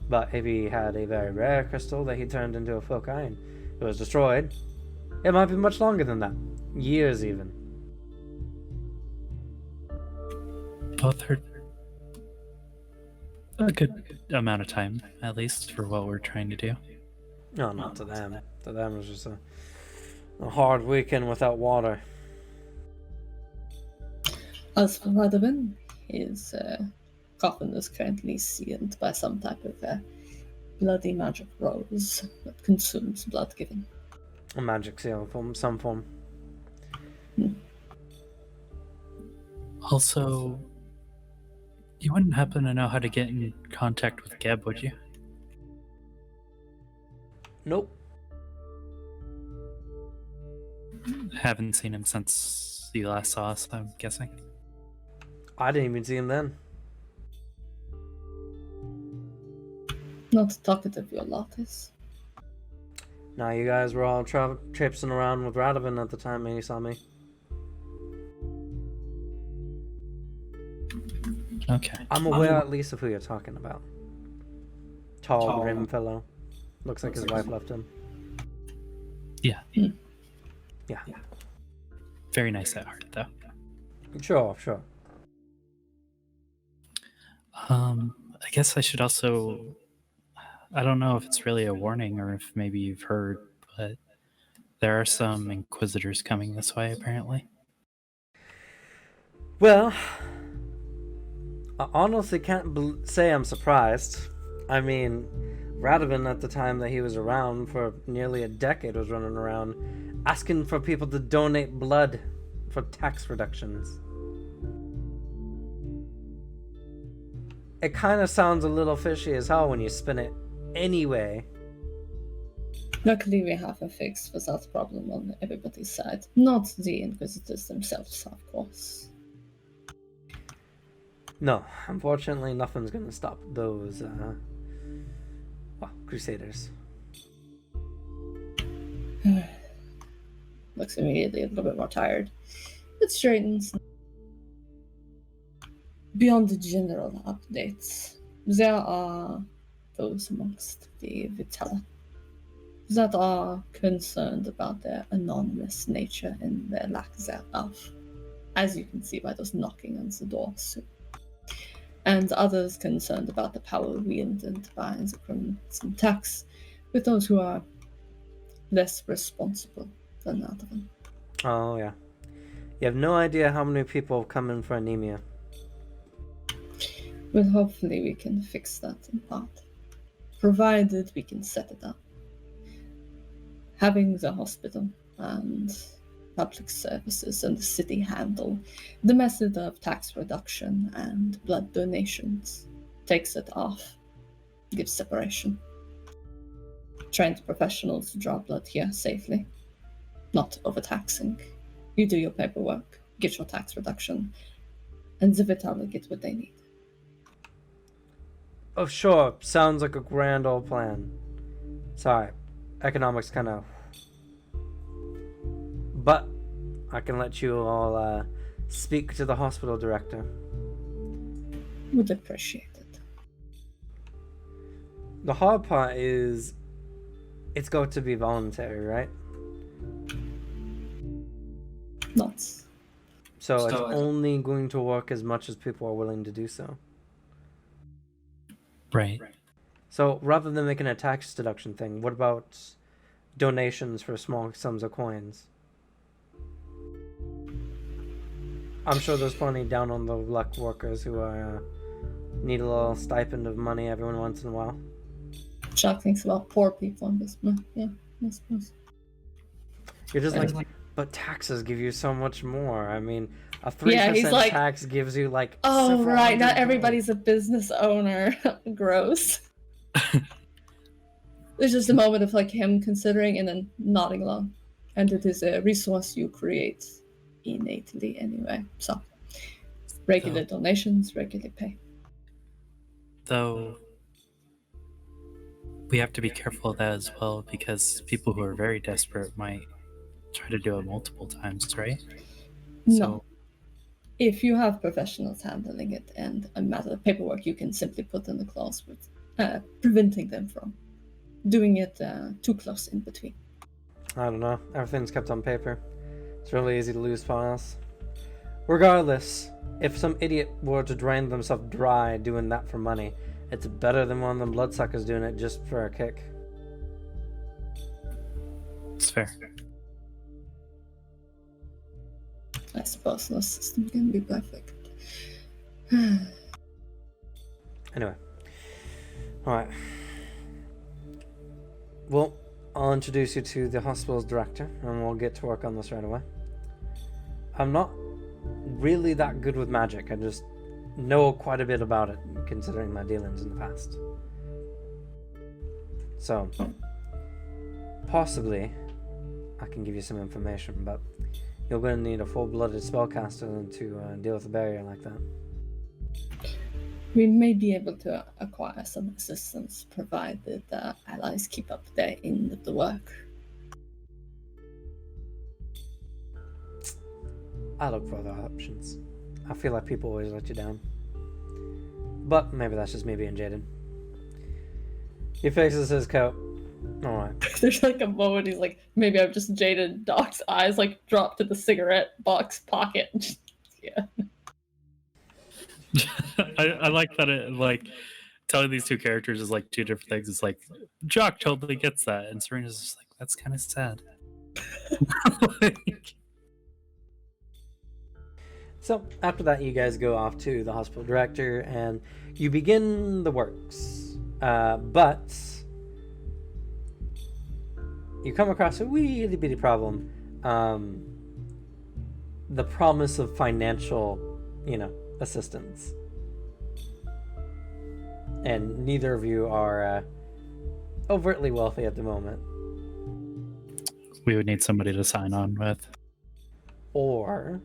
But if he had a very rare crystal that he turned into a foci and it was destroyed, it might be much longer than that. Years even. Both are a good amount of time, at least, for what we're trying to do. No, not to them. To them it was just a hard weekend without water. As for Radovan, his coffin is currently sealed by some type of bloody magic rose that consumes blood given. A magic seal from some form. Also, you wouldn't happen to know how to get in contact with Geb, would you? Nope. Haven't seen him since you last saw us, I'm guessing. I didn't even see him then. Not talkative your lot is. Now you guys were all traipsing around with Radovan at the time when you saw me. Okay. I'm aware at least of who you're talking about. Tall, grim fellow. Looks like his wife left him. Yeah. Yeah. Very nice at heart, though. Sure. I guess I should also... I don't know if it's really a warning or if maybe you've heard, but there are some Inquisitors coming this way, apparently. Well, I honestly can't say I'm surprised. I mean, Radovan at the time that he was around for nearly a decade was running around asking for people to donate blood for tax reductions. It kind of sounds a little fishy as hell when you spin it anyway. Luckily, we have a fix for that problem on everybody's side. Not the Inquisitors themselves, of course. No, unfortunately, nothing's gonna stop those, Crusaders. Looks immediately a little bit more tired. It straightens. Beyond the general updates, there are those amongst the Vitella that are concerned about their anonymous nature and their lack thereof, as you can see by those knocking on the doors. And others concerned about the power wielded by the criminals and tax, with those who are less responsible than other them. Oh, yeah. You have no idea how many people have come in for anemia. But hopefully we can fix that in part, provided we can set it up. Having the hospital and public services and the city handle the method of tax reduction and blood donations takes it off, gives separation. Trained professionals draw blood here safely, not overtaxing. You do your paperwork, get your tax reduction, and the Vitali get what they need. Oh, sure. Sounds like a grand old plan. Sorry. Economics kind of... But I can let you all speak to the hospital director. Would appreciate it. The hard part is it's got to be voluntary, right? Lots. So it's only going to work as much as people are willing to do so. Right. So rather than making a tax deduction thing, what about donations for small sums of coins? I'm sure there's plenty down on the luck workers who are need a little stipend of money every once in a while. Chuck thinks about poor people in this. Yeah, I suppose. You're just like, but taxes give you so much more. I mean, a 3% like, tax gives you like. Oh, several right. hundred Not dollars. everybody's a business owner. Gross. There's just a moment of like him considering and then nodding along. And it is a resource you create innately anyway. So, regular donations, regular pay. Though we have to be careful of that as well, because people who are very desperate might try to do it multiple times, right? No. If you have professionals handling it and a matter of paperwork, you can simply put in the clause with preventing them from doing it too close in between. I don't know. Everything's kept on paper. It's really easy to lose files. Regardless, if some idiot were to drain themselves dry doing that for money, it's better than one of them bloodsuckers doing it just for a kick. It's fair. I suppose no system can be perfect. Anyway. Alright. Well, I'll introduce you to the hospital's director, and we'll get to work on this right away. I'm not really that good with magic. I just know quite a bit about it, considering my dealings in the past. So, possibly, I can give you some information, but you're going to need a full-blooded spellcaster to deal with a barrier like that. We may be able to acquire some assistance, provided allies keep up their end of the work. I look for other options. I feel like people always let you down. But maybe that's just me being jaded. He fixes his coat. Alright. There's like a moment he's like, maybe I'm just jaded. Doc's eyes like drop to the cigarette box pocket. Yeah. I like that it like telling these two characters is like two different things. It's like Jock totally gets that, and Serena's just like, that's kind of sad. So after that, you guys go off to the hospital director and you begin the works. But you come across a wee bitty problem. The promise of financial, assistance. And neither of you are overtly wealthy at the moment. We would need somebody to sign on with. Or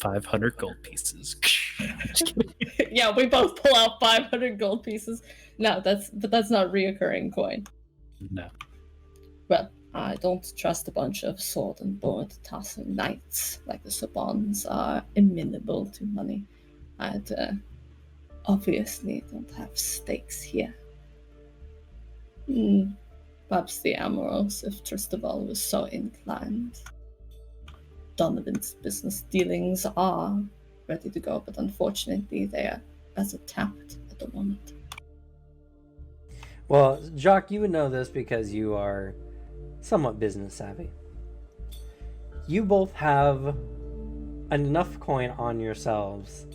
500 gold pieces. Yeah, we both pull out 500 gold pieces. No, that's not reoccurring coin. No. Well, I don't trust a bunch of sword and board tossing knights like the Sabons are amenable to money. I'd obviously don't have stakes here. Perhaps the Amoros, if Tristaval was so inclined. Donovan's business dealings are ready to go, but unfortunately they are as tapped at the moment. Well, Jacques, you would know this because you are somewhat business savvy. You both have enough coin on yourselves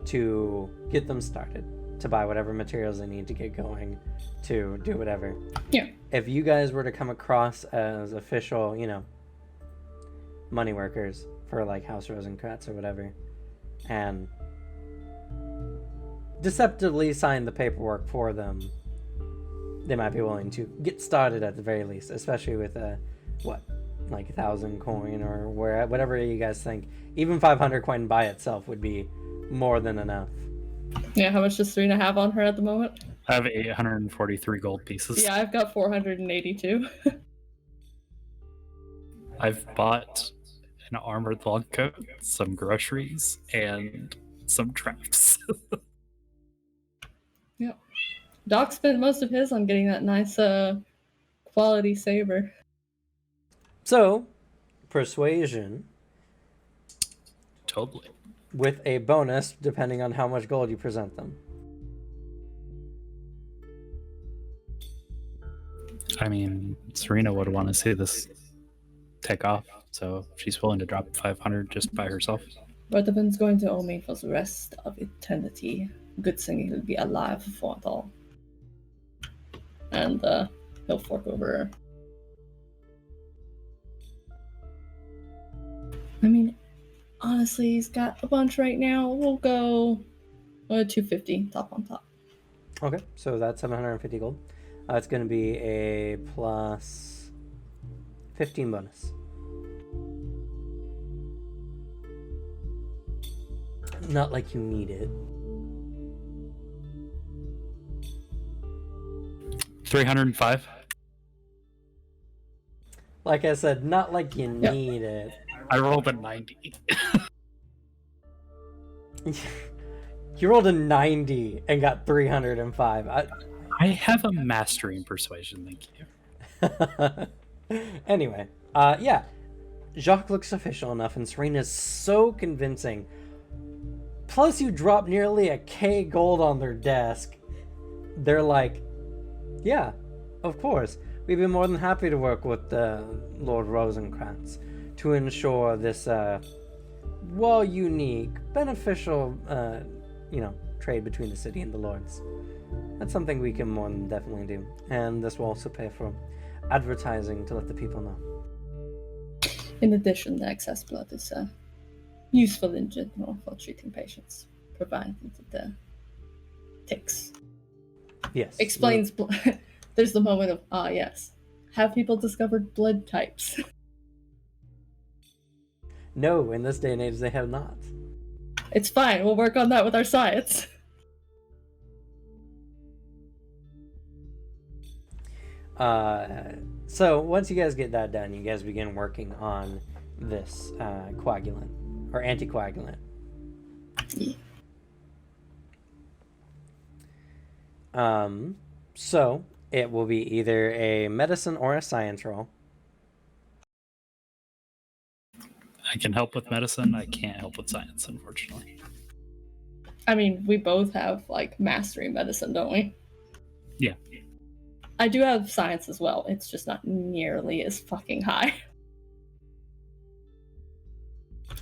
to get them started, to buy whatever materials they need to get going, to do whatever. Yeah. If you guys were to come across as official, money workers for like House Rosencratz or whatever, and deceptively sign the paperwork for them, they might be willing to get started at the very least, especially with like 1,000 coin or whatever you guys think. Even 500 coin by itself would be more than enough. Yeah, how much does Serena have on her at the moment? I have 843 gold pieces. Yeah, I've got 482. I've bought an armored log coat, some groceries, and some traps. Yep. Doc spent most of his on getting that nice quality saber. So, persuasion Totally. with a bonus depending on how much gold you present them. I mean, Serena would want to see this take off, so she's willing to drop 500 just by herself. Rutherford's going to owe me for the rest of eternity. Good thing he'll be alive for it all. And he'll fork over her. I mean, honestly, he's got a bunch right now. We'll go 250 top on top. Okay, so that's 750 gold. It's going to be a plus 15 bonus. Not like you need it. 305. Like I said, not like you need it. I rolled a 90. You rolled a 90 and got 305. I have a mastery in persuasion, thank you. Anyway, yeah. Jacques looks official enough, and Serena's so convincing. Plus, you drop nearly a K gold on their desk. They're like, yeah, of course. We've been more than happy to work with Lord Rosencratz to ensure this, unique, beneficial, trade between the city and the lords. That's something we can more than definitely do. And this will also pay for advertising to let the people know. In addition, the excess blood is useful in general for treating patients, provided it ticks. Yes. Explains. There's the moment of, yes. Have people discovered blood types? No, in this day and age, they have not. It's fine. We'll work on that with our science. So once you guys get that done, you guys begin working on this coagulant or anticoagulant. Yeah. So it will be either a medicine or a science roll. I can help with medicine. I can't help with science, unfortunately. I mean, we both have, mastery medicine, don't we? Yeah. I do have science as well. It's just not nearly as fucking high.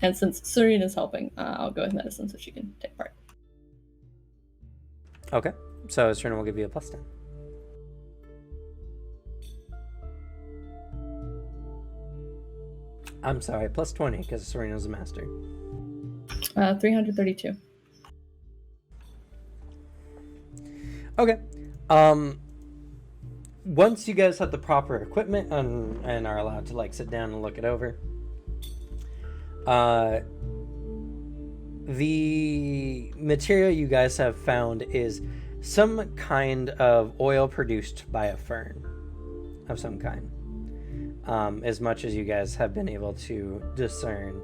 And since Serena's helping, I'll go with medicine so she can take part. Okay. So Serena will give you a plus 10. I'm sorry, plus 20, because Serena's a master. 332. Okay. Once you guys have the proper equipment and are allowed to sit down and look it over, the material you guys have found is some kind of oil produced by a fern of some kind. As much as you guys have been able to discern,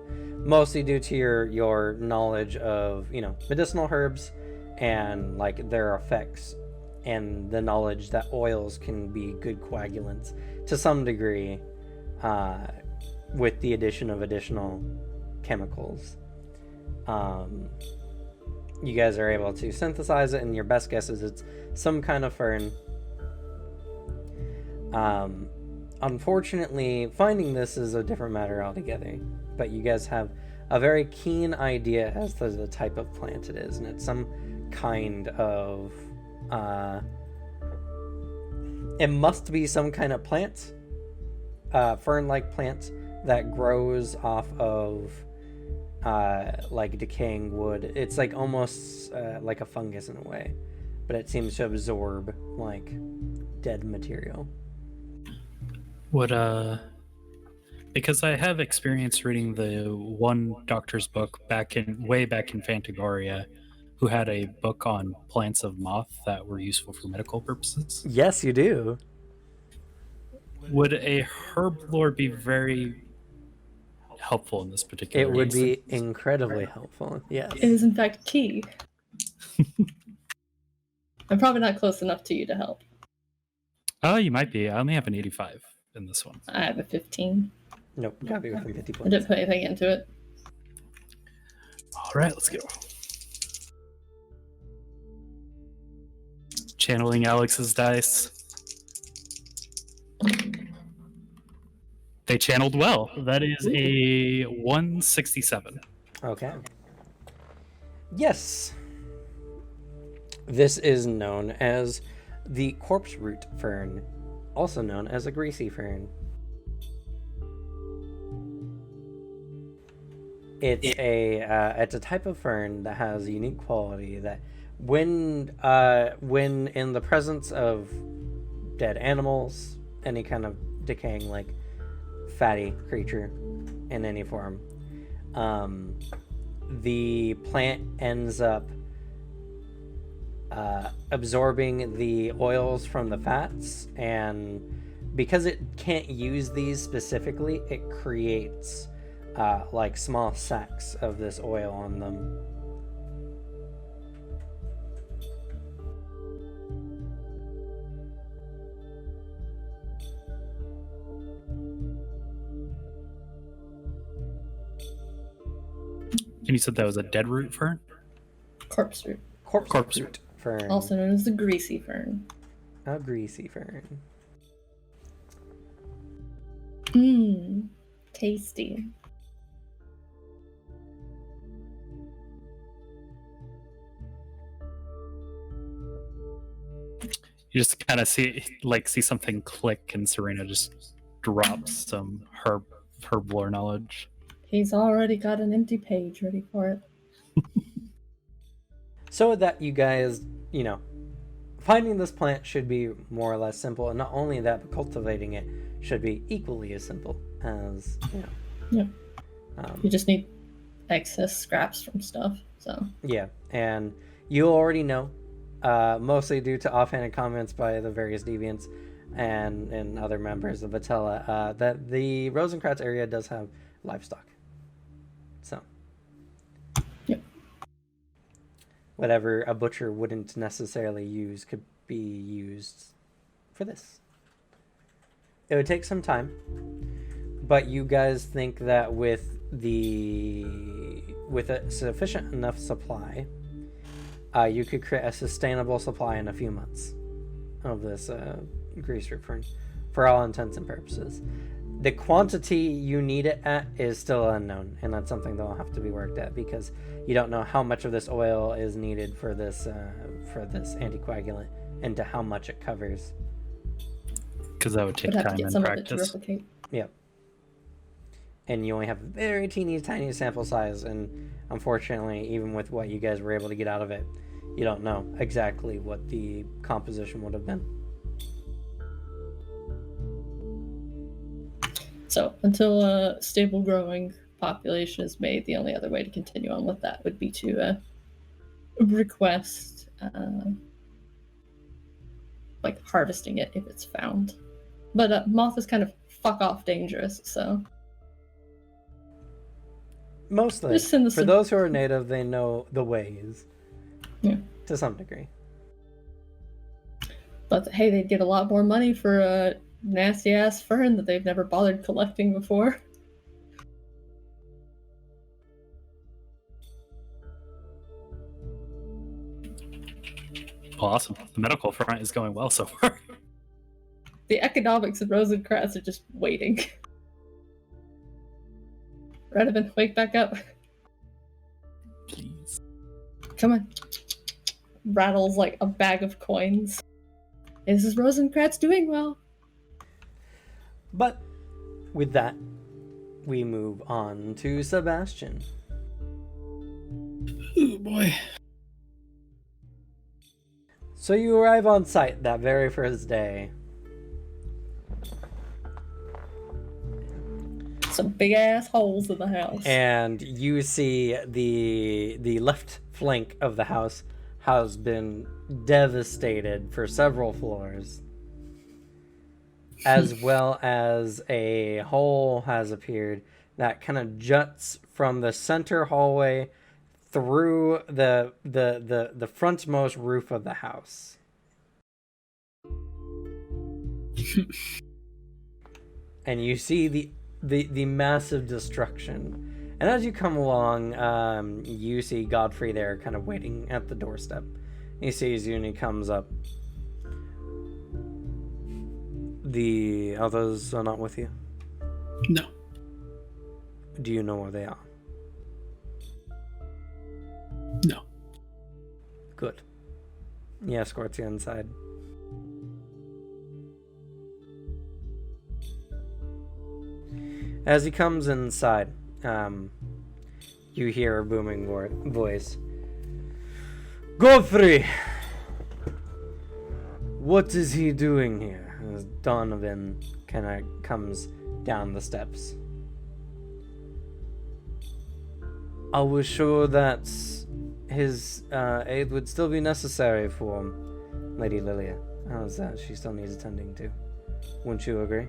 mostly due to your knowledge of medicinal herbs and like their effects, and the knowledge that oils can be good coagulants to some degree, with the addition of additional chemicals. You guys are able to synthesize it, and your best guess is it's some kind of fern. Unfortunately, finding this is a different matter altogether, but you guys have a very keen idea as to the type of plant it is, and it's some kind of it must be some kind of plant, fern-like plant that grows off of like decaying wood. It's like almost like a fungus in a way, but it seems to absorb like dead material. Would because I have experience reading the one doctor's book way back in Fantagoria, who had a book on plants of moth that were useful for medical purposes. Yes, you do. Would a herb lord be very helpful in this particular It would case? be incredibly helpful. Yes. It is in fact key. I'm probably not close enough to you to help. Oh, you might be. I only have an 85 in this one. I have a 15. Nope, gotta be within 50 I points. didn't put anything into it. All right, let's go. Channeling Alex's dice. They channeled well. That is a 167. Okay. Yes. This is known as the corpse root fern, also known as a greasy fern. It's a type of fern that has a unique quality that when in the presence of dead animals, any kind of decaying like fatty creature in any form, the plant ends up absorbing the oils from the fats, and because it can't use these specifically, it creates like small sacs of this oil on them. And you said that was a dead root fern? Corpse root. Corpse root fern. Also known as the greasy fern. A greasy fern. Mmm. Tasty. You just kind of see something click, and Serena just drops some herb lore knowledge. He's already got an empty page ready for it. So that you guys, finding this plant should be more or less simple, and not only that, but cultivating it should be equally as simple as, Yeah. You just need excess scraps from stuff, so. Yeah, and you already know, mostly due to offhanded comments by the various deviants and other members of Vatella, that the Rosencratz area does have livestock. So. Yep. Whatever a butcher wouldn't necessarily use could be used for this. It would take some time, but you guys think that with a sufficient enough supply, you could create a sustainable supply in a few months of this grease root fern, for all intents and purposes. The quantity you need it at is still unknown, and that's something that will have to be worked at, because you don't know how much of this oil is needed for this anticoagulant, and to how much it covers. Because that would take Would have to time get and some of it to practice. replicate. Yep. And you only have a very teeny tiny sample size, and unfortunately, even with what you guys were able to get out of it, you don't know exactly what the composition would have been. So, until a stable growing population is made, the only other way to continue on with that would be to request harvesting it if it's found. But moth is kind of fuck off dangerous, so. Mostly. Just send us For some- those who are native, they know the ways. Yeah. to some degree. But hey, they'd get a lot more money for a nasty ass fern that they've never bothered collecting before. Awesome. The medical front is going well so far. The economics of Rosencratz are just waiting. Redevin, wake back up. Please. Come on. Rattles like a bag of coins. This is Rosencratz doing well. But with that, we move on to Sebastian. Oh boy. So you arrive on site that very first day. Some big ass holes in the house. And you see the left flank of the house has been devastated for several floors. As well as a hole has appeared that kind of juts from the center hallway through the frontmost roof of the house. And you see the massive destruction. And as you come along, you see Godfrey there kind of waiting at the doorstep. He sees you and he comes up. The others are not with you? No. Do you know where they are? No. Good. He escorts you inside. As he comes inside, you hear a booming voice. Godfrey! What is he doing here? As Donovan kind of comes down the steps. I was sure that his aid would still be necessary for Lady Lilia. How's that? She still needs attending to. Wouldn't you agree?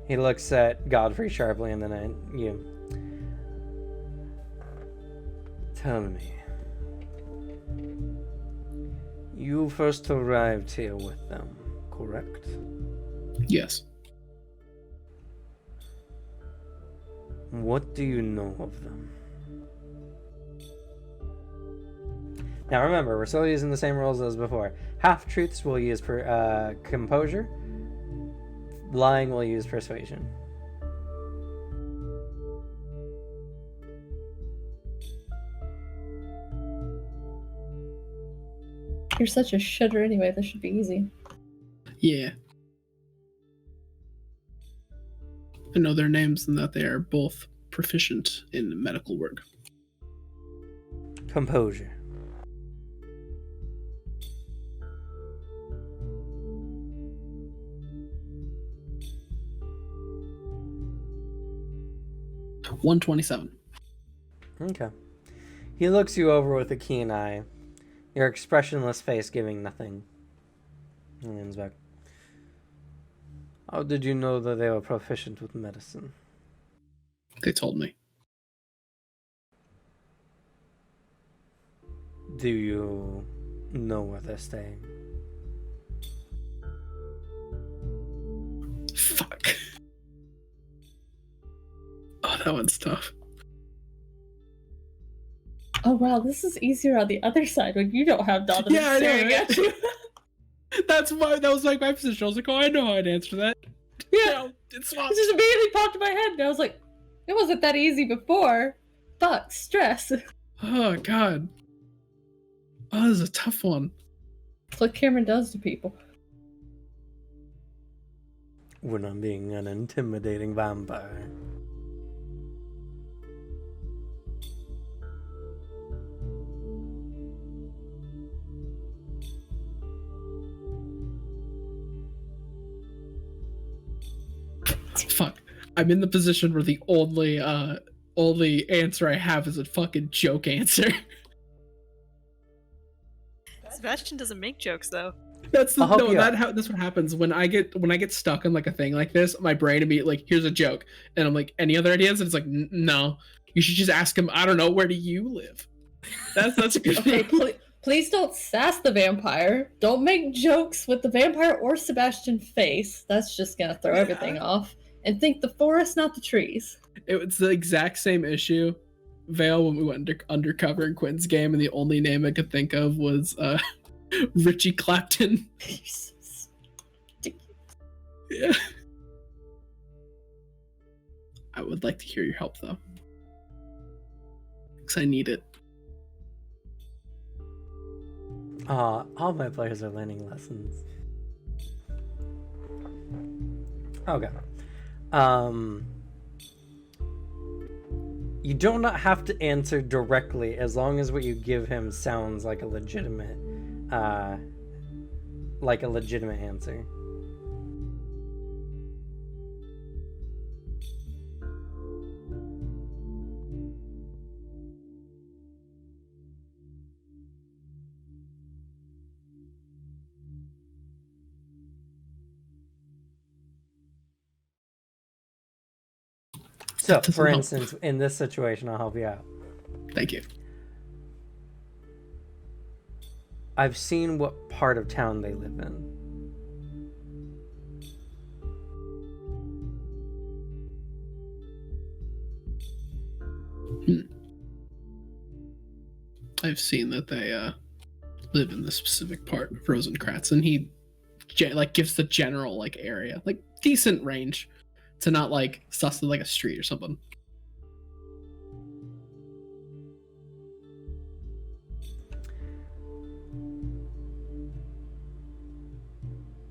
He looks at Godfrey sharply and then at you. Tell me. You first arrived here with them, correct? Yes. What do you know of them? Now remember, we're still using the same rules as before. Half-truths will use composure. Lying will use persuasion. You're such a shitter anyway, this should be easy. Yeah. I know their names and that they are both proficient in medical work. Composure. $127. Okay. He looks you over with a keen eye, your expressionless face giving nothing. He leans back. How did you know that they were proficient with medicine? They told me. Do you know where they're staying? Fuck. Oh, that one's tough. Oh wow, this is easier on the other side when you don't have Donovan Yeah, I know, staring right? at you. That's why that was like my position. I was like, oh, I know how I'd answer that. Yeah. It's It just immediately popped in my head and I was like, it wasn't that easy before. Fuck, stress. Oh god. Oh, this is a tough one. It's what Cameron does to people. We're not being an intimidating vampire. Fuck. I'm in the position where the only answer I have is a fucking joke answer. Sebastian doesn't make jokes though. That's the I'll help no. you That's what happens when I get stuck on like a thing like this. My brain immediately like, here's a joke, and I'm like, any other ideas? And it's like, no. You should just ask him. I don't know. Where do you live? That's a good Okay, please don't sass the vampire. Don't make jokes with the vampire or Sebastian's face. That's just gonna throw everything off. And think the forest, not the trees. It was the exact same issue, Vale, when we went undercover in Quinn's game, and the only name I could think of was Richie Clapton. Yeah. I would like to hear your help, though. Because I need it. All my players are learning lessons. Okay. You do not have to answer directly as long as what you give him sounds like a legitimate answer. So, for instance, in this situation, I'll help you out. Thank you. I've seen what part of town they live in. I've seen that they live in the specific part of Rosencratz, and he gives the general area, decent range, to not suss it like a street or something.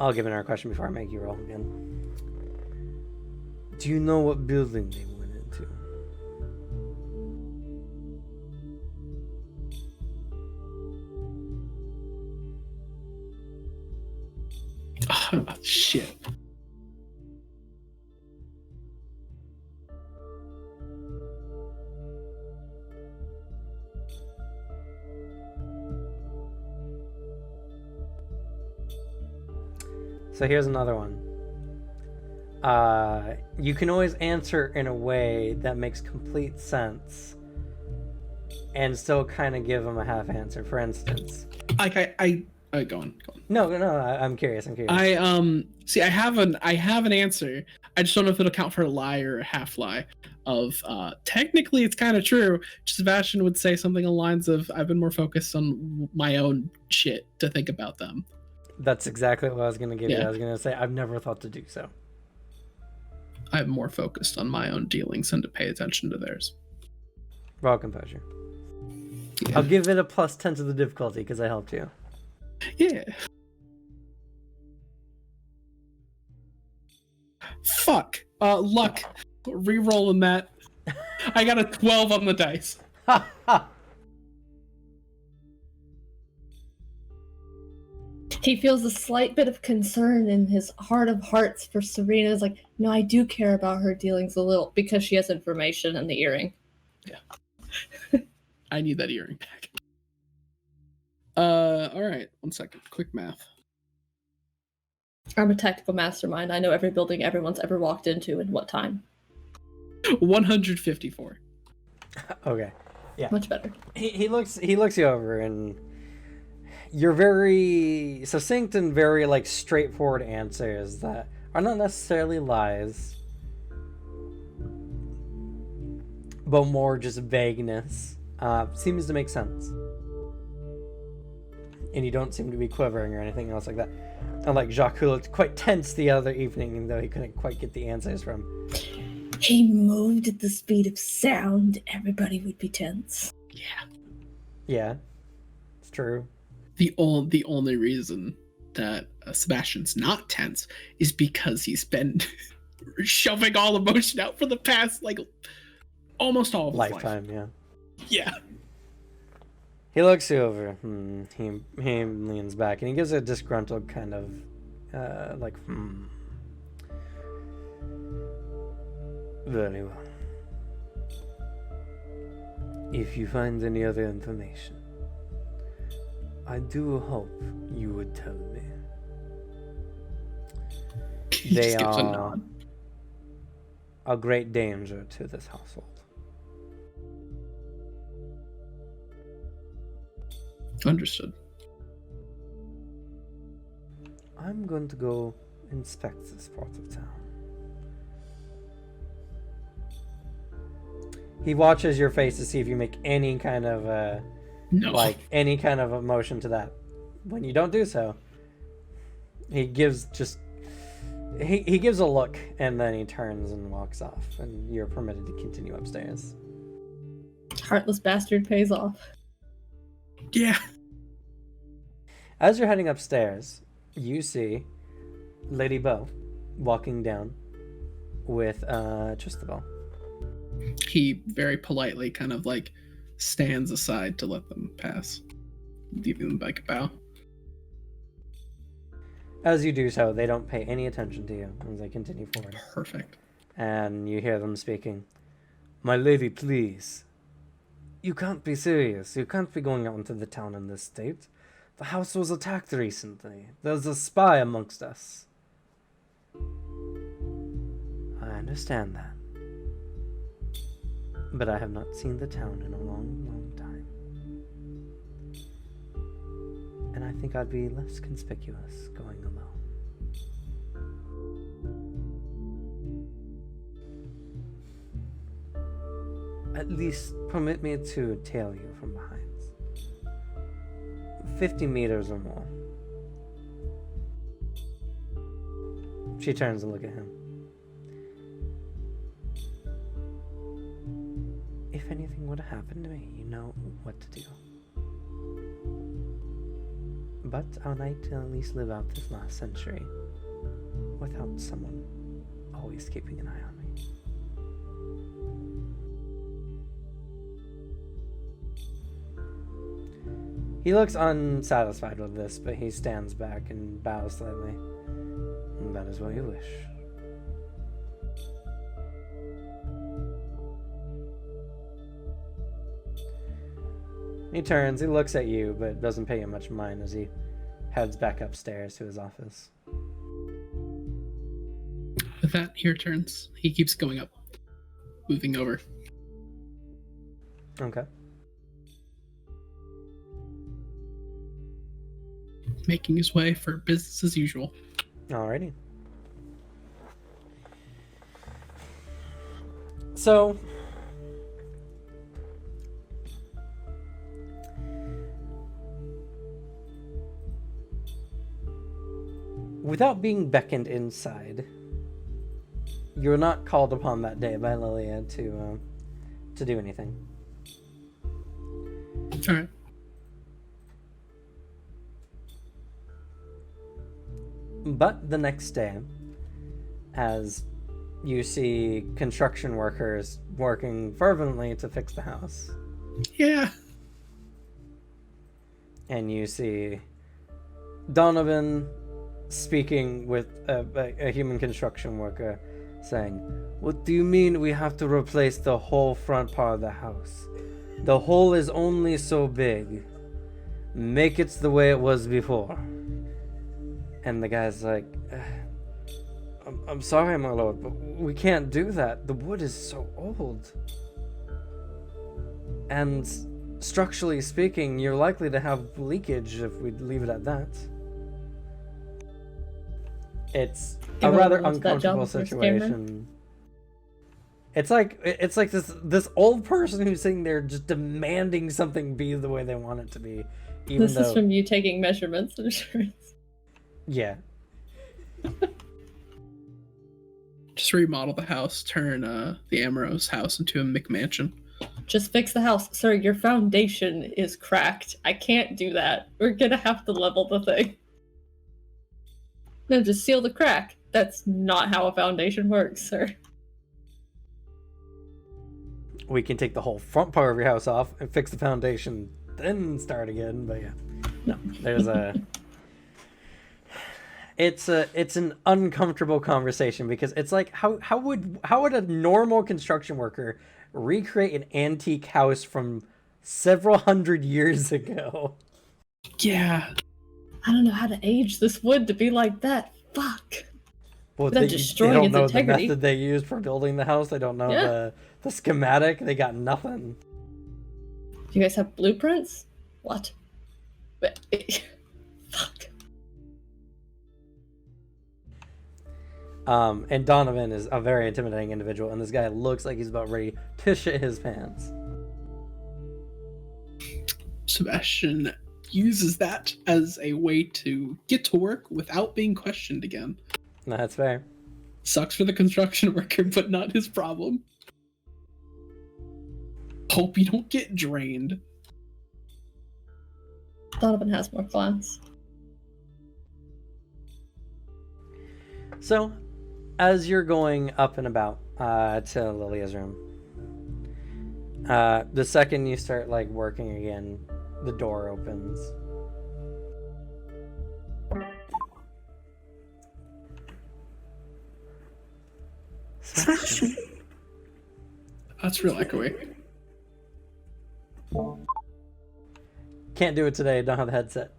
I'll give another question before I make you roll again. Do you know what building they went into? Oh, shit. So here's another one. You can always answer in a way that makes complete sense and still kind of give them a half answer. For instance, Go on. No, I'm curious. See, I have an answer. I just don't know if it'll count for a lie or a half lie. Technically, it's kind of true. Sebastian would say something along the lines of, "I've been more focused on my own shit to think about them." That's exactly what I was going to give you. I was going to say, I've never thought to do so. I'm more focused on my own dealings than to pay attention to theirs. Raw composure. Yeah. I'll give it a +10 to the difficulty because I helped you. Yeah. Fuck. Luck. Rerolling that. I got a 12 on the dice. Ha ha! He feels a slight bit of concern in his heart of hearts for Serena. Is like, no, I do care about her dealings a little because she has information and the earring. Yeah. I need that earring back. All right. 1 second. Quick math. I'm a tactical mastermind. I know every building everyone's ever walked into and what time. 154. Okay. Yeah. Much better. He looks you over, and you're very succinct and very straightforward answers that are not necessarily lies, but more just vagueness. Seems to make sense. And you don't seem to be quivering or anything else like that. Unlike Jacques, who looked quite tense the other evening, though he couldn't quite get the answers from. He moved at the speed of sound. Everybody would be tense. Yeah, it's true. The only reason that Sebastian's not tense is because he's been shoving all emotion out for the past almost all of his Lifetime, life. Yeah. Yeah. He looks you over. He leans back and he gives a disgruntled kind of Very well. If you find any other information, I do hope you would tell me. He They just gives a are nod. a great danger to this household. Understood. I'm going to go inspect this part of town. He watches your face to see if you make any kind of No. any kind of emotion to that. When you don't do so, he gives he gives a look, and then he turns and walks off, and you're permitted to continue upstairs. Heartless bastard pays off. Yeah. As you're heading upstairs, you see Lady Bo walking down with Tristabel. He very politely kind of like stands aside to let them pass, giving them like a bow. As you do so, they don't pay any attention to you as they continue forward. Perfect. And you hear them speaking. My lady, please. You can't be serious. You can't be going out into the town in this state. The house was attacked recently. There's a spy amongst us. I understand that. But I have not seen the town in a long, long time. And I think I'd be less conspicuous going alone. At least permit me to tail you from behind. 50 meters or more. She turns and looks at him. If anything would have happened to me, you know what to do. But I'd like to at least live out this last century without someone always keeping an eye on me. He looks unsatisfied with this, but he stands back and bows slightly. That is what you wish. He turns, he looks at you, but doesn't pay you much mind as he heads back upstairs to his office. With that, he returns. He keeps going up, moving over. Okay. Making his way for business as usual. Alrighty. So, without being beckoned inside, you're not called upon that day by Lilia to do anything. All right. But the next day, as you see construction workers working fervently to fix the house, Yeah. and you see Donovan speaking with a human construction worker, saying, "What do you mean we have to replace the whole front part of the house? The hole is only so big. Make it the way it was before." And the guy's like, I'm sorry, my lord, but we can't do that. The wood is so old. And structurally speaking, you're likely to have leakage if we leave it at that. It's a rather uncomfortable situation. It's like this old person who's sitting there just demanding something be the way they want it to be. Even This is from you taking measurements, I'm sure. Yeah. Just remodel the house, turn the Amorous house into a McMansion. Just fix the house. Sir, your foundation is cracked. I can't do that. We're gonna have to level the thing. No, just seal the crack. That's not how a foundation works, sir. We can take the whole front part of your house off and fix the foundation, then start again. But yeah, No. there's it's an uncomfortable conversation because it's like how would a normal construction worker recreate an antique house from several hundred years ago? Yeah. I don't know how to age this wood to be like that. Fuck. Well, Without they destroying don't its know integrity. the method they used for building the house. They don't know Yeah. the schematic. They got nothing. Do you guys have blueprints? What? But fuck. And Donovan is a very intimidating individual, and this guy looks like he's about ready to shit his pants. Sebastian uses that as a way to get to work without being questioned again. That's fair. Sucks for the construction worker, but not his problem. Hope you don't get drained. Donovan has more class. So, as you're going up and about to Lilia's room, the second you start like working again, the door opens. Sebastian. That's real echoey. Can't do it today. Don't have the headset.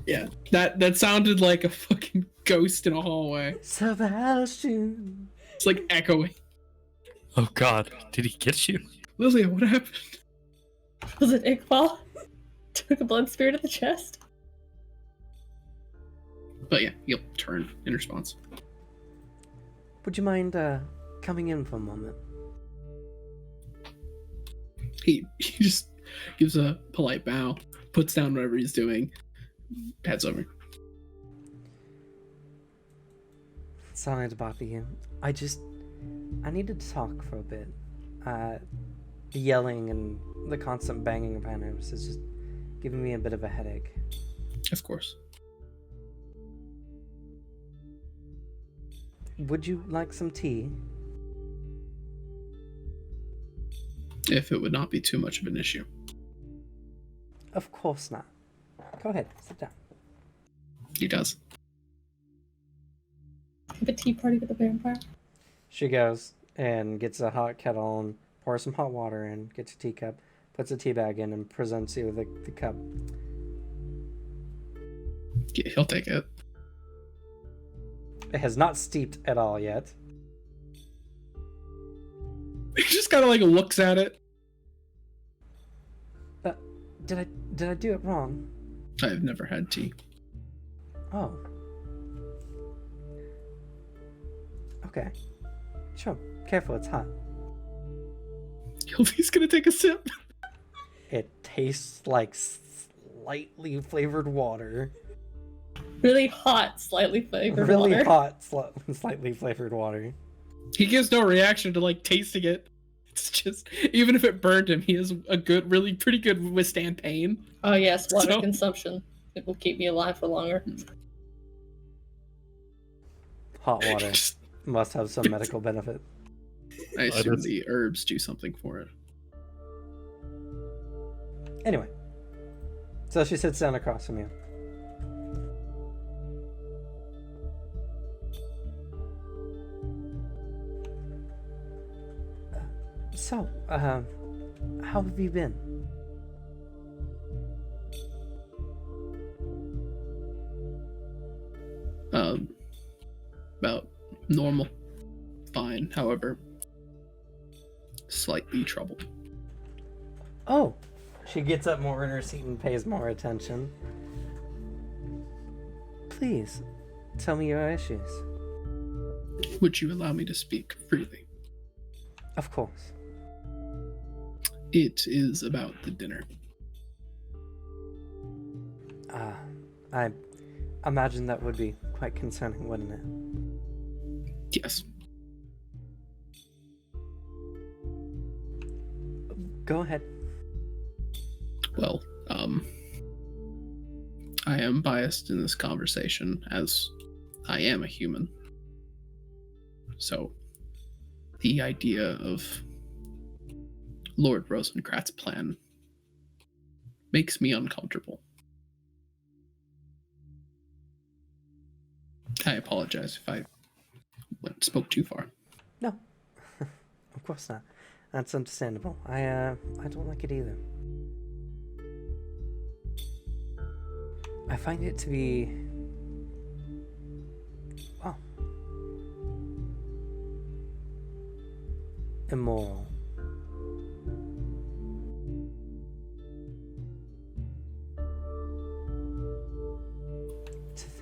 Yeah, that sounded like a fucking ghost in a hallway. Sebastian. It's like echoing. Oh God, did he get you? Lilia, what happened? Was it Iqbal? Took a blood spirit at the chest? But yeah, he'll turn in response. Would you mind coming in for a moment? He just gives a polite bow, puts down whatever he's doing, heads over. Sorry to bother you. I needed to talk for a bit. The yelling and the constant banging of hammers is just giving me a bit of a headache. Of course. Would you like some tea? If it would not be too much of an issue. Of course not. Go ahead, sit down. He does. Have a tea party with the vampire? She goes and gets a hot kettle and pours some hot water in, gets a teacup, puts a tea bag in, and presents you with the cup. Yeah, he'll take it. It has not steeped at all yet. He just kind of like looks at it. Did I do it wrong? I've never had tea. Oh. Okay. Sure. Careful, it's hot. He's gonna take a sip. It tastes like slightly flavored water. Really hot, slightly flavored Really water. hot, slightly flavored water. He gives no reaction to like tasting it. It's just, even if it burned him, he has a good, pretty good withstand pain. Oh yes, water So- consumption. It will keep me alive for longer. Hot water Just- must have some medical benefit. I assume the herbs do something for it. Anyway, so she sits down across from you. So, how have you been? About normal. Fine, however, slightly troubled. Oh, she gets up more in her seat and pays more attention. Please, tell me your issues. Would you allow me to speak freely? Of course. It is about the dinner. I imagine that would be quite concerning, wouldn't it? Yes. Go ahead. Well, I am biased in this conversation as I am a human. So, the idea of Lord Rosenkratz's plan makes me uncomfortable. I apologize if I spoke too far. No, of course not. That's understandable. I don't like it either. I find it to be, well, immoral.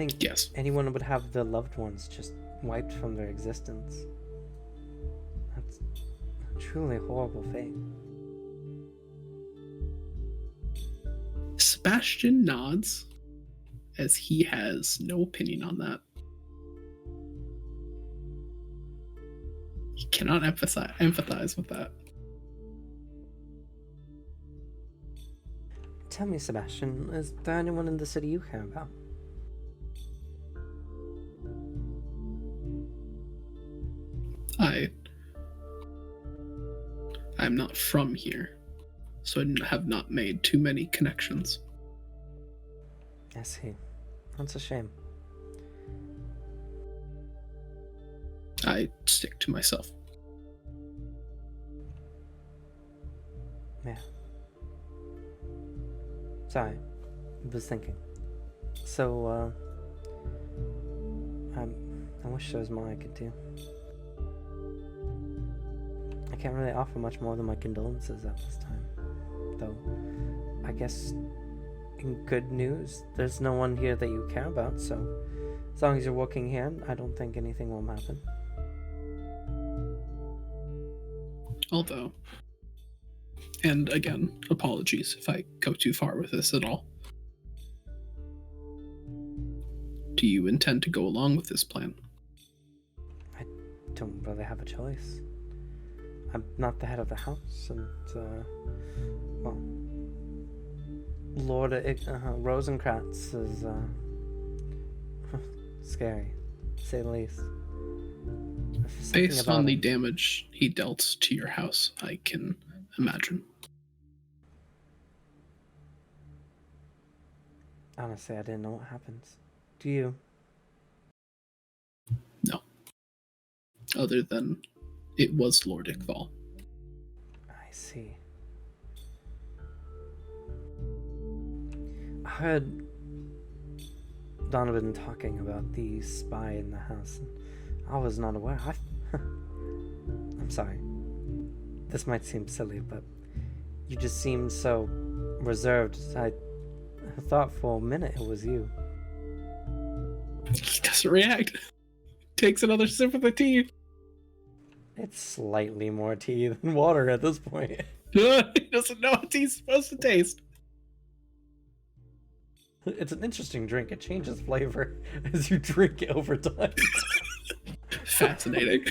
think Yes. anyone would have their loved ones just wiped from their existence. That's a truly horrible fate. Sebastian nods, as he has no opinion on that. He cannot empathize with that. Tell me, Sebastian, is there anyone in the city you care about? I'm not from here, so I have not made too many connections. I see. That's a shame. I stick to myself. Yeah. Sorry. I was thinking. So, I wish there was more I could do. I can't really offer much more than my condolences at this time. Though, I guess, in good news, there's no one here that you care about, so as long as you're working here, I don't think anything will happen. Although, and again, apologies if I go too far with this at all. Do you intend to go along with this plan? I don't really have a choice. I'm not the head of the house, and, well, Lord Rosencratz is, scary, to say the least. Something Based about on the him. damage he dealt to your house, I can imagine. Honestly, I didn't know what happens. Do you? No. Other than it was Lord Iqbal. I see. I heard Donovan talking about the spy in the house, and I was not aware. I'm sorry. This might seem silly, but you just seemed so reserved. I thought for a minute it was you. He doesn't react. Takes another sip of the tea. It's slightly more tea than water at this point. He doesn't know what tea's supposed to taste. It's an interesting drink. It changes flavor as you drink it over time. Fascinating.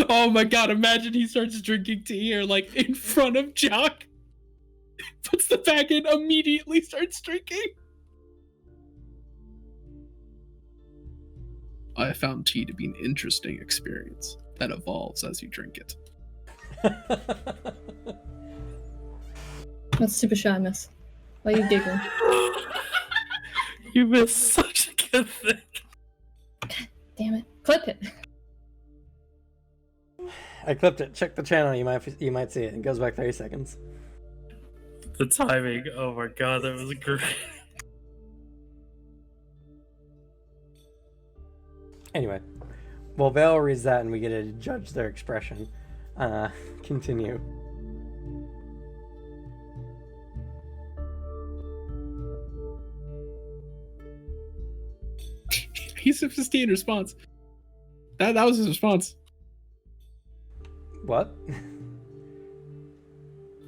Oh my god, imagine he starts drinking tea or like in front of Jock. Puts the bag in, immediately starts drinking. I found tea to be an interesting experience that evolves as you drink it. That's super shy, miss. Why are you giggling? You missed such a good thing. Damn it. Clip it. I clipped it. Check the channel. You might see it. It goes back 30 seconds. The timing, oh my god, that was great. Anyway, well, Vale reads that and we get to judge their expression. Continue. He sips his tea in response. That was his response. What?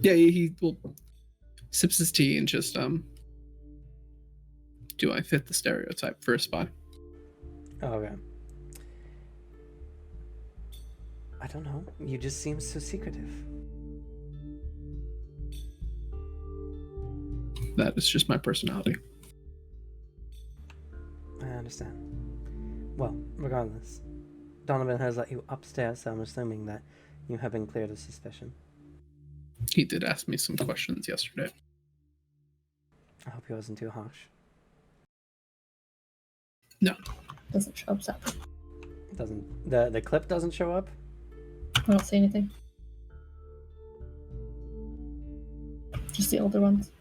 Yeah, he sips his tea and just do I fit the stereotype for a spy? Oh, okay. I don't know. You just seem so secretive. That is just my personality. I understand. Well, regardless, Donovan has let you upstairs, so I'm assuming that you have been cleared of suspicion. He did ask me some questions yesterday. I hope he wasn't too harsh. No. Doesn't show up, so Doesn't the clip doesn't show up? I don't see anything. Just the older ones.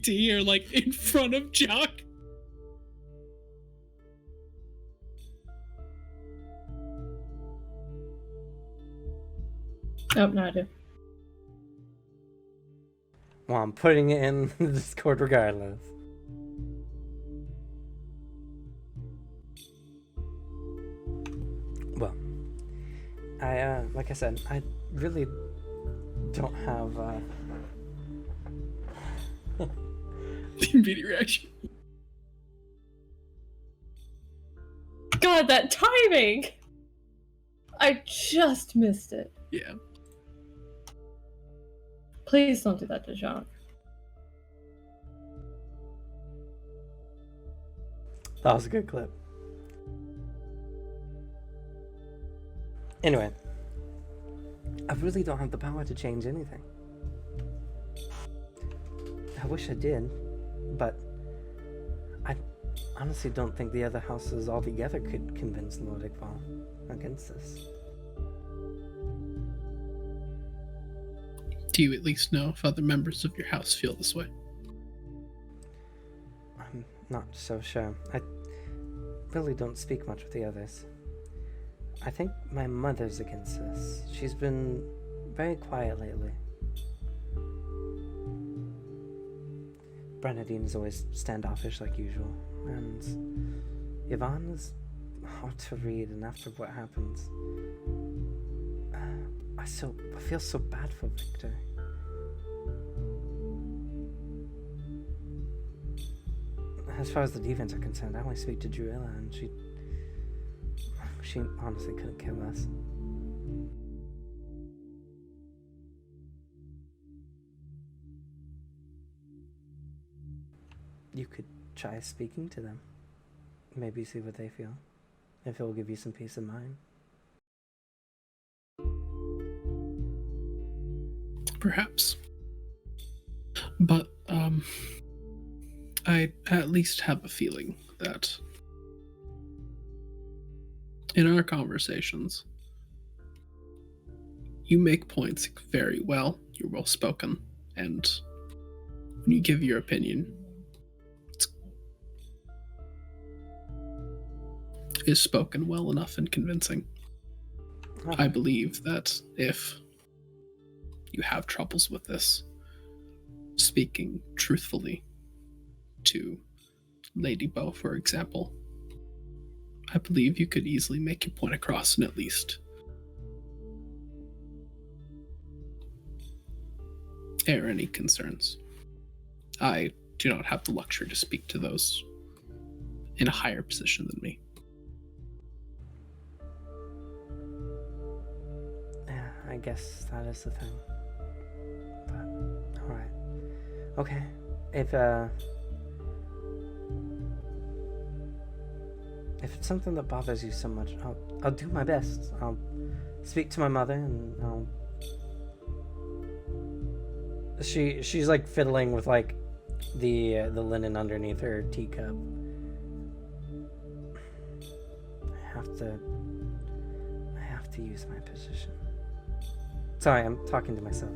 Tea or like in front of Jock. Oh, no, I do. Well, I'm putting it in the Discord regardless. Well, like I said, I really don't have, The immediate reaction. God, that timing! I just missed it. Yeah. Please don't do that to Jacques. that was a good clip. Anyway, I really don't have the power to change anything. I wish I did, but I honestly don't think the other houses altogether could convince Lord Iqbal against this. Do you at least know if other members of your house feel this way? I'm not so sure. I really don't speak much with the others. I think my mother's against this. She's been very quiet lately. Bernadine is always standoffish like usual, and Yvonne is hard to read, and after what happens, I feel so bad for Victor. As far as the defense are concerned, I only speak to Druilla, and she honestly couldn't care less. You could try speaking to them. Maybe see what they feel. If it will give you some peace of mind. Perhaps. But, I at least have a feeling that in our conversations, you make points very well, you're well spoken, and when you give your opinion, is spoken well enough and convincing. Oh. I believe that if you have troubles with this, speaking truthfully to Lady Bow, for example, I believe you could easily make your point across and at least air any concerns. I do not have the luxury to speak to those in a higher position than me. Yeah, I guess that is the thing. But, alright. Okay. If it's something that bothers you so much, I'll do my best. I'll speak to my mother, and she's like fiddling with like the linen underneath her teacup. I have to use my position. Sorry, I'm talking to myself.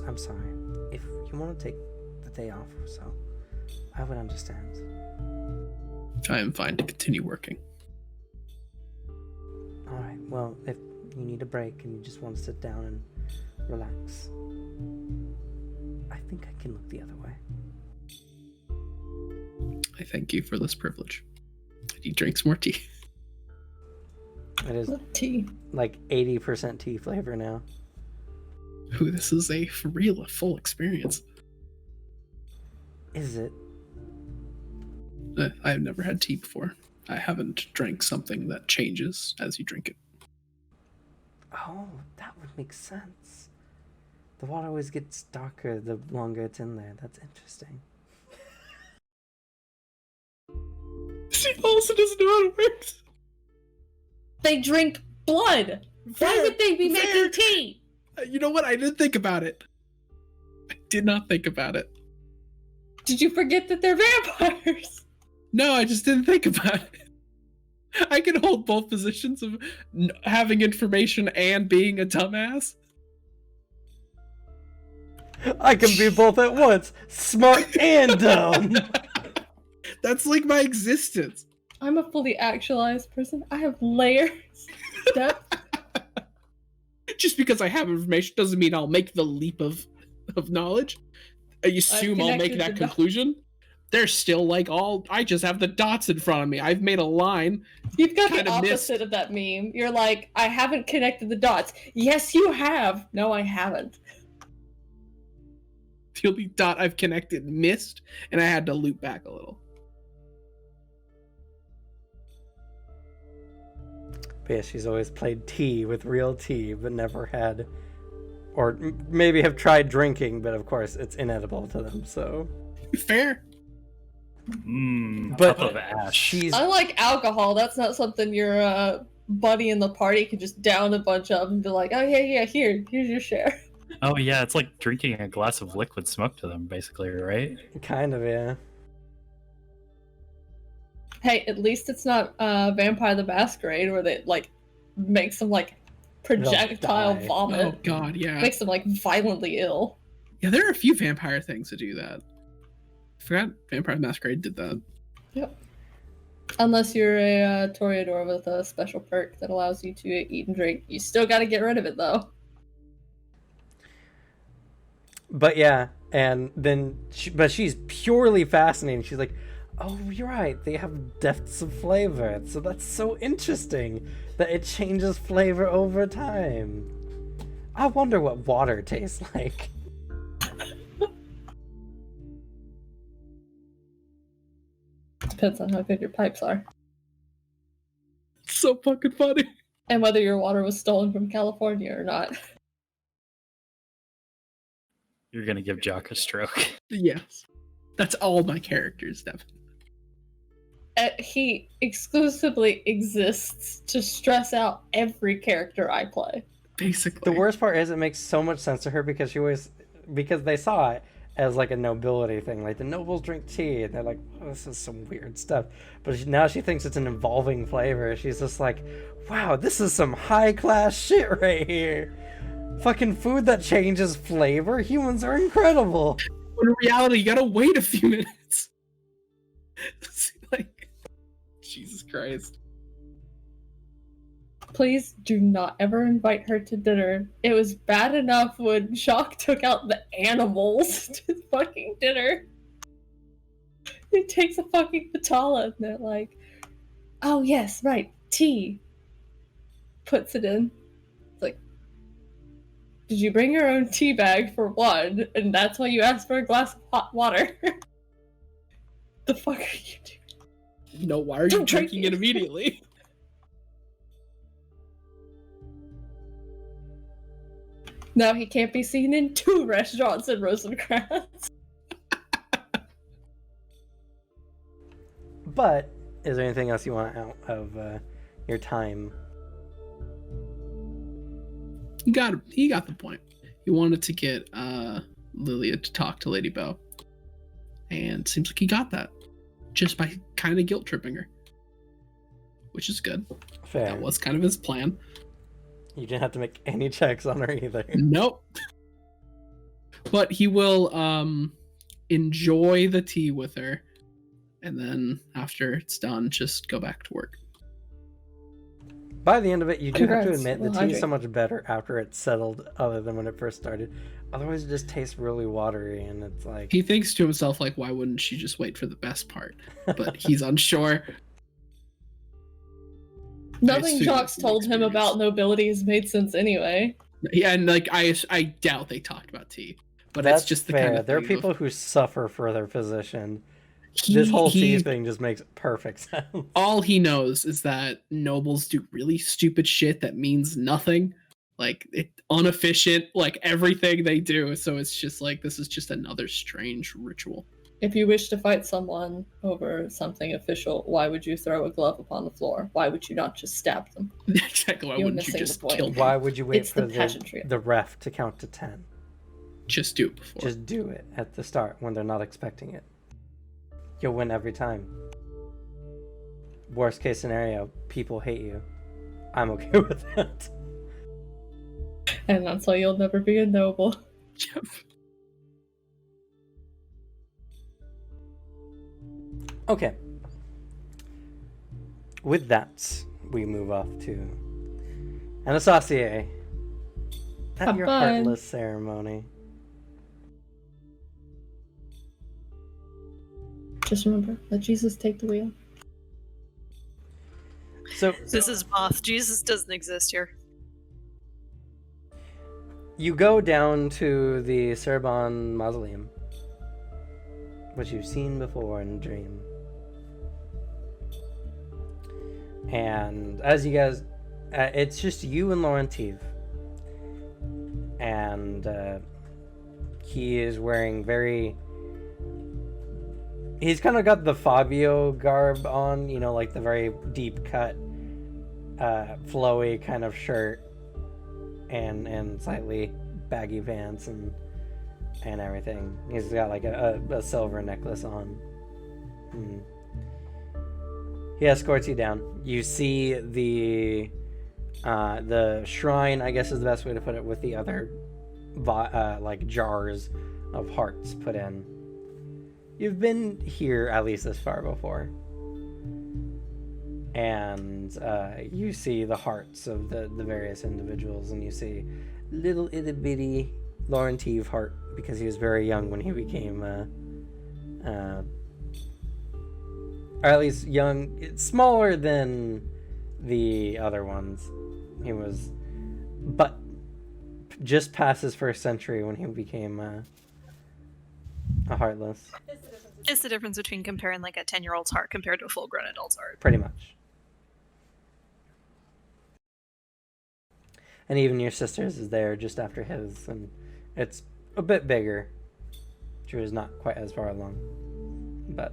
I'm sorry. If you want to take the day off or so, I would understand. I am fine to continue working. Alright, well, if you need a break and you just want to sit down and relax, I think I can look the other way. I thank you for this privilege. He drinks more tea. It is Tea. like 80% tea flavor now. Ooh, this is a for real, a full experience. Is it? I've never had tea before. I haven't drank something that changes as you drink it. Oh, that would make sense. The water always gets darker the longer it's in there. That's interesting. She also doesn't know how it works. They drink blood. Why would they be making tea? You know what? I didn't think about it. I did not think about it. Did you forget that they're vampires? No, I just didn't think about it. I can hold both positions of having information and being a dumbass. I can be both at once, smart and dumb. That's like my existence. I'm a fully actualized person. I have layers, depth. Just because I have information doesn't mean I'll make the leap of knowledge. I assume I'll make connected that the dots. conclusion. They're still like all. I just have the dots in front of me. I've made a line. You've got the Kinda opposite missed. of that meme. You're like, I haven't connected the dots. Yes, you have. No, I haven't. The only dot I've connected missed, and I had to loop back a little. But yeah, she's always played tea with real tea, but never had, or maybe have tried drinking, but of course it's inedible to them. So, Fair. but cup of ash. she's Unlike alcohol, that's not something your buddy in the party can just down a bunch of and be like, oh yeah, here's your share. Oh yeah, it's like drinking a glass of liquid smoke to them, basically, right? kind of, yeah. Hey, at least it's not Vampire the Masquerade where they like makes them like projectile die. vomit. Oh god, yeah. Makes them like violently ill. Yeah, there are a few vampire things that do that. I forgot Vampire Masquerade did that. Yep. Unless you're a Toreador with a special perk that allows you to eat and drink. You still gotta get rid of it though. But yeah, and then but she's purely fascinating. She's like, oh, you're right, they have depths of flavor, so that's so interesting that it changes flavor over time. I wonder what water tastes like. Depends on how good your pipes are. It's so fucking funny. And whether your water was stolen from California or not. You're gonna give Jock a stroke. Yes. That's all my characters, Devin. He exclusively exists to stress out every character I play. Basically. The worst part is it makes so much sense to her because because they saw it as like a nobility thing, like the nobles drink tea, and they're like, oh, this is some weird stuff. But now she thinks it's an evolving flavor. She's just like, wow, this is some high class shit right here. Fucking food that changes flavor. Humans are incredible. But in reality, you gotta wait a few minutes. It's like, Jesus Christ. Please do not ever invite her to dinner. It was bad enough when Shock took out the animals to fucking dinner. He takes a fucking patala and they're like, oh yes, right, tea. Puts it in. It's like, did you bring your own tea bag for one? And that's why you asked for a glass of hot water? The fuck are you doing? No, why are you Don't drink drinking it it. immediately? Now he can't be seen in 2 restaurants in Rosencratz. But is there anything else you want out of your time? He got the point. He wanted to get Lilia to talk to Lady Bow. And seems like he got that. Just by kind of guilt tripping her. Which is good. Fair. That was kind of his plan. You didn't have to make any checks on her either. Nope. But he will enjoy the tea with her. And then after it's done, just go back to work. By the end of it, you do have to Congrats. admit the Well, tea is hydrate. so much better after it's settled, other than when it first started. Otherwise, it just tastes really watery, and it's like... He thinks to himself, like, why wouldn't she just wait for the best part? But he's unsure. Nothing assume Jock's it's an told him experience. about nobility has made sense anyway. Yeah, and like I doubt they talked about tea. But That's it's just the fair. kind of There are thing of- people who suffer for their position. This whole tea thing just makes perfect sense. all he knows is that nobles do really stupid shit that means nothing, like inefficient, like everything they do. So it's just like, this is just another strange ritual. If you wish to fight someone over something official, why would you throw a glove upon the floor? Why would you not just stab them? Exactly. Why You're wouldn't you missing the just point. kill them? Why would you wait It's for the pageantry. the ref to count to 10? Just do it before. Just do it at the start when they're not expecting it. You'll win every time. Worst case scenario, people hate you. I'm okay with that. And that's why you'll never be a noble. Okay. with that, we move off to Anastasia at Have your fun. Heartless ceremony. Just remember, let Jesus take the wheel. So This is Moth. Jesus doesn't exist here. you go down to the Cerbon Mausoleum, which you've seen before in a dream. And as you guys, it's just you and Laurentiev. And he is wearing he's kind of got the Fabio garb on, you know, like the very deep cut, flowy kind of shirt and slightly baggy pants and everything. He's got like a silver necklace on. He escorts you down. You see the shrine, I guess is the best way to put it, with the other like jars of hearts put in. You've been here at least this far before. And you see the hearts of the various individuals, and you see little itty bitty Laurentiev heart, because he was very young when he became or at least young. It's smaller than the other ones. He was, but just past his first century when he became a Heartless. It's the difference between comparing like a 10-year-old's heart compared to a full-grown adult's heart. Pretty much. And even your sister's is there just after his, and it's a bit bigger. Drew is not quite as far along, but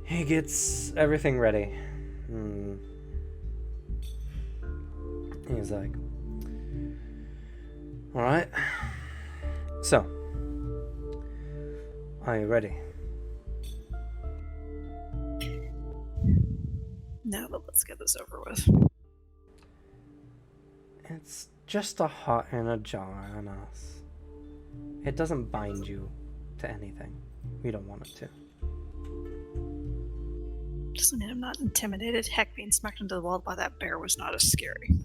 he gets everything ready. He's like, all right, so are you ready? No, but let's get this over with. It's just a heart in a jar on us. It doesn't bind you to anything. We don't want it to. Doesn't mean I'm not intimidated. Heck, being smacked into the wall by that bear was not as scary.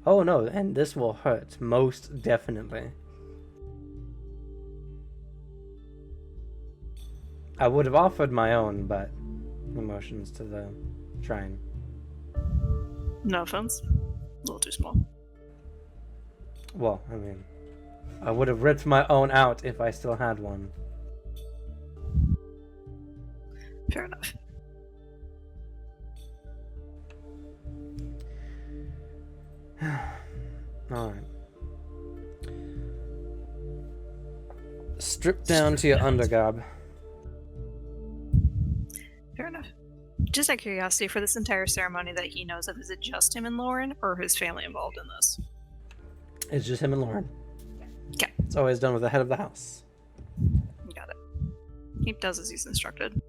Oh no, and this will hurt, most definitely. I would have offered my own, but emotions to the shrine. No offense. A little too small. Well, I mean, I would have ripped my own out if I still had one. Fair enough. Alright. Strip down to your undergarb. Fair enough. Just out of curiosity, for this entire ceremony that he knows of, is it just him and Lauren, or his family involved in this? It's just him and Lauren. Okay. It's always done with the head of the house. Got it. He does as he's instructed.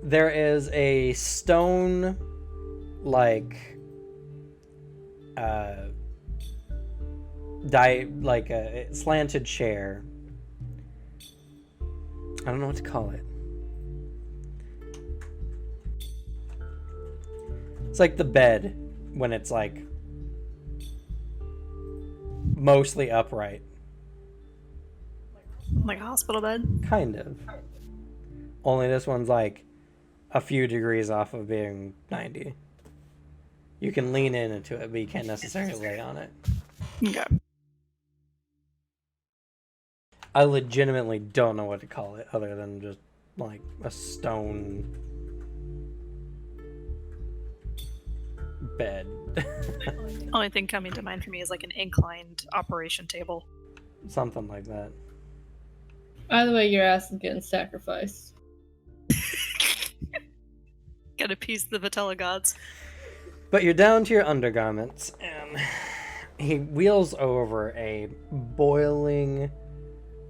There is a stone, like, like a slanted chair. I don't know what to call it. It's like the bed when it's like mostly upright. Like a hospital bed? Kind of. Only this one's like a few degrees off of being 90. You can lean into it, but you can't necessarily lay on it. Okay. I legitimately don't know what to call it other than just like a stone bed. Only thing coming to mind for me is like an inclined operation table. Something like that. Either way, your ass is getting sacrificed. Gotta appease the Vitella gods. But you're down to your undergarments, and he wheels over a boiling,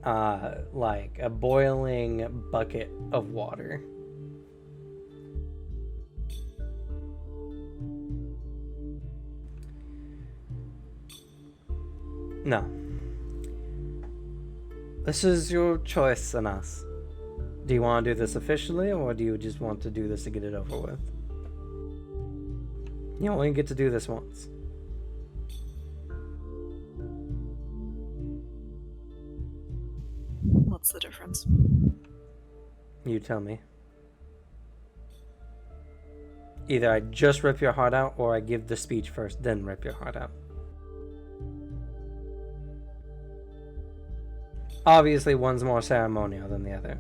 like a boiling bucket of water. No. This is your choice and us. Do you want to do this officially, or do you just want to do this to get it over with? You only get to do this once. What's the difference? You tell me. Either I just rip your heart out, or I give the speech first, then rip your heart out. Obviously, one's more ceremonial than the other.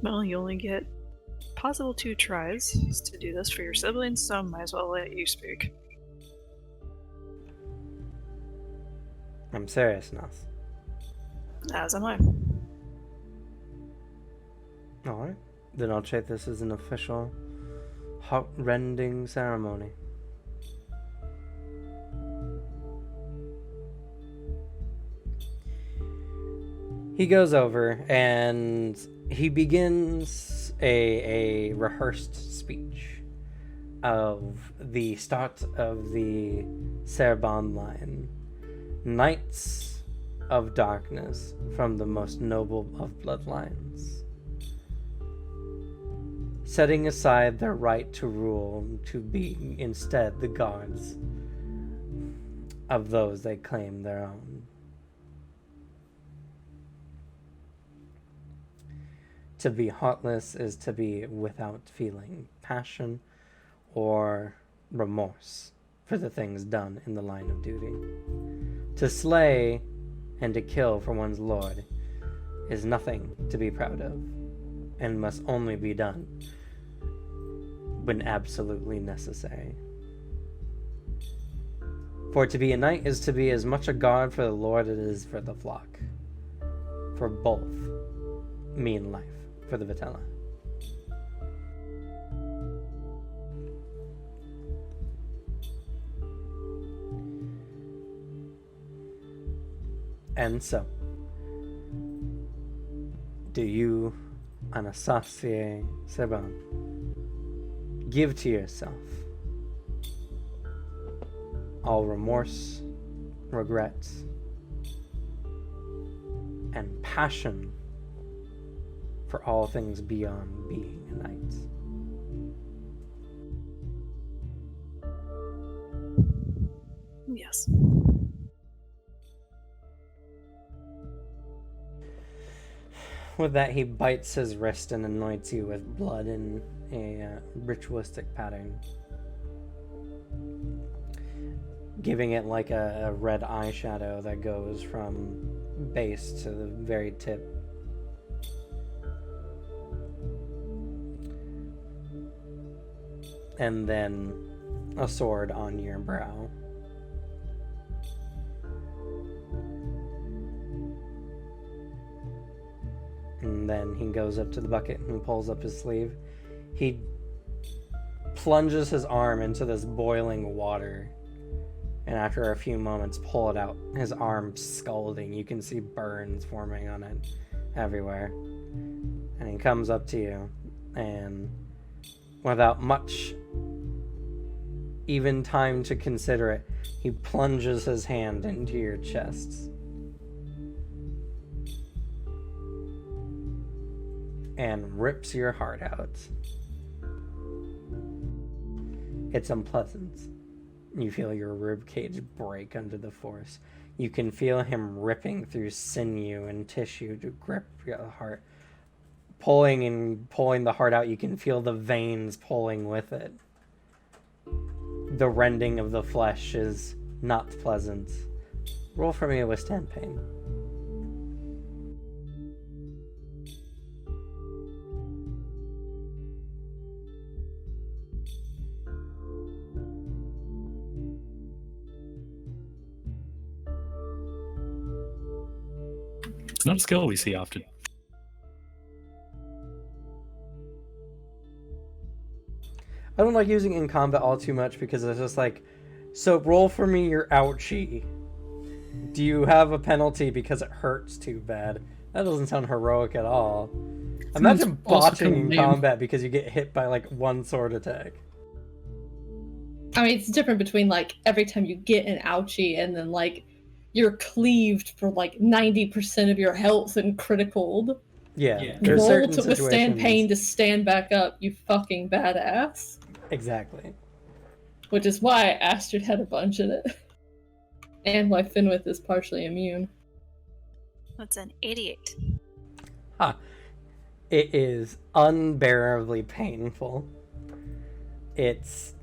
Well, you only get possible 2 tries to do this for your siblings, so I might as well let you speak. I'm serious, Nas. As am I. Alright. Then I'll treat this as an official heart-rending ceremony. He goes over and he begins a rehearsed speech of the start of the Cerbon line. Knights of darkness from the most noble of bloodlines, setting aside their right to rule to be instead the guards of those they claim their own. To be heartless is to be without feeling passion or remorse for the things done in the line of duty. To slay and to kill for one's lord is nothing to be proud of, and must only be done when absolutely necessary. For to be a knight is to be as much a guard for the lord as it is for the flock. For both mean life for the Vitella. And so, do you, Anastasia Serban, give to yourself all remorse, regret, and passion for all things beyond being a knight? Yes. With that, he bites his wrist and anoints you with blood in a ritualistic pattern, giving it like a red eyeshadow that goes from base to the very tip. And then a sword on your brow. And then he goes up to the bucket and pulls up his sleeve. He plunges his arm into this boiling water. And after a few moments, pull it out. His arm scalding. You can see burns forming on it everywhere. And he comes up to you. And without much even time to consider it, he plunges his hand into your chest. And rips your heart out. It's unpleasant. You feel your ribcage break under the force. You can feel him ripping through sinew and tissue to grip your heart. Pulling the heart out, you can feel the veins pulling with it. The rending of the flesh is not pleasant. Roll for me a withstand pain. It's not a skill we see often. I don't like using in combat all too much because it's just like, so roll for me your ouchie. Do you have a penalty because it hurts too bad? That doesn't sound heroic at all. Imagine also botching in kinda lame. combat because you get hit by like one sword attack. I mean, it's different between like every time you get an ouchie and then like you're cleaved for like 90% of your health and criticaled. Yeah, there's Roll certain to withstand situations. pain to stand back up, you fucking badass. Exactly. Which is why Astrid had a bunch in it. And why Finwith is partially immune. That's an 88. Huh. It is unbearably painful. It's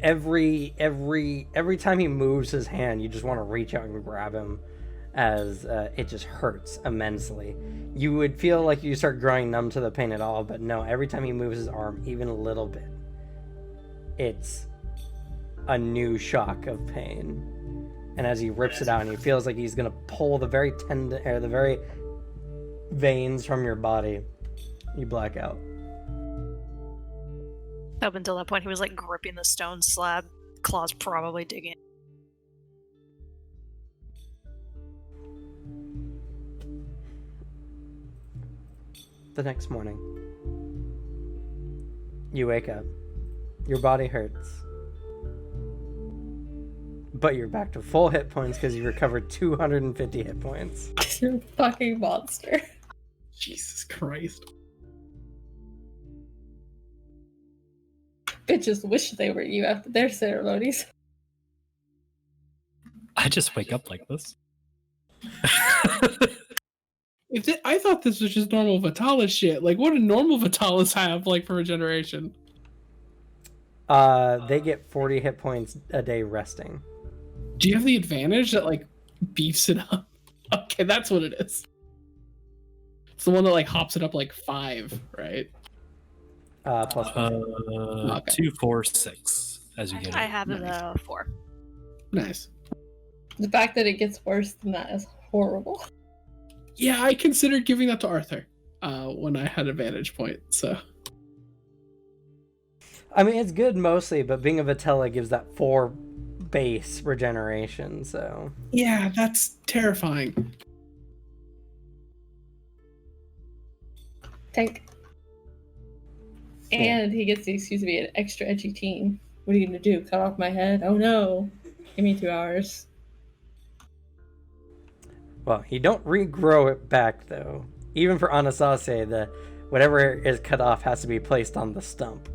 every time he moves his hand, you just want to reach out and grab him, as it just hurts immensely. You would feel like you start growing numb to the pain at all, but no, every time he moves his arm even a little bit, it's a new shock of pain. And as he rips it out, and he feels like he's gonna pull the very tendon or the very veins from your body, you black out. Up until that point, he was like gripping the stone slab, claws probably digging. The next morning, you wake up. Your body hurts, but you're back to full hit points because you recovered 250 hit points. You're a fucking monster. Jesus Christ. Bitches wish they were you after their ceremonies. I just wake up like this. I thought this was just normal Vitalis shit. Like, what do normal Vitalis have, like, for regeneration? They get 40 hit points a day resting. Do you have the advantage that, like, beefs it up? Okay, that's what it is. It's the one that, like, hops it up, like, 5, right? Plus Okay. 2, 4, 6 as you get I it. have Nice. a 4. Nice. The fact that it gets worse than that is horrible. Yeah, I considered giving that to Arthur when I had a vantage point, so... I mean, it's good mostly, but being a Vitella gives that 4 base regeneration, so... Yeah, that's terrifying. Tank. And he gets the excuse to be an extra edgy teen. What are you gonna do? Cut off my head? Oh no. Give me 2 hours. Well, you don't regrow it back, though. Even for Anasase, whatever is cut off has to be placed on the stump.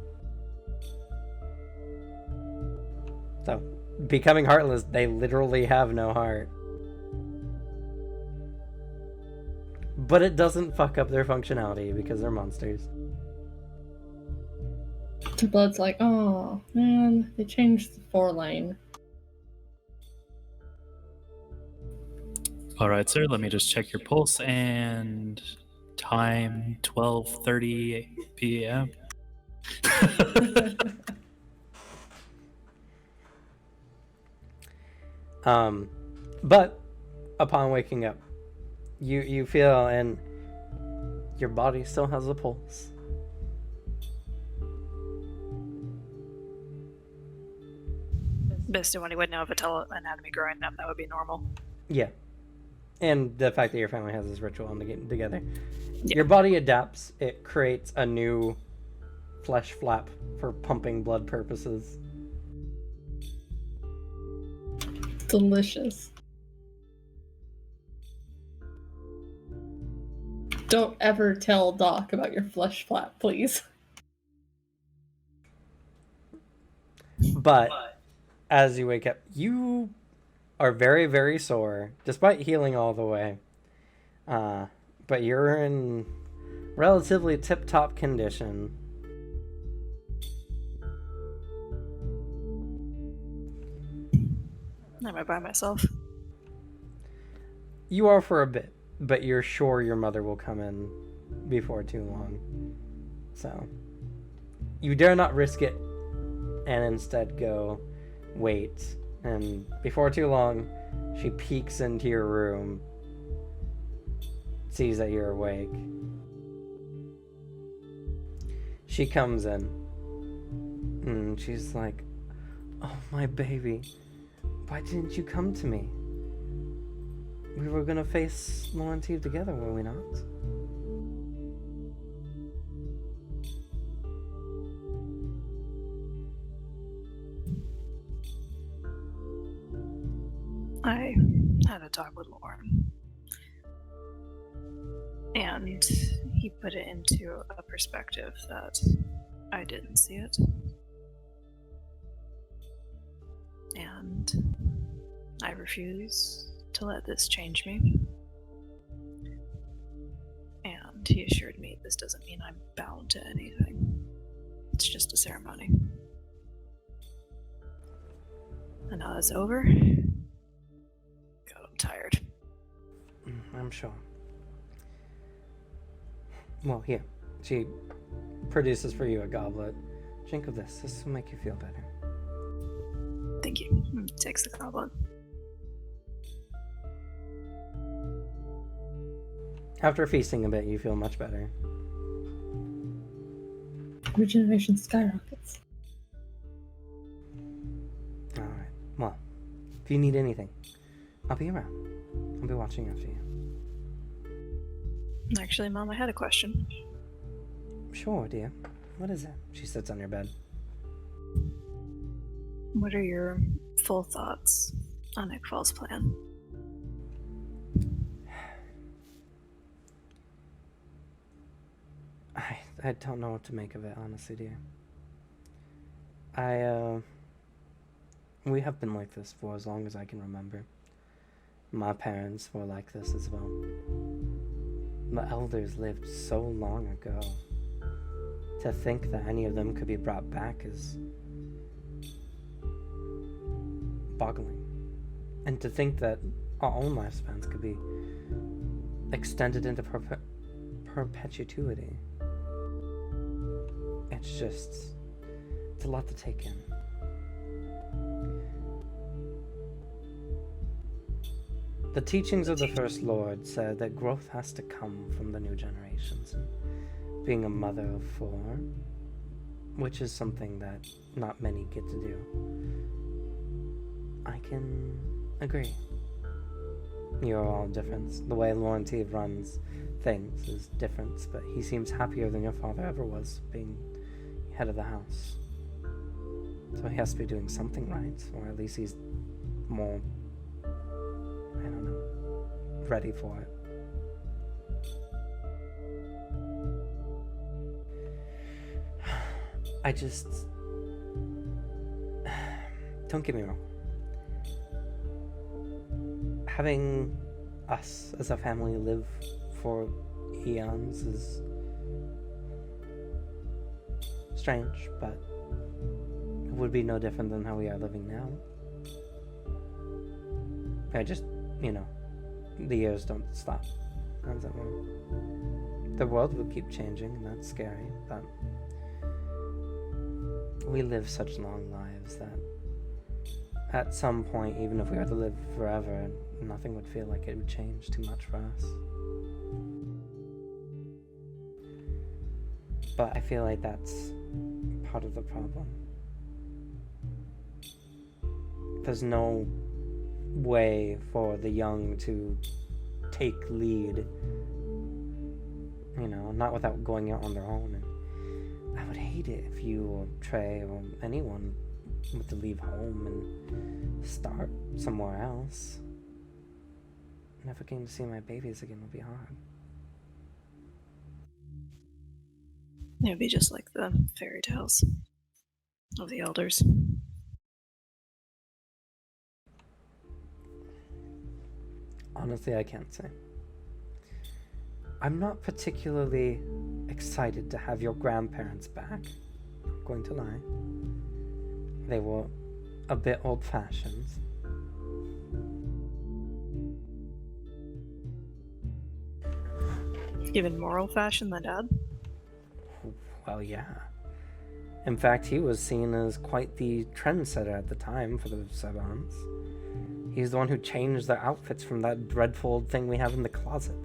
So, becoming heartless, they literally have no heart. But it doesn't fuck up their functionality because they're monsters. The Blood's like, oh man, they changed the 4-lane. All right, sir. Let me just check your pulse and time 12:30 p.m. But upon waking up, you feel, and your body still has a pulse. Based on what he would know of Attila anatomy growing up, that would be normal. Yeah. And the fact that your family has this ritual on together. Yeah. Your body adapts. It creates a new flesh flap for pumping blood purposes. Delicious. Don't ever tell Doc about your flesh flap, please. But as you wake up, you are very, very sore, despite healing all the way. But you're in relatively tip-top condition. Am I by myself? You are for a bit, but you're sure your mother will come in before too long. So, you dare not risk it, and instead go wait. And before too long, she peeks into your room, sees that you're awake. She comes in, and she's like, "Oh, my baby, why didn't you come to me? We were gonna face Laurentine together, were we not?" I had a talk with Lauren. And he put it into a perspective that I didn't see it. And I refuse to let this change me. And he assured me this doesn't mean I'm bound to anything. It's just a ceremony. And now that's over. God, I'm tired. I'm sure. Well, here. She produces for you a goblet. Drink of this. This will make you feel better. Thank you. Takes the goblet. After feasting a bit, you feel much better. Regeneration skyrockets. Alright. Well, if you need anything, I'll be around. I'll be watching after you. Actually, Mom, I had a question. Sure, dear. What is it? She sits on your bed. What are your full thoughts on Iqbal's plan? I don't know what to make of it, honestly, dear. We have been like this for as long as I can remember. My parents were like this as well. The elders lived so long ago. To think that any of them could be brought back is boggling. And to think that our own lifespans could be extended into perpetuity. It's a lot to take in. The teachings of the First Lord said that growth has to come from the new generations. And being a mother of 4, which is something that not many get to do, I can agree. You're all different. The way Lauren T runs things is different, but he seems happier than your father ever was, being head of the house. So he has to be doing something right, or at least he's more, I don't know, ready for it. Don't get me wrong. Having us as a family live for eons is strange, but it would be no different than how we are living now. The years don't stop. As it were. The world will keep changing, and that's scary, but we live such long lives that at some point, even if we were to live forever, nothing would feel like it would change too much for us. But I feel like that's part of the problem. There's no way for the young to take lead, not without going out on their own. And I would hate it if you or Trey or anyone were to leave home and start somewhere else. Never getting to see my babies again would be hard. It would be just like the fairy tales of the elders. Honestly, I can't say. I'm not particularly excited to have your grandparents back. I'm going to lie. They were a bit old-fashioned. Even more old-fashioned than Dad? Well, yeah. In fact, he was seen as quite the trendsetter at the time for the Savants. He's the one who changed their outfits from that dreadful old thing we have in the closet.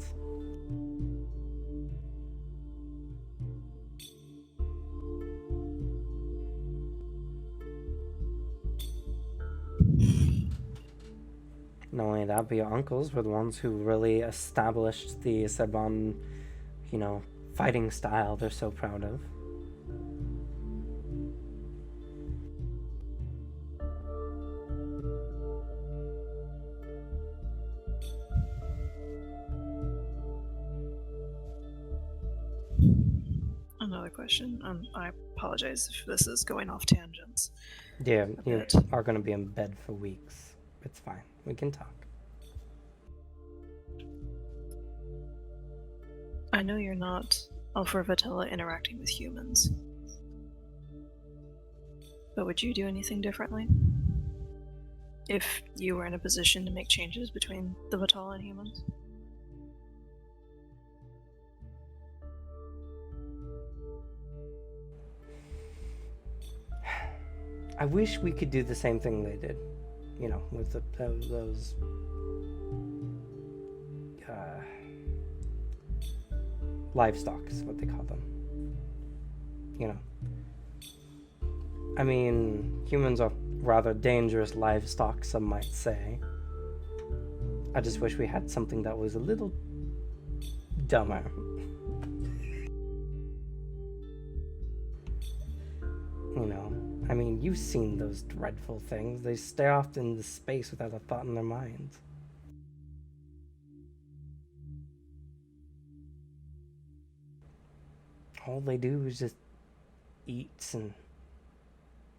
Not only that, but your uncles were the ones who really established the Serban, fighting style they're so proud of. question. I apologize if this is going off tangents. Yeah, A you bit. are going to be in bed for weeks. It's fine. We can talk. I know you're not Alpha Vitella interacting with humans. But would you do anything differently? If you were in a position to make changes between the Vitella and humans? I wish we could do the same thing they did, you know, with those livestock is what they call them. You know, I mean, humans are rather dangerous livestock, some might say. I just wish we had something that was a little dumber. You know, I mean, you've seen those dreadful things. They stare off into space without a thought in their minds. All they do is just eat and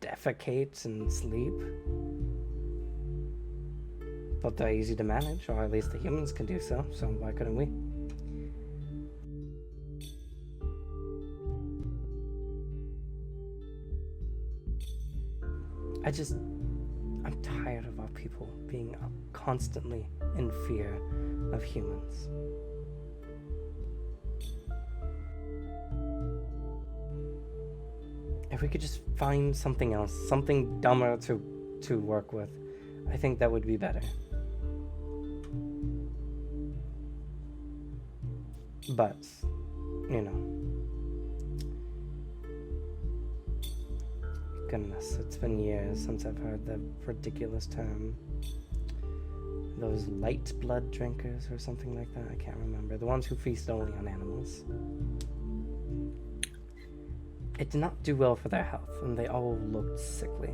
defecate and sleep. But they're easy to manage, or at least the humans can do so why couldn't we? I'm tired of our people being constantly in fear of humans. If we could just find something else, something dumber to work with, I think that would be better. But, you know, goodness, it's been years since I've heard the ridiculous term. Those light blood drinkers or something like that, I can't remember. The ones who feast only on animals. It did not do well for their health, and they all looked sickly.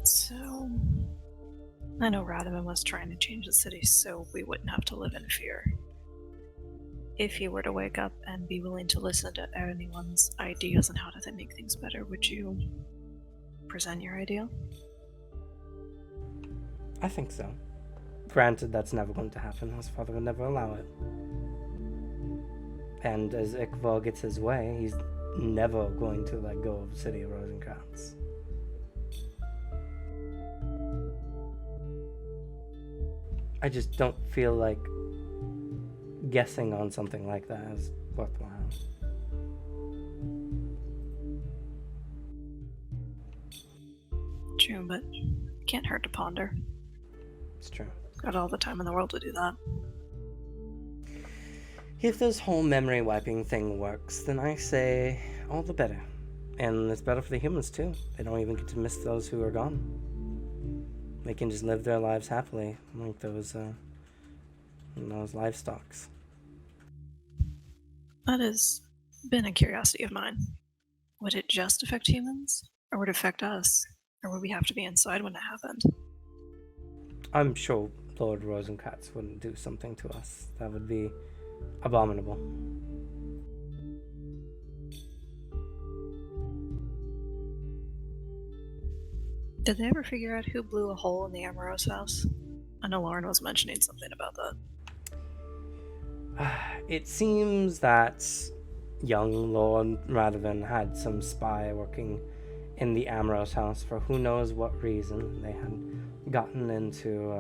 So, I know Radaman was trying to change the city so we wouldn't have to live in fear. If you were to wake up and be willing to listen to anyone's ideas on how to make things better, would you present your idea? I think so. Granted, that's never going to happen. His father would never allow it. And as Iqbal gets his way, he's never going to let go of the city of Rosencratz. I just don't feel like guessing on something like that is worthwhile. True, but it can't hurt to ponder. It's true. Got all the time in the world to do that. If this whole memory wiping thing works, then I say all the better. And it's better for the humans too. They don't even get to miss those who are gone. They can just live their lives happily, like those livestocks. That has been a curiosity of mine. Would it just affect humans? Or would it affect us? Or would we have to be inside when it happened? I'm sure Lord Rosencratz wouldn't do something to us. That would be abominable. Did they ever figure out who blew a hole in the Amorous house? I know Lauren was mentioning something about that. It seems that young Lord Radovan had some spy working in the Amorous house for who knows what reason. They had gotten into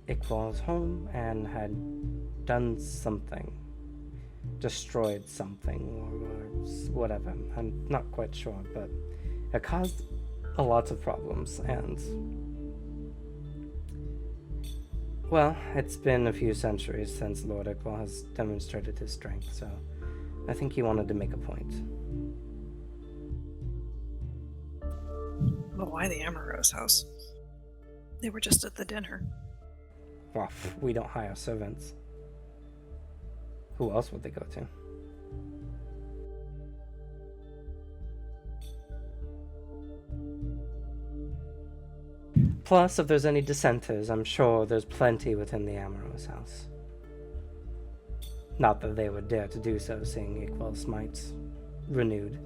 Iqbal's home and had done something. Destroyed something or whatever. I'm not quite sure, but it caused a lot of problems, and well, it's been a few centuries since Lord Iqbal has demonstrated his strength, so I think he wanted to make a point. But why the Amorous house? They were just at the dinner. Well, we don't hire servants. Who else would they go to? Plus, if there's any dissenters, I'm sure there's plenty within the Amorous house. Not that they would dare to do so, seeing Iqbal's smites renewed.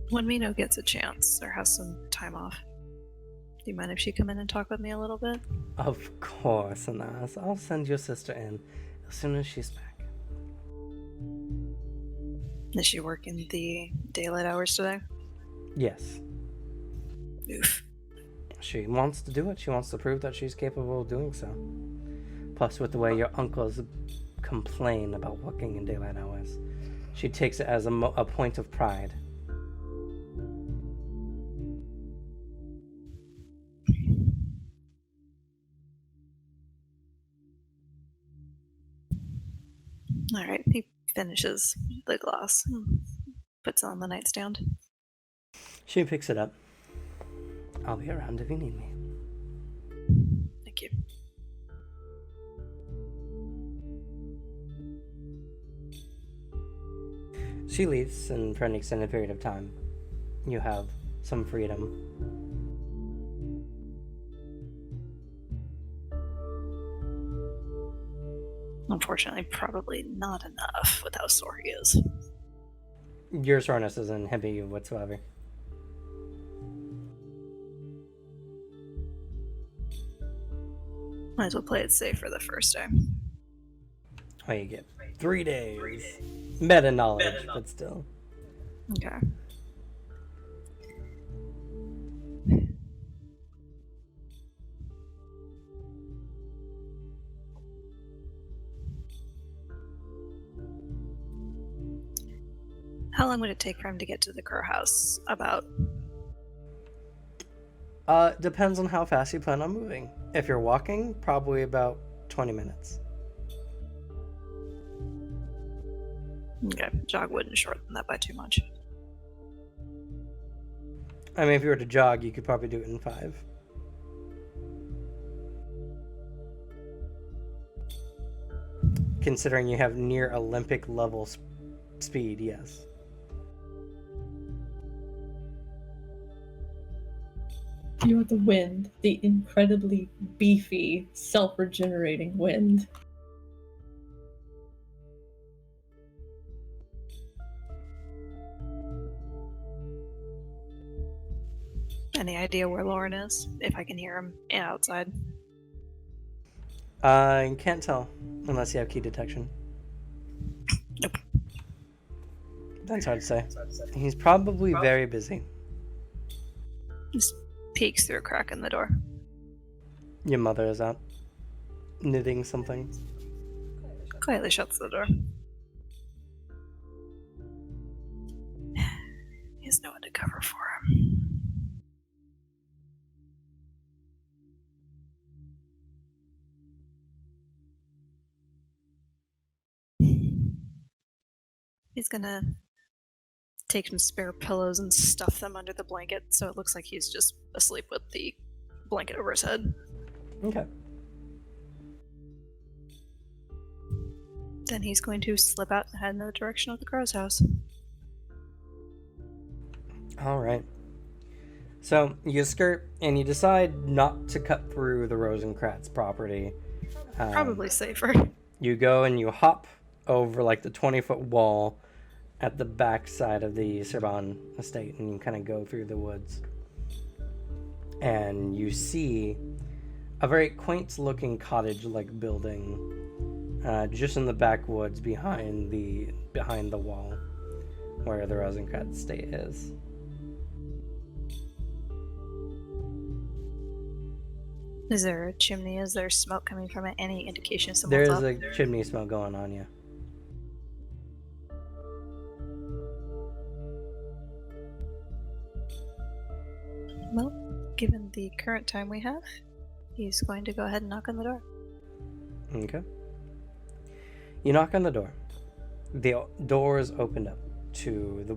When Mino gets a chance or has some time off, do you mind if she come in and talk with me a little bit? Of course, Anas. I'll send your sister in as soon as she's back. Is she working the daylight hours today? Yes. Oof. She wants to do it. She wants to prove that she's capable of doing so. Plus, with the way your uncles complain about working in daylight hours, she takes it as a point of pride. Alright, he finishes the glass, puts it on the nightstand. She picks it up. I'll be around if you need me. Thank you. She leaves, and for an extended period of time, you have some freedom. Unfortunately, probably not enough with how sore he is. Your soreness doesn't inhibit you whatsoever. Might as well play it safe for the first day. Oh, you get 3 days. Meta knowledge, but still. Okay. How long would it take for him to get to the Crow House? About. Depends on how fast you plan on moving. If you're walking, probably about 20 minutes. Okay, jog wouldn't shorten that by too much. I mean, if you were to jog, you could probably do it in 5. Considering you have near Olympic level speed, yes. You're the wind, the incredibly beefy, self-regenerating wind. Any idea where Lauren is? If I can hear him outside. I can't tell unless you have key detection. Nope. That's hard to say. He's probably very busy. Just peeks through a crack in the door. Your mother is out knitting something. Quietly shuts the door. He has no one to cover for him. He's gonna take some spare pillows and stuff them under the blanket so it looks like he's just asleep with the blanket over his head. Okay. Then he's going to slip out and head in the direction of the Crow's house. Alright. So, you skirt and you decide not to cut through the Rosencratz property. Probably safer. You go and you hop over like the 20-foot wall at the back side of the Serban estate, and you kind of go through the woods. And you see a very quaint-looking cottage-like building just in the backwoods behind the wall where the Rosencratz estate is. Is there a chimney? Is there smoke coming from it? Any indication someone's There up? is a chimney smoke going on, yeah. Well, given the current time we have, he's going to go ahead and knock on the door. Okay. You knock on the door. The door is opened up to the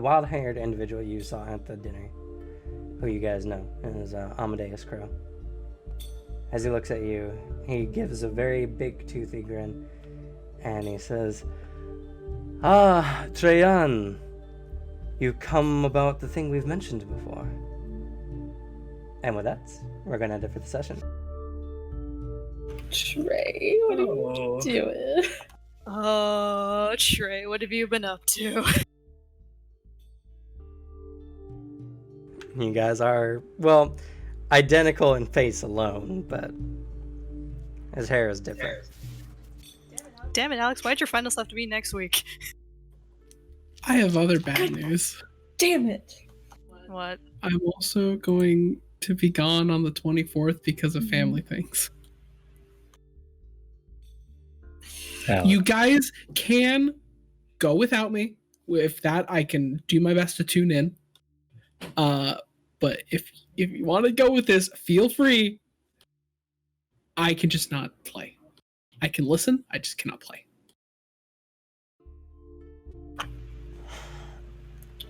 wild-haired individual you saw at the dinner, who you guys know is Amadeus Crow. As he looks at you, he gives a very big toothy grin, and he says, "Ah, Treyan, you come about the thing we've mentioned before." And with that, we're going to end it for the session. Trey, what are you doing? Oh, Trey, what have you been up to? You guys are, well, identical in face alone, but his hair is different. Damn it, Alex, why'd your finals have to be next week? I have other bad news. Damn it. What? I'm also going to be gone on the 24th because of family things. You guys can go without me. With that, I can do my best to tune in. But if you want to go with this, feel free. I can just not play. I can listen, I just cannot play.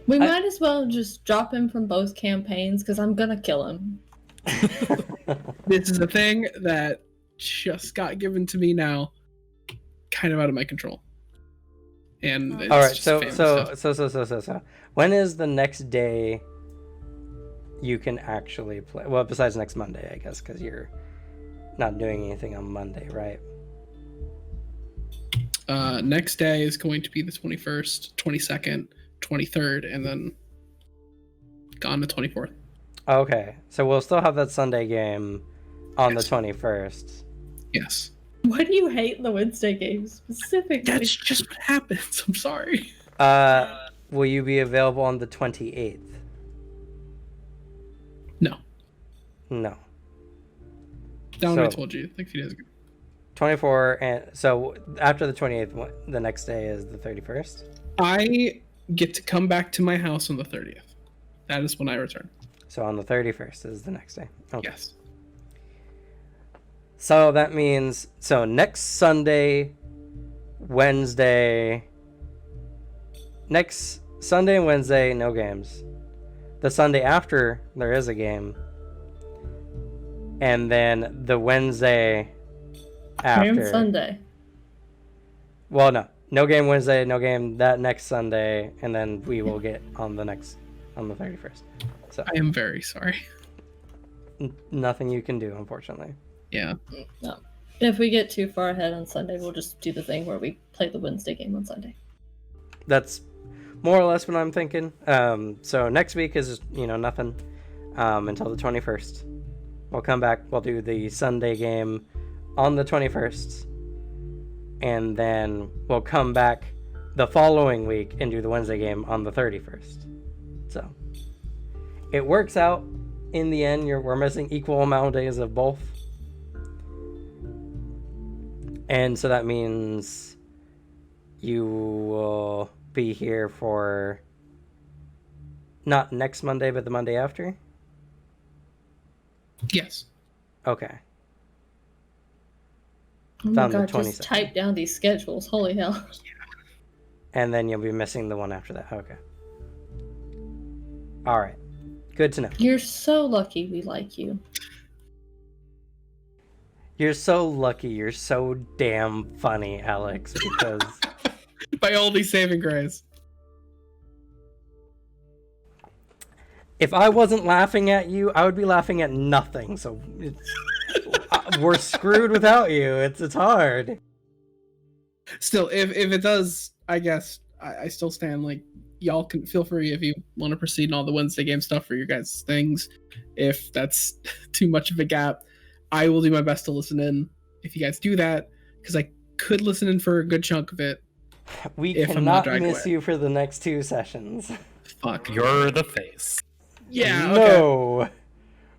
We might as well just drop him from both campaigns because I'm gonna kill him. This is a thing that just got given to me now, kind of out of my control. And it's All right, just so family stuff. so when is the next day you can actually play? Well, besides next Monday, I guess, because you're not doing anything on Monday, right? Next day is going to be the 21st, 22nd, 23rd, and then gone the 24th. Okay, so we'll still have that Sunday game on Yes. the 21st. Yes. Why do you hate the Wednesday games specifically? That's just what happens. I'm sorry. Will you be available on the 28th? No. No. That one I So- told you like a few days ago. 24, and so after the 28th, the next day is the 31st? I get to come back to my house on the 30th. That is when I return. So on the 31st is the next day. Okay. Yes. So that means, so next Sunday, Wednesday, next Sunday and Wednesday, no games. The Sunday after, there is a game. And then the Wednesday Game after. Sunday. Well, no game Wednesday, no game that next Sunday, and then we will get on the 31st. So I am very sorry. nothing you can do, unfortunately. Yeah. No. If we get too far ahead on Sunday, we'll just do the thing where we play the Wednesday game on Sunday. That's more or less what I'm thinking. So next week is, nothing until the 21st. We'll come back, we'll do the Sunday game on the 21st, and then we'll come back the following week and do the Wednesday game on the 31st. So it works out in the end. We're missing equal amount of days of both. And so that means you will be here for not next Monday, but the Monday after? Yes. Okay. Oh my On the god, 22nd. just type down these schedules. Holy hell. And then you'll be missing the one after that. Okay. All right. Good to know. You're so lucky we like you. You're so lucky. You're so damn funny, Alex, because By all these saving grace. if I wasn't laughing at you, I would be laughing at nothing. So we're screwed without you. It's hard. Still, if it does, I guess I still stand. Like, y'all can feel free if you want to proceed in all the Wednesday game stuff for your guys' things. If that's too much of a gap, I will do my best to listen in. If you guys do that, because I could listen in for a good chunk of it. We If I'm not cannot dragged miss away. you for the next 2 sessions. Fuck. You're the face. Yeah. Okay. No.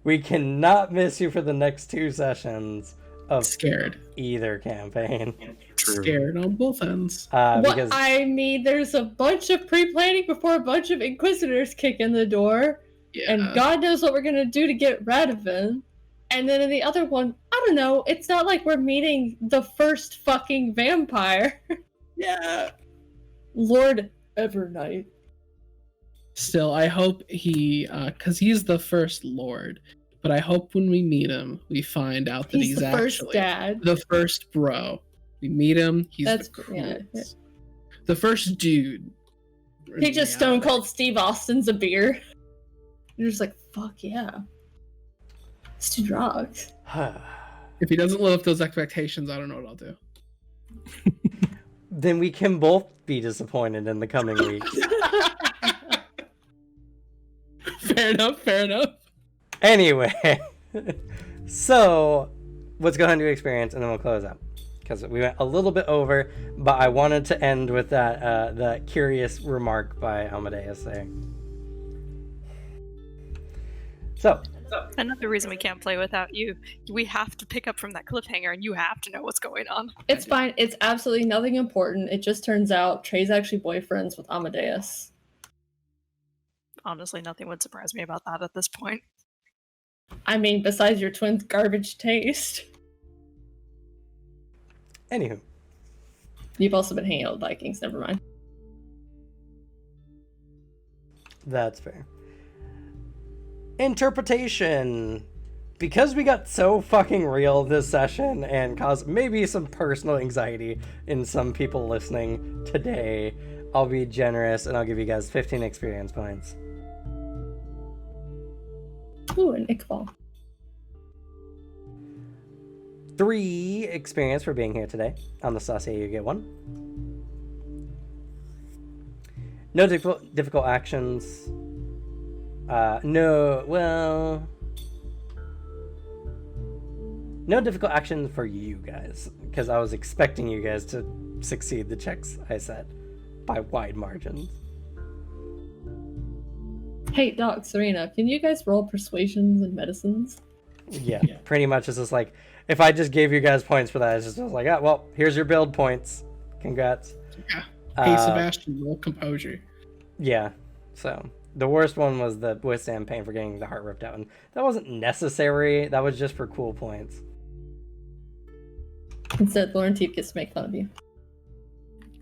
We cannot miss you for the next 2 sessions of Scared. either campaign. True. Scared on both ends. Because I mean, there's a bunch of pre-planning before a bunch of Inquisitors kick in the door, Yeah. and God knows what we're gonna do to get Radovan. And then in the other one, I don't know, it's not like we're meeting the first fucking vampire. Yeah. Lord Evernight. Still, I hope he, because he's the first lord, but I hope when we meet him, we find out that He's he's the first actually dad. the first bro. We meet him, he's That's the yeah. coolest. The first dude. in He just Stone reality. Cold Steve Austin's a beer. You're just like, fuck yeah. Let's do drugs. If he doesn't live up to those expectations, I don't know what I'll do. Then we can both be disappointed in the coming weeks. Fair enough, fair enough. Anyway, so let's go ahead and do experience, and then we'll close out. Because we went a little bit over, but I wanted to end with that curious remark by Amadeus there. So, Another reason we can't play without you. We have to pick up from that cliffhanger, and you have to know what's going on. It's fine. It's absolutely nothing important. It just turns out Trey's actually boyfriends with Amadeus. Honestly, nothing would surprise me about that at this point. I mean, besides your twin's garbage taste. anywho, You've also been hanging out with Vikings, never mind. that's fair. Interpretation. Because we got so fucking real this session and caused maybe some personal anxiety in some people listening today, I'll be generous and I'll give you guys 15 experience points. Ooh, an Iqbal. 3 experience for being here today. Anastasia, you get 1. No difficult actions. No difficult actions for you guys, because I was expecting you guys to succeed the checks I set by wide margins. Hey, Doc, Serena, can you guys roll persuasions and medicines? Yeah, pretty much it's just like, if I just gave you guys points for that, it's just like, ah, well, here's your build points. Congrats. Yeah. Hey, Sebastian, roll composure. Yeah, so the worst one was the withstand pain for getting the heart ripped out, and that wasn't necessary. That was just for cool points. Instead, Lauren Teep gets to make fun of you.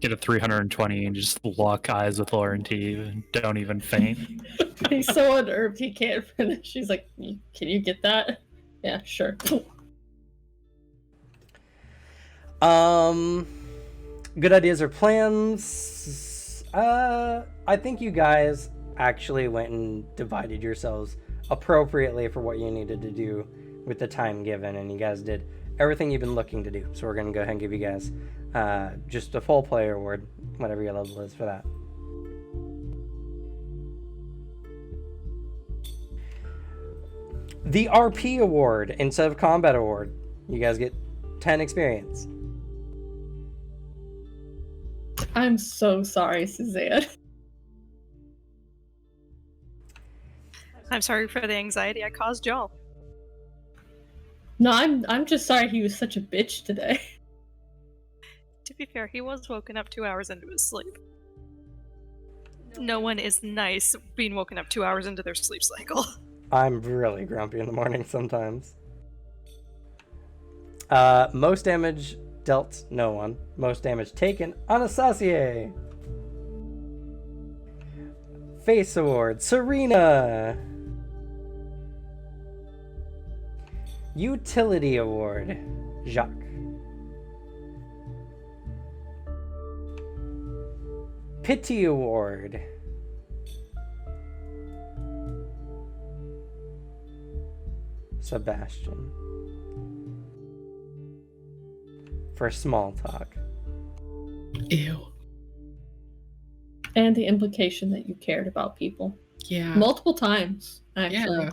Get a 320 and just lock eyes with Lauren T. And don't even faint. He's so unnerved he can't finish. He's like, can you get that? Yeah, sure. Good ideas or plans. I think you guys actually went and divided yourselves appropriately for what you needed to do with the time given, and you guys did everything you've been looking to do. So we're gonna go ahead and give you guys just a full player award, whatever your level is for that. The RP award instead of combat award, you guys get 10 experience. I'm so sorry, Suzanne. I'm sorry for the anxiety I caused y'all. No, I'm just sorry he was such a bitch today. To be fair, he was woken up 2 hours into his sleep. No one is nice being woken up 2 hours into their sleep cycle. I'm really grumpy in the morning sometimes. Most damage dealt, no one. Most damage taken, Anastasia. Face award, Serena. Utility award, Jacques. Pity award, Sebastian. For small talk. Ew. And the implication that you cared about people. Yeah. Multiple times, actually. Yeah.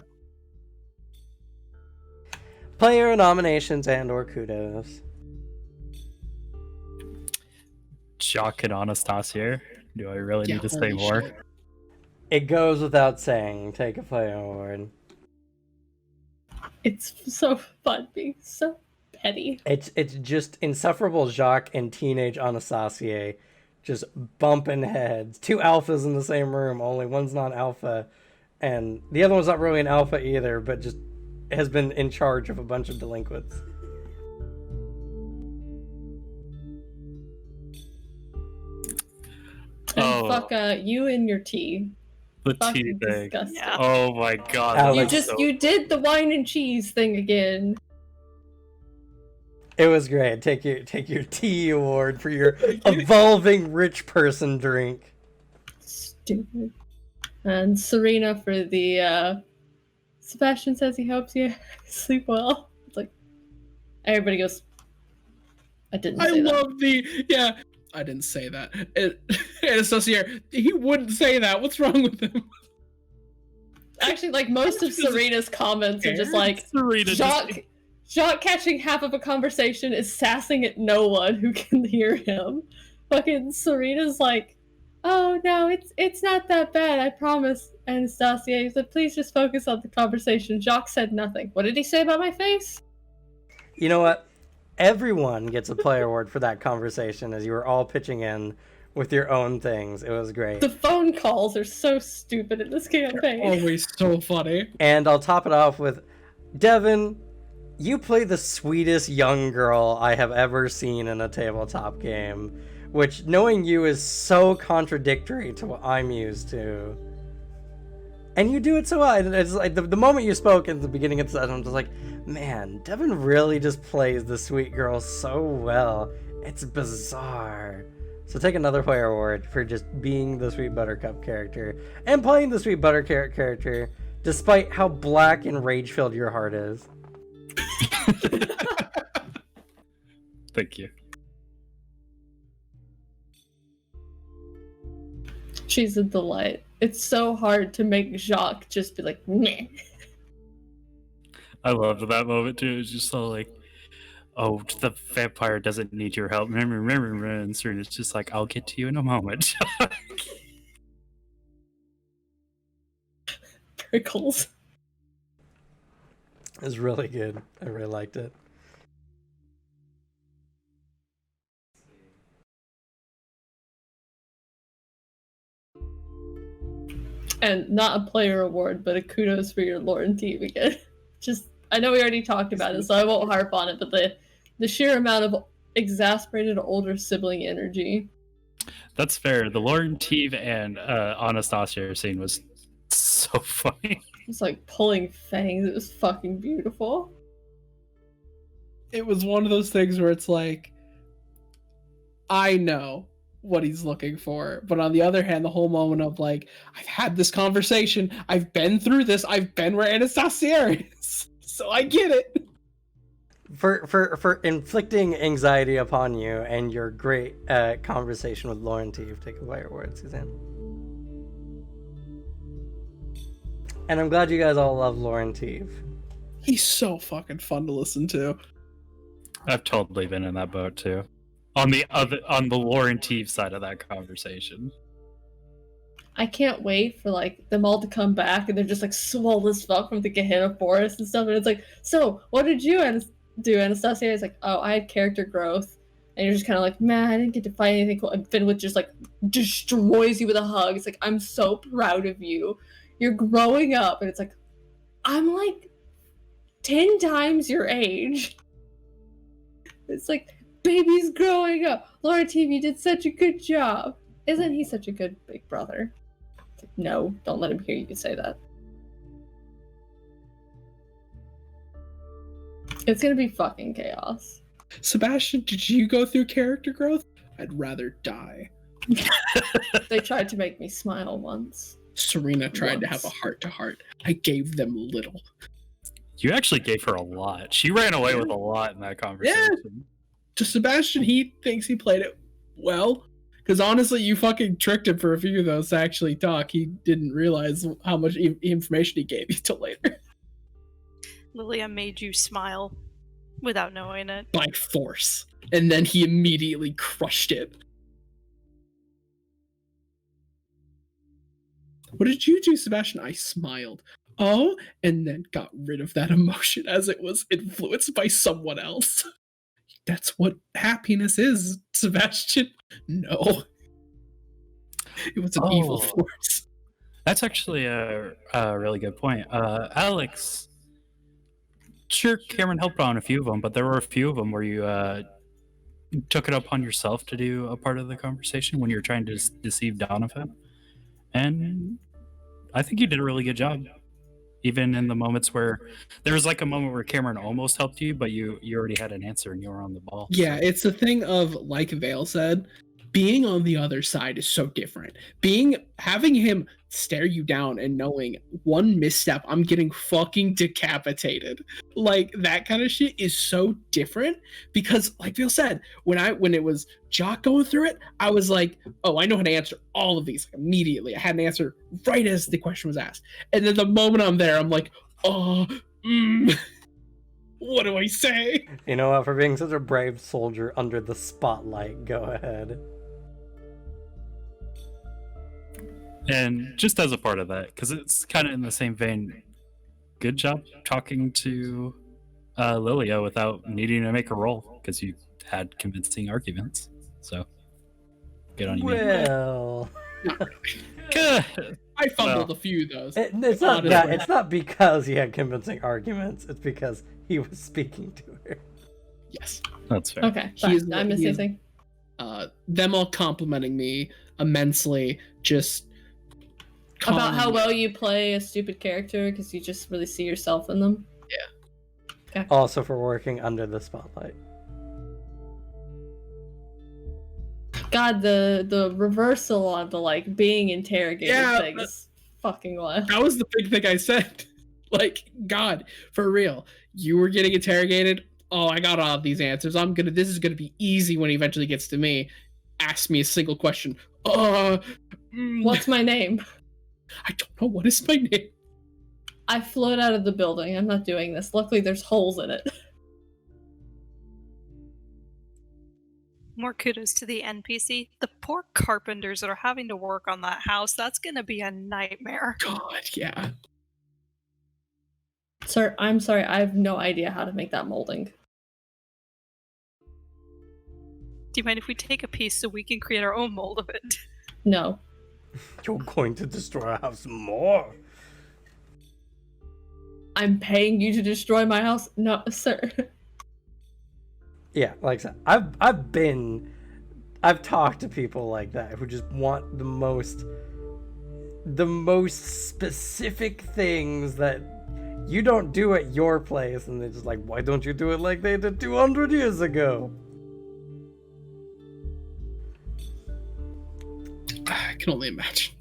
Player nominations and or kudos. Jock and Anastasia. Do I really Yeah, need to say holy more? shit. It goes without saying, take a player award. It's so fun being so petty. It's just insufferable Jacques and teenage Anastasia just bumping heads. 2 alphas in the same room, only one's not alpha, and the other one's not really an alpha either, but just has been in charge of a bunch of delinquents. And Oh. fuck you and your tea. The tea fucking thing. disgusting. Yeah. Oh my god. Alex. that was so- You did the wine and cheese thing again. It was great. Take your tea award for your evolving rich person drink. Stupid. And Serena for the Sebastian says he hopes you sleep well. It's like everybody goes, I didn't I say that. love yeah. I didn't say that. And Associator, he wouldn't say that. What's wrong with him? Actually, like most of Serena's comments are just like Serena Jacques catching half of a conversation is sassing at no one who can hear him. Fucking Serena's like, oh no, it's not that bad, I promise. Anastasia, he said, please just focus on the conversation. Jacques said nothing. What did he say about my face? You know what? Everyone gets a player award for that conversation as you were all pitching in with your own things. It was great. The phone calls are so stupid in this campaign. Always so funny. And I'll top it off with Devin, you play the sweetest young girl I have ever seen in a tabletop game, which knowing you is so contradictory to what I'm used to. And you do it so well. It's like the moment you spoke at the beginning of the session, I'm just like, man, Devin really just plays the sweet girl so well. It's bizarre. So take another player award for just being the Sweet Buttercup character and playing the Sweet Buttercup character despite how black and rage-filled your heart is. Thank you. She's a delight. It's so hard to make Jacques just be like, meh. I loved that moment too. It's just so like, oh, the vampire doesn't need your help. Remember, and Serena's just like, I'll get to you in a moment. Prickles. It was really good. I really liked it. And not a player award, but a kudos for your lore and team again. Just, I know we already talked about it, so I won't harp on it, but the sheer amount of exasperated older sibling energy. That's fair. The Lauren Teve and Anastasia scene was so funny. It's like pulling fangs. It was fucking beautiful. It was one of those things where it's like, I know what he's looking for, but on the other hand, the whole moment of like, I've had this conversation, I've been through this, I've been where Anastasia is, so I get it. For inflicting anxiety upon you and your great conversation with Lauren Teve, take away your word, Suzanne. And I'm glad you guys all love Lauren Teve. He's so fucking fun to listen to. I've totally been in that boat too. On the Lauren Teve side of that conversation. I can't wait for like them all to come back and they're just like swole as fuck from the Gehenna Forest and stuff. And it's like, so what did you do, Anastasia? It's like, oh, I had character growth. And you're just kind of like, man, I didn't get to fight anything cool. And Finwith just like destroys you with a hug. It's like, I'm so proud of you. You're growing up. And it's like, I'm like 10 times your age. It's like, baby's growing up. Laura TV did such a good job. Isn't he such a good big brother? It's like, no, don't let him hear you say that. It's gonna be fucking chaos. Sebastian, did you go through character growth? I'd rather die. They tried to make me smile once. Serena tried to have a heart-to-heart. I gave them little. You actually gave her a lot. She ran away with a lot in that conversation. To Sebastian, he thinks he played it well. Because honestly, you fucking tricked him for a few of those to actually talk. He didn't realize how much information he gave you till later. Lilia made you smile without knowing it. By force. And then he immediately crushed it. What did you do, Sebastian? I smiled. Oh, and then got rid of that emotion as it was influenced by someone else. That's what happiness is, Sebastian. No. It was an evil force. That's actually a really good point. Alex, sure, Cameron helped on a few of them, but there were a few of them where you took it upon yourself to do a part of the conversation when you were trying to deceive Donovan. And I think you did a really good job. Even in the moments where there was like a moment where Cameron almost helped you, but you already had an answer and you were on the ball. Yeah, so. it's the thing of, like Vale said, being on the other side is so different. Having him stare you down and knowing one misstep, I'm getting fucking decapitated. Like that kind of shit is so different because, like Vale said, when it was Jock going through it, I was like, oh, I know how to answer all of these immediately. I had an answer right as the question was asked, and then the moment I'm there, I'm like, oh. What do I say? You know what? For being such a brave soldier under the spotlight, go ahead. And just as a part of that, because it's kind of in the same vein, good job talking to Lilia without needing to make a roll, because you had convincing arguments. So, good on you. Well, Good. I fumbled a few though. it's not that. It's not because he had convincing arguments. It's because he was speaking to her. Yes. That's fair. Okay, fine. I missed anything. Them all complimenting me immensely. Just About how calling- well you play a stupid character because you just really see yourself in them. Also for working under the spotlight. God, the reversal on the like being interrogated Yeah, thing is fucking wild. That was the big thing I said. Like, God, for real, you were getting interrogated. Oh, I got all of these answers. This is gonna be easy when he eventually gets to me. Ask me a single question. What's my name? I don't know. What is my name? I float out of the building. I'm not doing this. Luckily, there's holes in it. More kudos to the NPC. The poor carpenters that are having to work on that house, that's gonna be a nightmare. God, yeah. Sir, I'm sorry. I have no idea how to make that molding. Do you mind if we take a piece so we can create our own mold of it? No. You're going to destroy our house more. I'm paying you to destroy my house? No, sir. Yeah, like I said, I've talked to people like that who just want the most specific things that you don't do at your place, and they're just like, why don't you do it like they did 200 years ago? I can only imagine.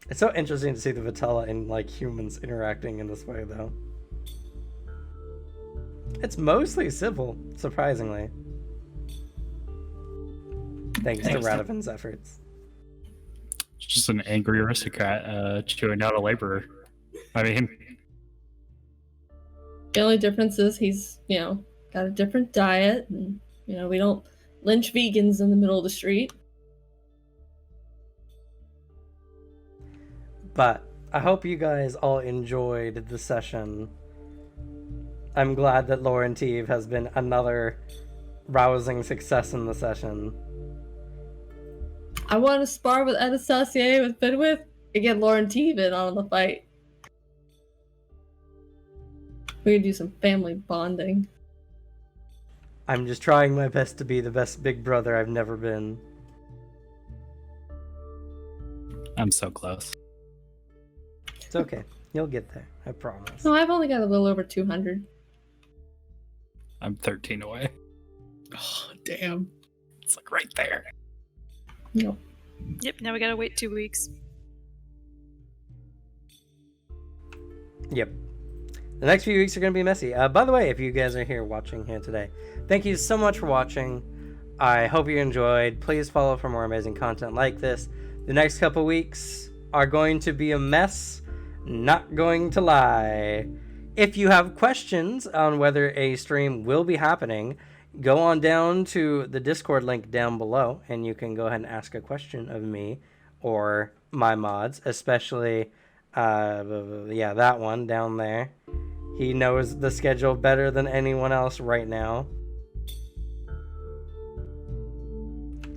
It's so interesting to see the Vitella and like humans interacting in this way, though. It's mostly civil, surprisingly. Thanks to Radovan's efforts. It's just an angry aristocrat chewing out a laborer. I mean, The only difference is he's, got a different diet, and, we don't lynch vegans in the middle of the street. But I hope you guys all enjoyed the session. I'm glad that Lauren Teeve has been another rousing success in the session. I want to spar with Anastasia with Fenwith and get Lauren Teeve in on the fight. We could do some family bonding. I'm just trying my best to be the best big brother I've never been. I'm so close. It's okay. You'll get there. I promise. No, I've only got a little over 200. I'm 13 away. Oh, damn. It's like right there. No. Yep, now we gotta wait 2 weeks. Yep. The next few weeks are going to be messy. By the way, if you guys are watching here today, thank you so much for watching. I hope you enjoyed. Please follow for more amazing content like this. The next couple weeks are going to be a mess. Not going to lie. If you have questions on whether a stream will be happening, go on down to the Discord link down below, and you can go ahead and ask a question of me or my mods, especially, that one down there. He knows the schedule better than anyone else right now.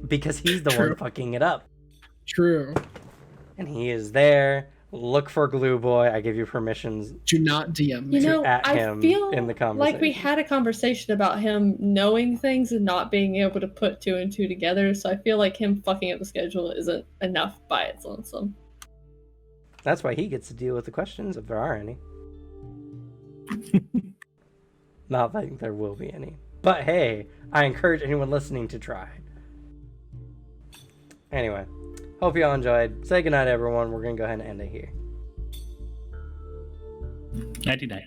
Because he's the one fucking it up. True. And he is there, look for Glue Boy. I give you permissions. Do not DM me. You know, at I him feel in the like we conversation. had a conversation about him knowing things and not being able to put two and two together, so I feel like him fucking up the schedule isn't enough by its lonesome. That's why he gets to deal with the questions, if there are any. Not that there will be any. But hey, I encourage anyone listening to try. Anyway, hope y'all enjoyed. Say goodnight, everyone. We're going to go ahead and end it here. Nighty night.